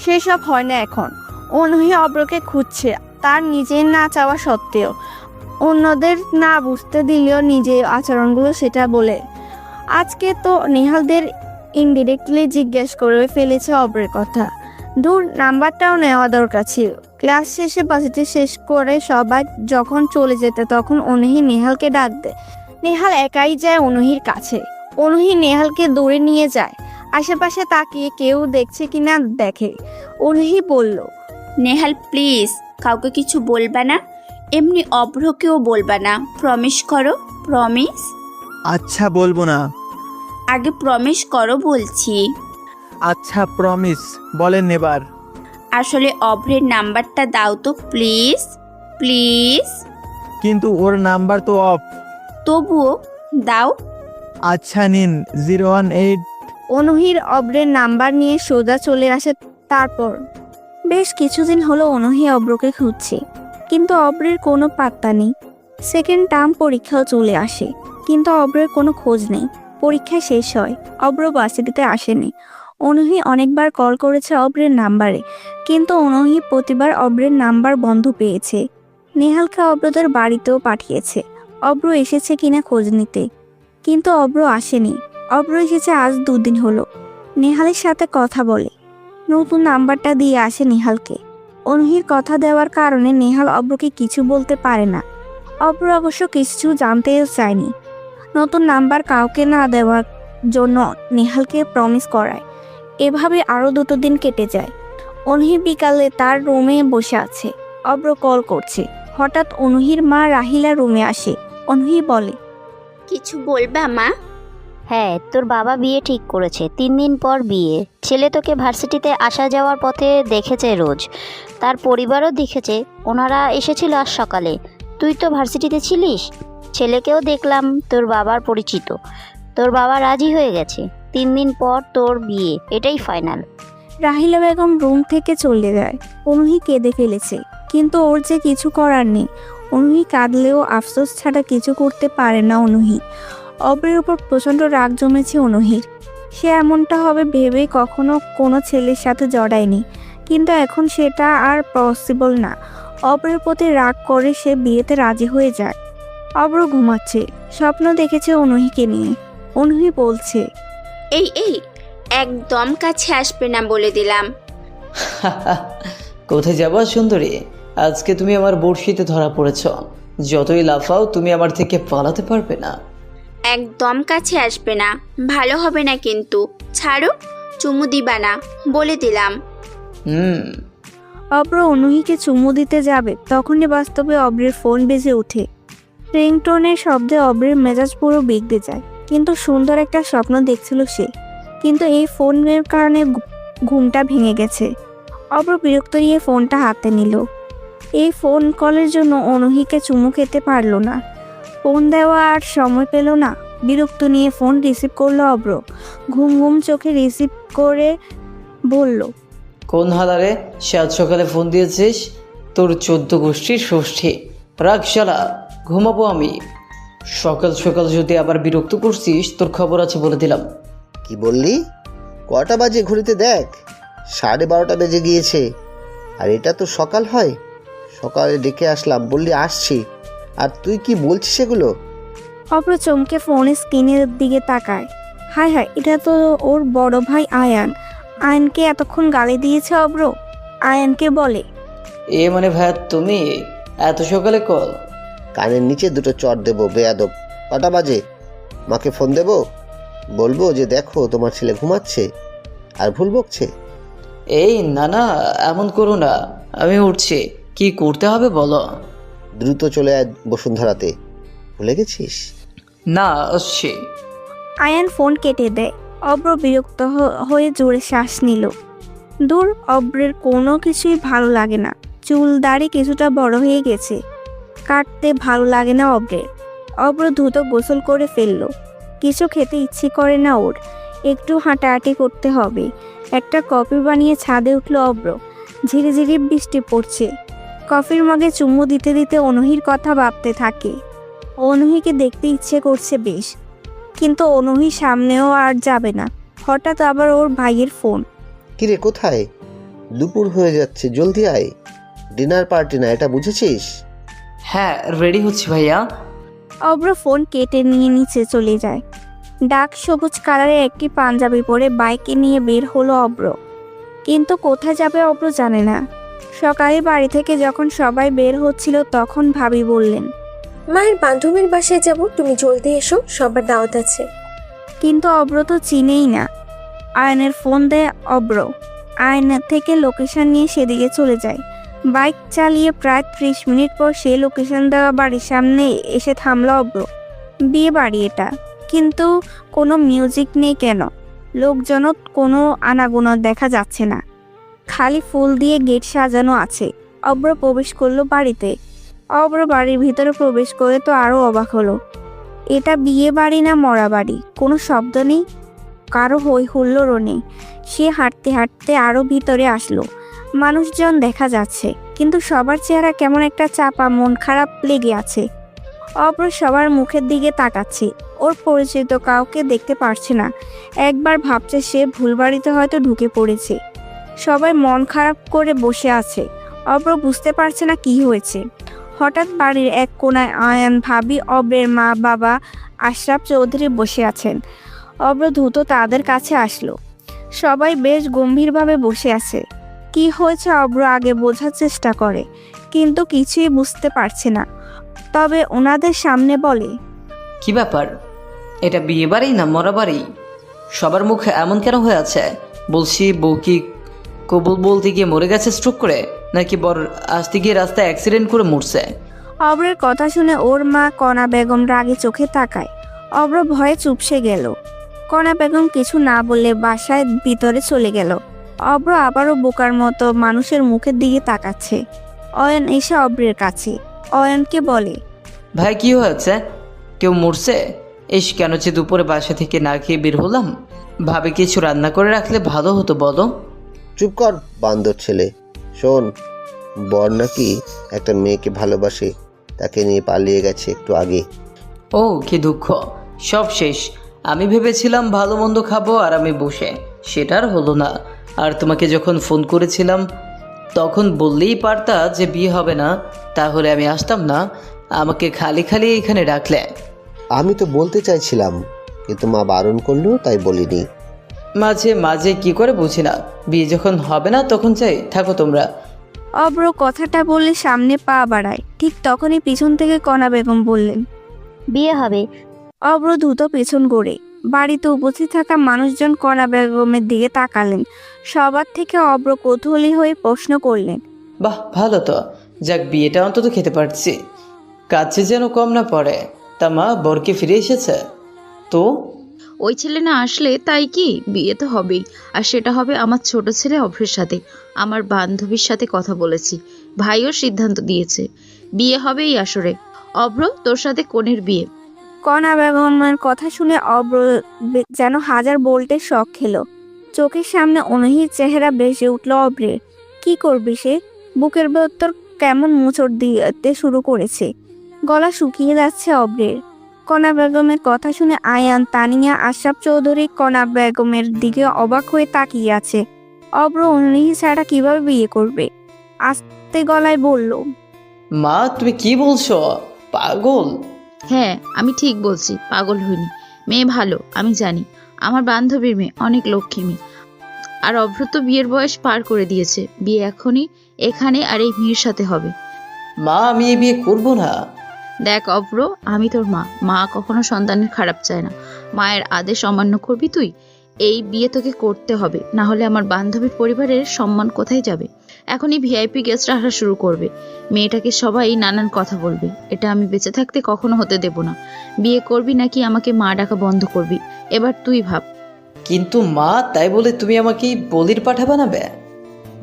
সেসব হয় না এখন। অনুহি অব্রকে খুঁজছে, তার নিজের না চাওয়া সত্ত্বেও। অন্যদের না বুঝতে দিলেও নিজের আচরণগুলো সেটা বলে। আজকে তো নেহালদের ইনডিরেক্টলি জিজ্ঞেস করে ফেলেছে অব্রের কথা। দূর, নাম্বারটাও নেওয়া দরকার ছিল। ক্লাস শেষে বাসিটি শেষ করে সবাই যখন চলে যেত তখন অনুহি নেহালকে ডাক দেয়। নেহাল একাই যায় অনুহির কাছে। অনুহি নেহালকে দূরে নিয়ে যায়। আশেপাশে তাকিয়ে কেউ দেখছে কিনা দেখে। অনুহি বলল, নেহাল প্লিজ কাউকে কিছু বলবা না, এমনি অভ্রকেও বলবা না, প্রমিস করো, প্রমিস। আচ্ছা, বলবো না। আগে প্রমিস করো বলছি। আচ্ছা, প্রমিস। বলেন এবার। আসলে অভ্রের নাম্বারটা দাও তো প্লিজ, প্লিজ। কিন্তু ওর নাম্বার তো অফ। তবুও দাও। আচ্ছা নিন, 018। অনুহির অব্রের নাম্বার নিয়ে সোজা চলে আসে। তারপর বেশ কিছুদিন হলো অনুহি অব্রকে খুঁজছে, কিন্তু অব্রের কোনো পাত্তা নেই। সেকেন্ড টার্ম পরীক্ষাও চলে আসে, কিন্তু অব্রের কোনো খোঁজ নেই। পরীক্ষা শেষ হয়, অব্র ভার্সিটিতে আসেনি। অনুহি অনেকবার কল করেছে অব্রের নাম্বারে, কিন্তু অনুহি প্রতিবার অব্রের নাম্বার বন্ধ পেয়েছে। নেহালকে অব্রদের বাড়িতেও পাঠিয়েছে অব্র এসেছে কিনা খোঁজ নিতে, কিন্তু অব্র আসেনি। অব্র এসেছে আজ 2 দিন হলো। নেহালের সাথে কথা বলে, নতুন নাম্বারটা দিয়ে আসে নেহালকে। অনুহির কথা দেওয়ার কারণে নেহাল অব্রকে কিছু বলতে পারে না। অব্র অবশ্য কিছু জানতেও চায়নি। নতুন নাম্বার কাউকে না দেওয়ার জন্য নেহালকে প্রমিস করায়। এভাবে আরও 2 দিন কেটে যায়। অনুহি বিকালে তার রুমে বসে আছে, অব্র কল করছে। হঠাৎ অনুহির মা রাহিলা রুমে আসে। অনুহি বলে, কিছু বলবা মা? হ্যাঁ, তোর বাবা বিয়ে ঠিক করেছে, 3 দিন পর বিয়ে। ছেলে তোকে ভার্সিটিতে আসা যাওয়ার পথে দেখেছে রোজ, তার পরিবারও দেখেছে। ওনারা এসেছিল আজ সকালে। তুই তো ভার্সিটিতে ছিলিস। ছেলেকেও দেখলাম তোর বাবার পরিচিত। তোর বাবা রাজি হয়ে গেছে, 3 দিন পর তোর বিয়ে, এটাই ফাইনাল। রাহিলা বেগম রুম থেকে চলে যায়। অনুহি কেঁদে ফেলেছে, কিন্তু ওর যে কিছু করার নেই। অনুহি কাঁদলেও আফসোস ছাড়া কিছু করতে পারে না অনুহি। অব্রের উপর প্রচণ্ড রাগ জমেছে অনুহির। সে এমনটা হবে ভেবে কখনো কোনো ছেলের সাথে জড়ায়নি, কিন্তু এখন সেটা আর পসিবল না। অব্রের প্রতি রাগ করে সে বিয়েতে রাজি হয়ে যায়। অব্র ঘুমাচ্ছে, স্বপ্ন দেখেছে অনুহিকে নিয়ে। অনুহি বলছে, এই এই একদম কাছে আসবে না বলে দিলাম। কোথায় যাবো সুন্দরী? আজকে তুমি আমার বড়শিতে ধরা পড়েছ। যতই লাফাও তুমি আমার থেকে পালাতে পারবে না। একদম কাছে আসবে না, ভালো হবে না কিন্তু। ছাড়ো, চুমু দিবা না বলে দিলাম। অব্র অনুহিকে চুমু দিতে যাবে, তখনই বাস্তবে অব্রের ফোন বেজে ওঠে। রিংটোনের শব্দে অব্রের মেজাজ পুরো বিগড়ে যায়। কিন্তু সুন্দর একটা স্বপ্ন দেখছিল সে, কিন্তু এই ফোনের কারণে ঘুমটা ভেঙে গেছে। অব্র বিরক্ত নিয়ে ফোনটা হাতে নিল। এই ফোন কলের জন্য অনুহিকে চুমু খেতে পারলো না। ফোন দেওয়া আর সময় পেল না। বিরক্ত নিয়ে ফোন রিসিভ করলো অব্র। ঘুম ঘুম চোখে রিসিভ করে বলল, কোন হালারে সাত সকালে ফোন দিয়েছিস? তোর 14 গোষ্ঠীর ষষ্ঠী। রাখ শালা, ঘুমাবো আমি। সকাল সকাল যদি আবার বিরক্ত করছিস তোর খবর আছে বলে দিলাম। কি বললি? কটা বাজে ঘড়িতে দেখ, 12:30 বেজে গিয়েছে। আর এটা তো সকাল হয়? সকালে ডেকে আসলাম, বললি আসছি, আর তুই কি বলছিস এগুলো? অব্র চমকে ফোনের স্ক্রিনের দিকে তাকায়। হায় হায়, এটা তো ওর বড় ভাই আয়ান। আয়ানকে এতক্ষণ গালি দিয়েছে অব্র। আয়ানকে বলে, এ মানে ভাই তুমি এত সকালে কল? কানের নিচে 2টো চড় দেবো বেয়াদব। কটা বাজে? মাকে ফোন দেবো, বলবো যে দেখো তোমার ছেলে ঘুমাচ্ছে আর ভুল বকছে? এই না না, এমন করো না, আমি উঠছি। কি করতে হবে বলো? দ্রুত চলে আয় বসুন্ধরাতে। ভুলে গেছিস? না, আসছি। আয়ান ফোন কেটে দেয়। অব্র বিরক্ত হয়ে জোরে শ্বাস নিল। দূর, অব্রের কোনো কিছুই ভালো লাগে না। চুল দাড়ি কিছুটা বড় হয়ে গেছে, কাটতে ভালো লাগে না অব্রের। অব্র দ্রুত গোসল করে ফেলল। কিছু খেতে ইচ্ছে করে না ওর, একটু হাঁটাহাঁটি করতে হবে। একটা কফি বানিয়ে ছাদে উঠল অব্র। ঝিরি ঝিরি বৃষ্টি পড়ছে। কফির মগে চুমু দিতে দিতে অনুহির কথা ভাবতে থাকে। অনুহিকে দেখতে ইচ্ছে করছে বেশ, কিন্তু অনুহির সামনেও আর যাবে না। হঠাৎ আবার ওর ভাইয়ের ফোন। কিরে কোথায়? দুপুর হয়ে যাচ্ছে, জলদি আয়। ডিনার পার্টি না, এটা বুঝেছিস? হ্যাঁ রেডি হচ্ছি ভাইয়া। অব্র ফোন কেটে নিয়ে নিচে চলে যায়। ডাক সবুজ কালারের একটি পাঞ্জাবি পরে বাইকে নিয়ে বের হলো অব্র, কিন্তু কোথায় যাবে অব্র জানে না। সকালে বাড়ি থেকে যখন সবাই বের হচ্ছিল তখন ভাবি বললেন, মায়ের বান্ধবীর বাসায় যাব, তুমি জলদি এসো, সবার দাওয়াত আছে। কিন্তু অব্র তো চিনেই না। আয়নের ফোন দেয় অব্র, আয়ন থেকে লোকেশন নিয়ে সেদিকে চলে যায়। বাইক চালিয়ে প্রায় 30 মিনিট পর সে লোকেশন দেওয়া বাড়ির সামনে এসে থামলো অব্র। বিয়ে বাড়ি এটা, কিন্তু কোনো মিউজিক নেই কেন, লোকজনও কোনো আনাগোনা দেখা যাচ্ছে না, খালি ফুল দিয়ে গেট সাজানো আছে। অব্র প্রবেশ করলো বাড়িতে। অব্র বাড়ির ভিতরে প্রবেশ করে তো আরও অবাক হলো। এটা বিয়ে বাড়ি না মরা বাড়ি, কোনো শব্দ নেই, কারো হই হুল্লোড়ও নেই। সে হাঁটতে হাঁটতে আরও ভিতরে আসলো। মানুষজন দেখা যাচ্ছে, কিন্তু সবার চেহারা কেমন একটা চাপা, মন খারাপ লেগে আছে। অব্র সবার মুখের দিকে তাকাচ্ছে, ওর পরিচিত কাউকে দেখতে পারছে না। একবার ভাবছে সে ভুল বাড়িতে হয়তো ঢুকে পড়েছে। সবাই মন খারাপ করে বসে আছে। অব্র বুঝতে পারছে না কি হয়েছে। হঠাৎ বাড়ির এক কোণায় আয়ান, ভাবি, অব্রের মা বাবা আশরাফ চৌধুরী বসে আছেন। অব্র দ্রুত তাদের কাছে আসলো। সবাই বেশ গম্ভীরভাবে বসে আছে। কি হয়েছে অব্র আগে বোঝার চেষ্টা করে, কিন্তু কিছুই বুঝতে পারছে না। তবে ওনাদের সামনে বলে, কি ব্যাপার, এটা বিয়ে বাড়ি না মরা বাড়ি? সবার মুখে এমন কেন হয়ে আছে? বলছি বউ কি কবুল বলতে গিয়ে মরে গেছে স্ট্রোক করে, নাকি বর আসতে গিয়ে রাস্তায় অ্যাক্সিডেন্ট করে মরছে? অব্রের কথা শুনে ওর মা কণা বেগম রাগে চোখে তাকায়। অব্র ভয়ে চুপসে গেল। কণা বেগম কিছু না বলে বাসায় ভিতরে চলে গেল। অব্র আবারও বোকার মতো মানুষের মুখের দিকে তাকাচ্ছে। অয়ন এসে অব্রের কাছে অয়নকে বলে, ভাই কি হয়েছে, কেউ মরছে? এস কেন যে দুপুরে বাসা থেকে না খেয়ে বের হলাম? ভাবে কিছু রান্না করে রাখলে ভালো হতো বলো। চুপ কর বান্দর ছেলে। শোন, বর নাকি একটা মেয়েকে ভালোবাসে, তাকে নিয়ে পালিয়ে গেছে একটু আগে। ও কি দুঃখ, সব শেষ। আমি ভেবেছিলাম ভালো মন্দ খাবো আর আমি বসে, সেটার হলো না। আর তোমাকে যখন ফোন করেছিলাম তখন বললেই পারতা যে বিয়ে হবে না, তাহলে আমি আসতাম না। আমাকে খালি খালি এখানে রাখলে। আমি তো বলতে চাইছিলাম, কিন্তু মা বারণ করলো তাই বলিনি। মাঝে মাঝে কি করে বুঝি না, বিয়ে যখন হবে না তখন চাই থাকো তোমরা। অব্র কথাটা বলে সামনে পা বাড়ায়। ঠিক তখনই পিছন থেকে কণা বেগম বললেন, বিয়ে হবে। অব্র দ্রুত পেছন গড়ে বাড়িতে উপস্থিত থাকা মানুষজন কণা বেগমের দিকে তাকালেন। সবার থেকে অব্র কৌতূহলী হয়ে প্রশ্ন করলেন, বাহ ভালো তো, যাক বিয়েটা অন্তত খেতে পারছি, কাছে যেন কম না পড়ে। তা মা বরকে ফিরে এসেছে তো? ওই ছেলে না আসলে তাই কি, বিয়ে তো হবেই, আর সেটা হবে আমার ছোট ছেলে অভ্রের সাথে। আমার বান্ধবীর সাথে কথা বলেছি, ভাইও সিদ্ধান্ত দিয়েছে বিয়ে হবে এই আসরে। অভ্র, তোর সাথে কনের বিয়ে। কণা বেগমের কথা শুনে অব্র যেন হাজার বোল্টের শক খেলো। চোখের সামনে অনহির চেহারা বেসে উঠল অব্রের। কি করবে সে? বুকের ভেতর কেমন মোচড় দিতে শুরু করেছে। গলা শুকিয়ে যাচ্ছে অব্রের। কণা বেগমের কথা শুনে আয়ান, তানিয়া, আশরাফ চৌধুরী কণা বেগমের দিকে অবাক হয়ে তাকিয়ে আছে। অব্র অনহি ছাড়া কিভাবে বিয়ে করবে? আস্তে গলায় বলল, মা তুমি কি বলছো, পাগল? হ্যাঁ, আমি ঠিক বলছি, পাগল হইনি। মেয়ে ভালো, আমি জানি। আমার বান্ধবীর মেয়ে অনেক লক্ষ্মী মেয়ে। আর অভ্র তো বিয়ের বয়স পার করে দিয়েছে। বিয়ে এখনই এখানে আর এই মেয়ের সাথে হবে। মা আমি এই বিয়ে করবো না। দেখ অভ্র, আমি তোর মা, মা কখনো সন্তানের খারাপ চায় না। মায়ের আদেশ অমান্য করবি তুই? এই বিয়ে তোকে করতে হবে, না হলে আমার বান্ধবীর পরিবারের সম্মান কোথায় যাবে? এখনই ভিআইপি গেস্টরা আসা শুরু করবে। মেয়েটাকে সবাই নানান কথা বলবে। এটা আমি বেঁচে থাকতে কখনো হতে দেব না। বিয়ে করবি নাকি আমাকে মা ডাকা বন্ধ করবি, এবার তুই ভাব। কিন্তু মা তাই বলে তুমি আমাকে বলির পাঠা বানাবে?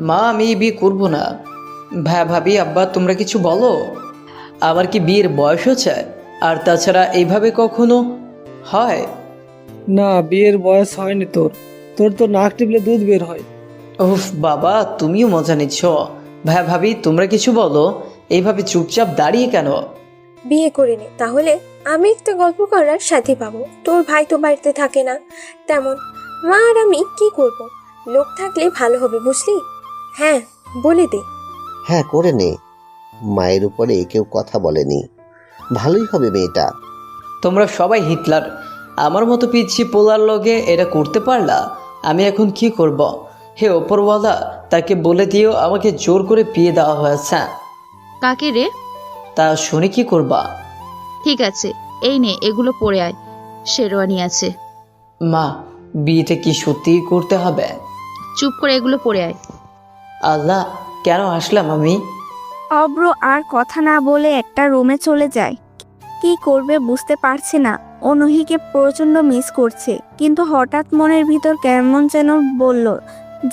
মা আমি এই বিয়ে করবো না। ভাবি, আব্বা, তোমরা কিছু বলো। আমার কি বিয়ের বয়স হচ্ছে? আর তাছাড়া এইভাবে কখনো হয় না, বিয়ের বয়স হয়নি তোর। তোর তো নাক টিপলে দুধ বের হয়। ওফ বাবা, তুমিও মজা নিচ্ছ। ভাবি, তোমরা কিছু বলো। এইভাবে চুপচাপ দাঁড়িয়ে কেন? বিয়ে করিনি, তাহলে আমি একটা গল্প করার সাথী পাবো। তোর ভাই তো বাড়িতে থাকে না তেমন, মা আর আমি কি করব? লোক থাকলে ভালো হবে, বুঝলি? হ্যাঁ, বলে দে। হ্যাঁ করে নে, মায়ের উপরে কেউ কথা বলেনি। ভালোই হবে মেয়েটা। তোমরা সবাই হিটলার। আমার মতো পিচ্ছি পোলার লগে এটা করতে পারলা? আমি এখন কি করব? হে ওপরওয়ালা, তাকে বলে দিও আমাকে জোর করে বিয়ে দেওয়া হয়েছে। কাকে রে? তা শুনে কি করবা? ঠিক আছে, এই নে এগুলো পরে আয়, শেরওয়ানি আছে। মা, বিয়েটা কি সত্যিই করতে হবে? চুপ করে এগুলো পরে আয়। আল্লাহ, কেন আসলাম আমি? অব্র আর কথা না বলে একটা রুমে চলে যায়। কি করবে বুঝতে পারছে না। অনহিকে প্রচণ্ড মিস করছে, কিন্তু হঠাৎ মনের ভিতর কেমন যেন বলল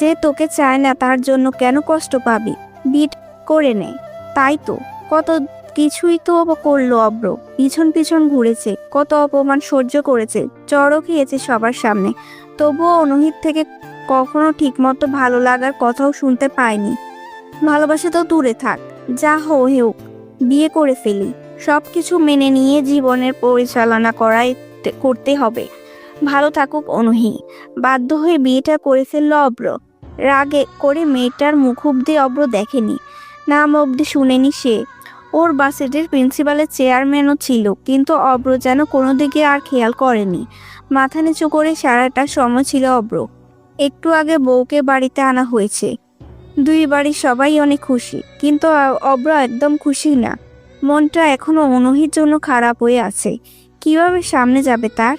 যে তোকে চায় না, তার জন্য কেন কষ্ট পাবি, বিট করে নে। তাই তো কত কিছুই তো করলো অব্র, পিছন পিছন ঘুরেছে, কত অপমান সহ্য করেছে, চড়ও খেয়েছে সবার সামনে, তবুও অনহির থেকে কখনো ঠিকমতো ভালো লাগার কথাও শুনতে পায়নি। ভালোবাসা তো দূরে থাক, যা হোক বিয়ে করে ফেলি, সব কিছু মেনে নিয়ে জীবনের পরিচালনা করতে হবে। ভালো থাকুক অনহি। বাধ্য হয়ে বিয়েটা করে ফেলল অব্র। রাগে করে মেয়েটার মুখ অব্দি অব্র দেখেনি, নাম অব্দি শুনেনি সে। ওর বাসেটের প্রিন্সিপালের চেয়ারম্যানও ছিল, কিন্তু অব্র যেন কোনো দিকে আর খেয়াল করেনি। মাথা নিচু করে সারাটা সময় ছিল অব্র। একটু আগে বউকে বাড়িতে আনা হয়েছে। দুই বাড়ির সবাই অনেক খুশি, কিন্তু অব্র একদম খুশি না। মনটা এখনো অনহির জন্য খারাপ হয়ে আছে। কিভাবে সামনে যাবে তার?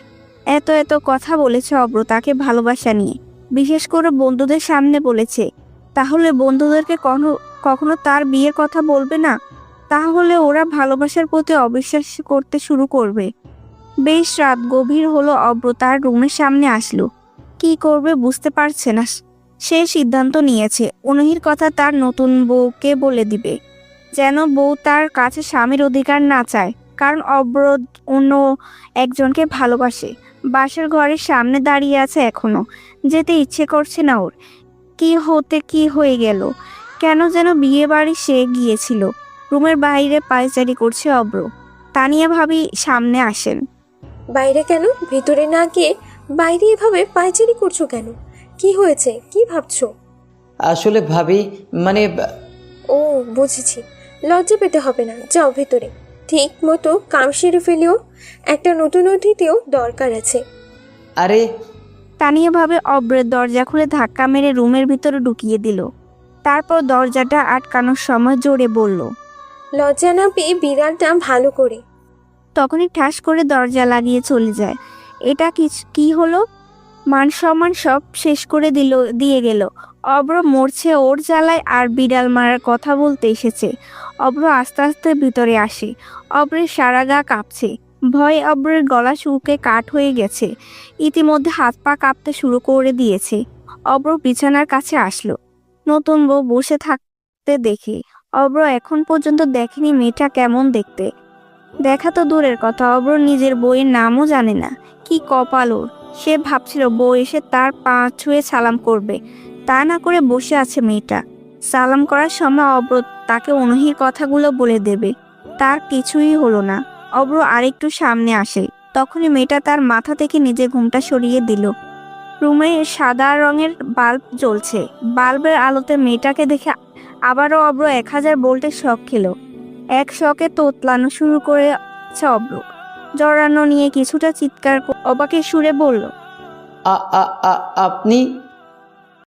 এত এত কথা বলেছে অব্র তাকে ভালোবাসা নিয়ে, বিশেষ করে বন্ধুদের সামনে বলেছে। তাহলে বন্ধুদেরকে কখনো তার বিয়ের কথা বলবে না? তাহলে ওরা ভালোবাসার প্রতি অবিশ্বাস করতে শুরু করবে। বেশ রাত গভীর হলো, অব্র তার রুমের সামনে আসলো। কি করবে বুঝতে পারছে না। সে সিদ্ধান্ত নিয়েছে অনহির কথা তার নতুন বউকে বলে দিবে, যেন বউ তার কাছে স্বামীর অধিকার না চায়। কারণ অব্র অন্য একজনকে ভালোবাসে। বাসার ঘরের সামনে দাঁড়িয়ে আছে এখনো, যেতে ইচ্ছে করছে না ওর। কি হয়ে গেল? কেন যেন বিয়ে বাড়ি সে গিয়েছিল। রুমের বাইরে পায়চারি করছে অব্র। তানিয়া ভাবি সামনে আসেন। বাইরে কেন, ভিতরে না গিয়ে বাইরে এভাবে পায়চারি করছো কেন? কি হয়েছে, কি ভাবছো? আসলে ভাবি, মানে ও বুঝেছি, লজ্জা পেতে হবে না, যাও ভেতরে ঠিক মতো কাম সেরে ফেলিও। একটা নতুন অতিথিও দরকার আছে। আরে, তানিয়া ভাবে অব্রের দরজা খুলে ধাক্কা মেরে রুমের ভিতরে ঢুকিয়ে দিল। তারপর দরজাটা আটকানোর সময় জোরে বলল, লজ্জা না পেয়ে বিড়ালটা ভালো করে। তখনই ঠাস করে দরজা লাগিয়ে চলে যায়। এটা কি হলো? মান সম্মান সব শেষ করে দিয়ে গেল। অব্র মরছে ওর জ্বালায়, আর বিড়াল মারার কথা বলতে এসেছে। অব্র আস্তে আস্তে ভিতরে আসে। অব্রের সারা গা কাঁপছে, ভয়ে অব্রের গলা শুকে কাঠ হয়ে গেছে। ইতিমধ্যে হাত পা কাঁপতে শুরু করে দিয়েছে। অব্র বিছানার কাছে আসলো। নতুন বউ বসে থাকতে দেখে অব্র এখন পর্যন্ত দেখেনি মেয়েটা কেমন দেখতে। দেখা তো দূরের কথা, অব্র নিজের বইয়ের নামও জানে না। কি কপাল ওর! সে ভাবছিল বউ এসে তার পা ছুঁয়ে সালাম করবে, তা না করে বসে আছে মেয়েটা। সালাম করার সময় অব্র তাকে অনহির কথাগুলো বলে দেবে, তার কিছুই হলো না। অব্র আরেকটু সামনে আসে, তখনই মেয়েটা তার মাথা থেকে নিজের ঘুমটা সরিয়ে দিল। রুমে সাদা রঙের বাল্ব জ্বলছে। বাল্বের আলোতে মেয়েটাকে দেখে আবারও অব্র 1000 ভোল্টের শক খেলো। এক শকে তোতলানো শুরু করেছে অব্র। জড়ানো নিয়ে কিছুটা চিৎকার অবাকের সুরে বলল, আপনি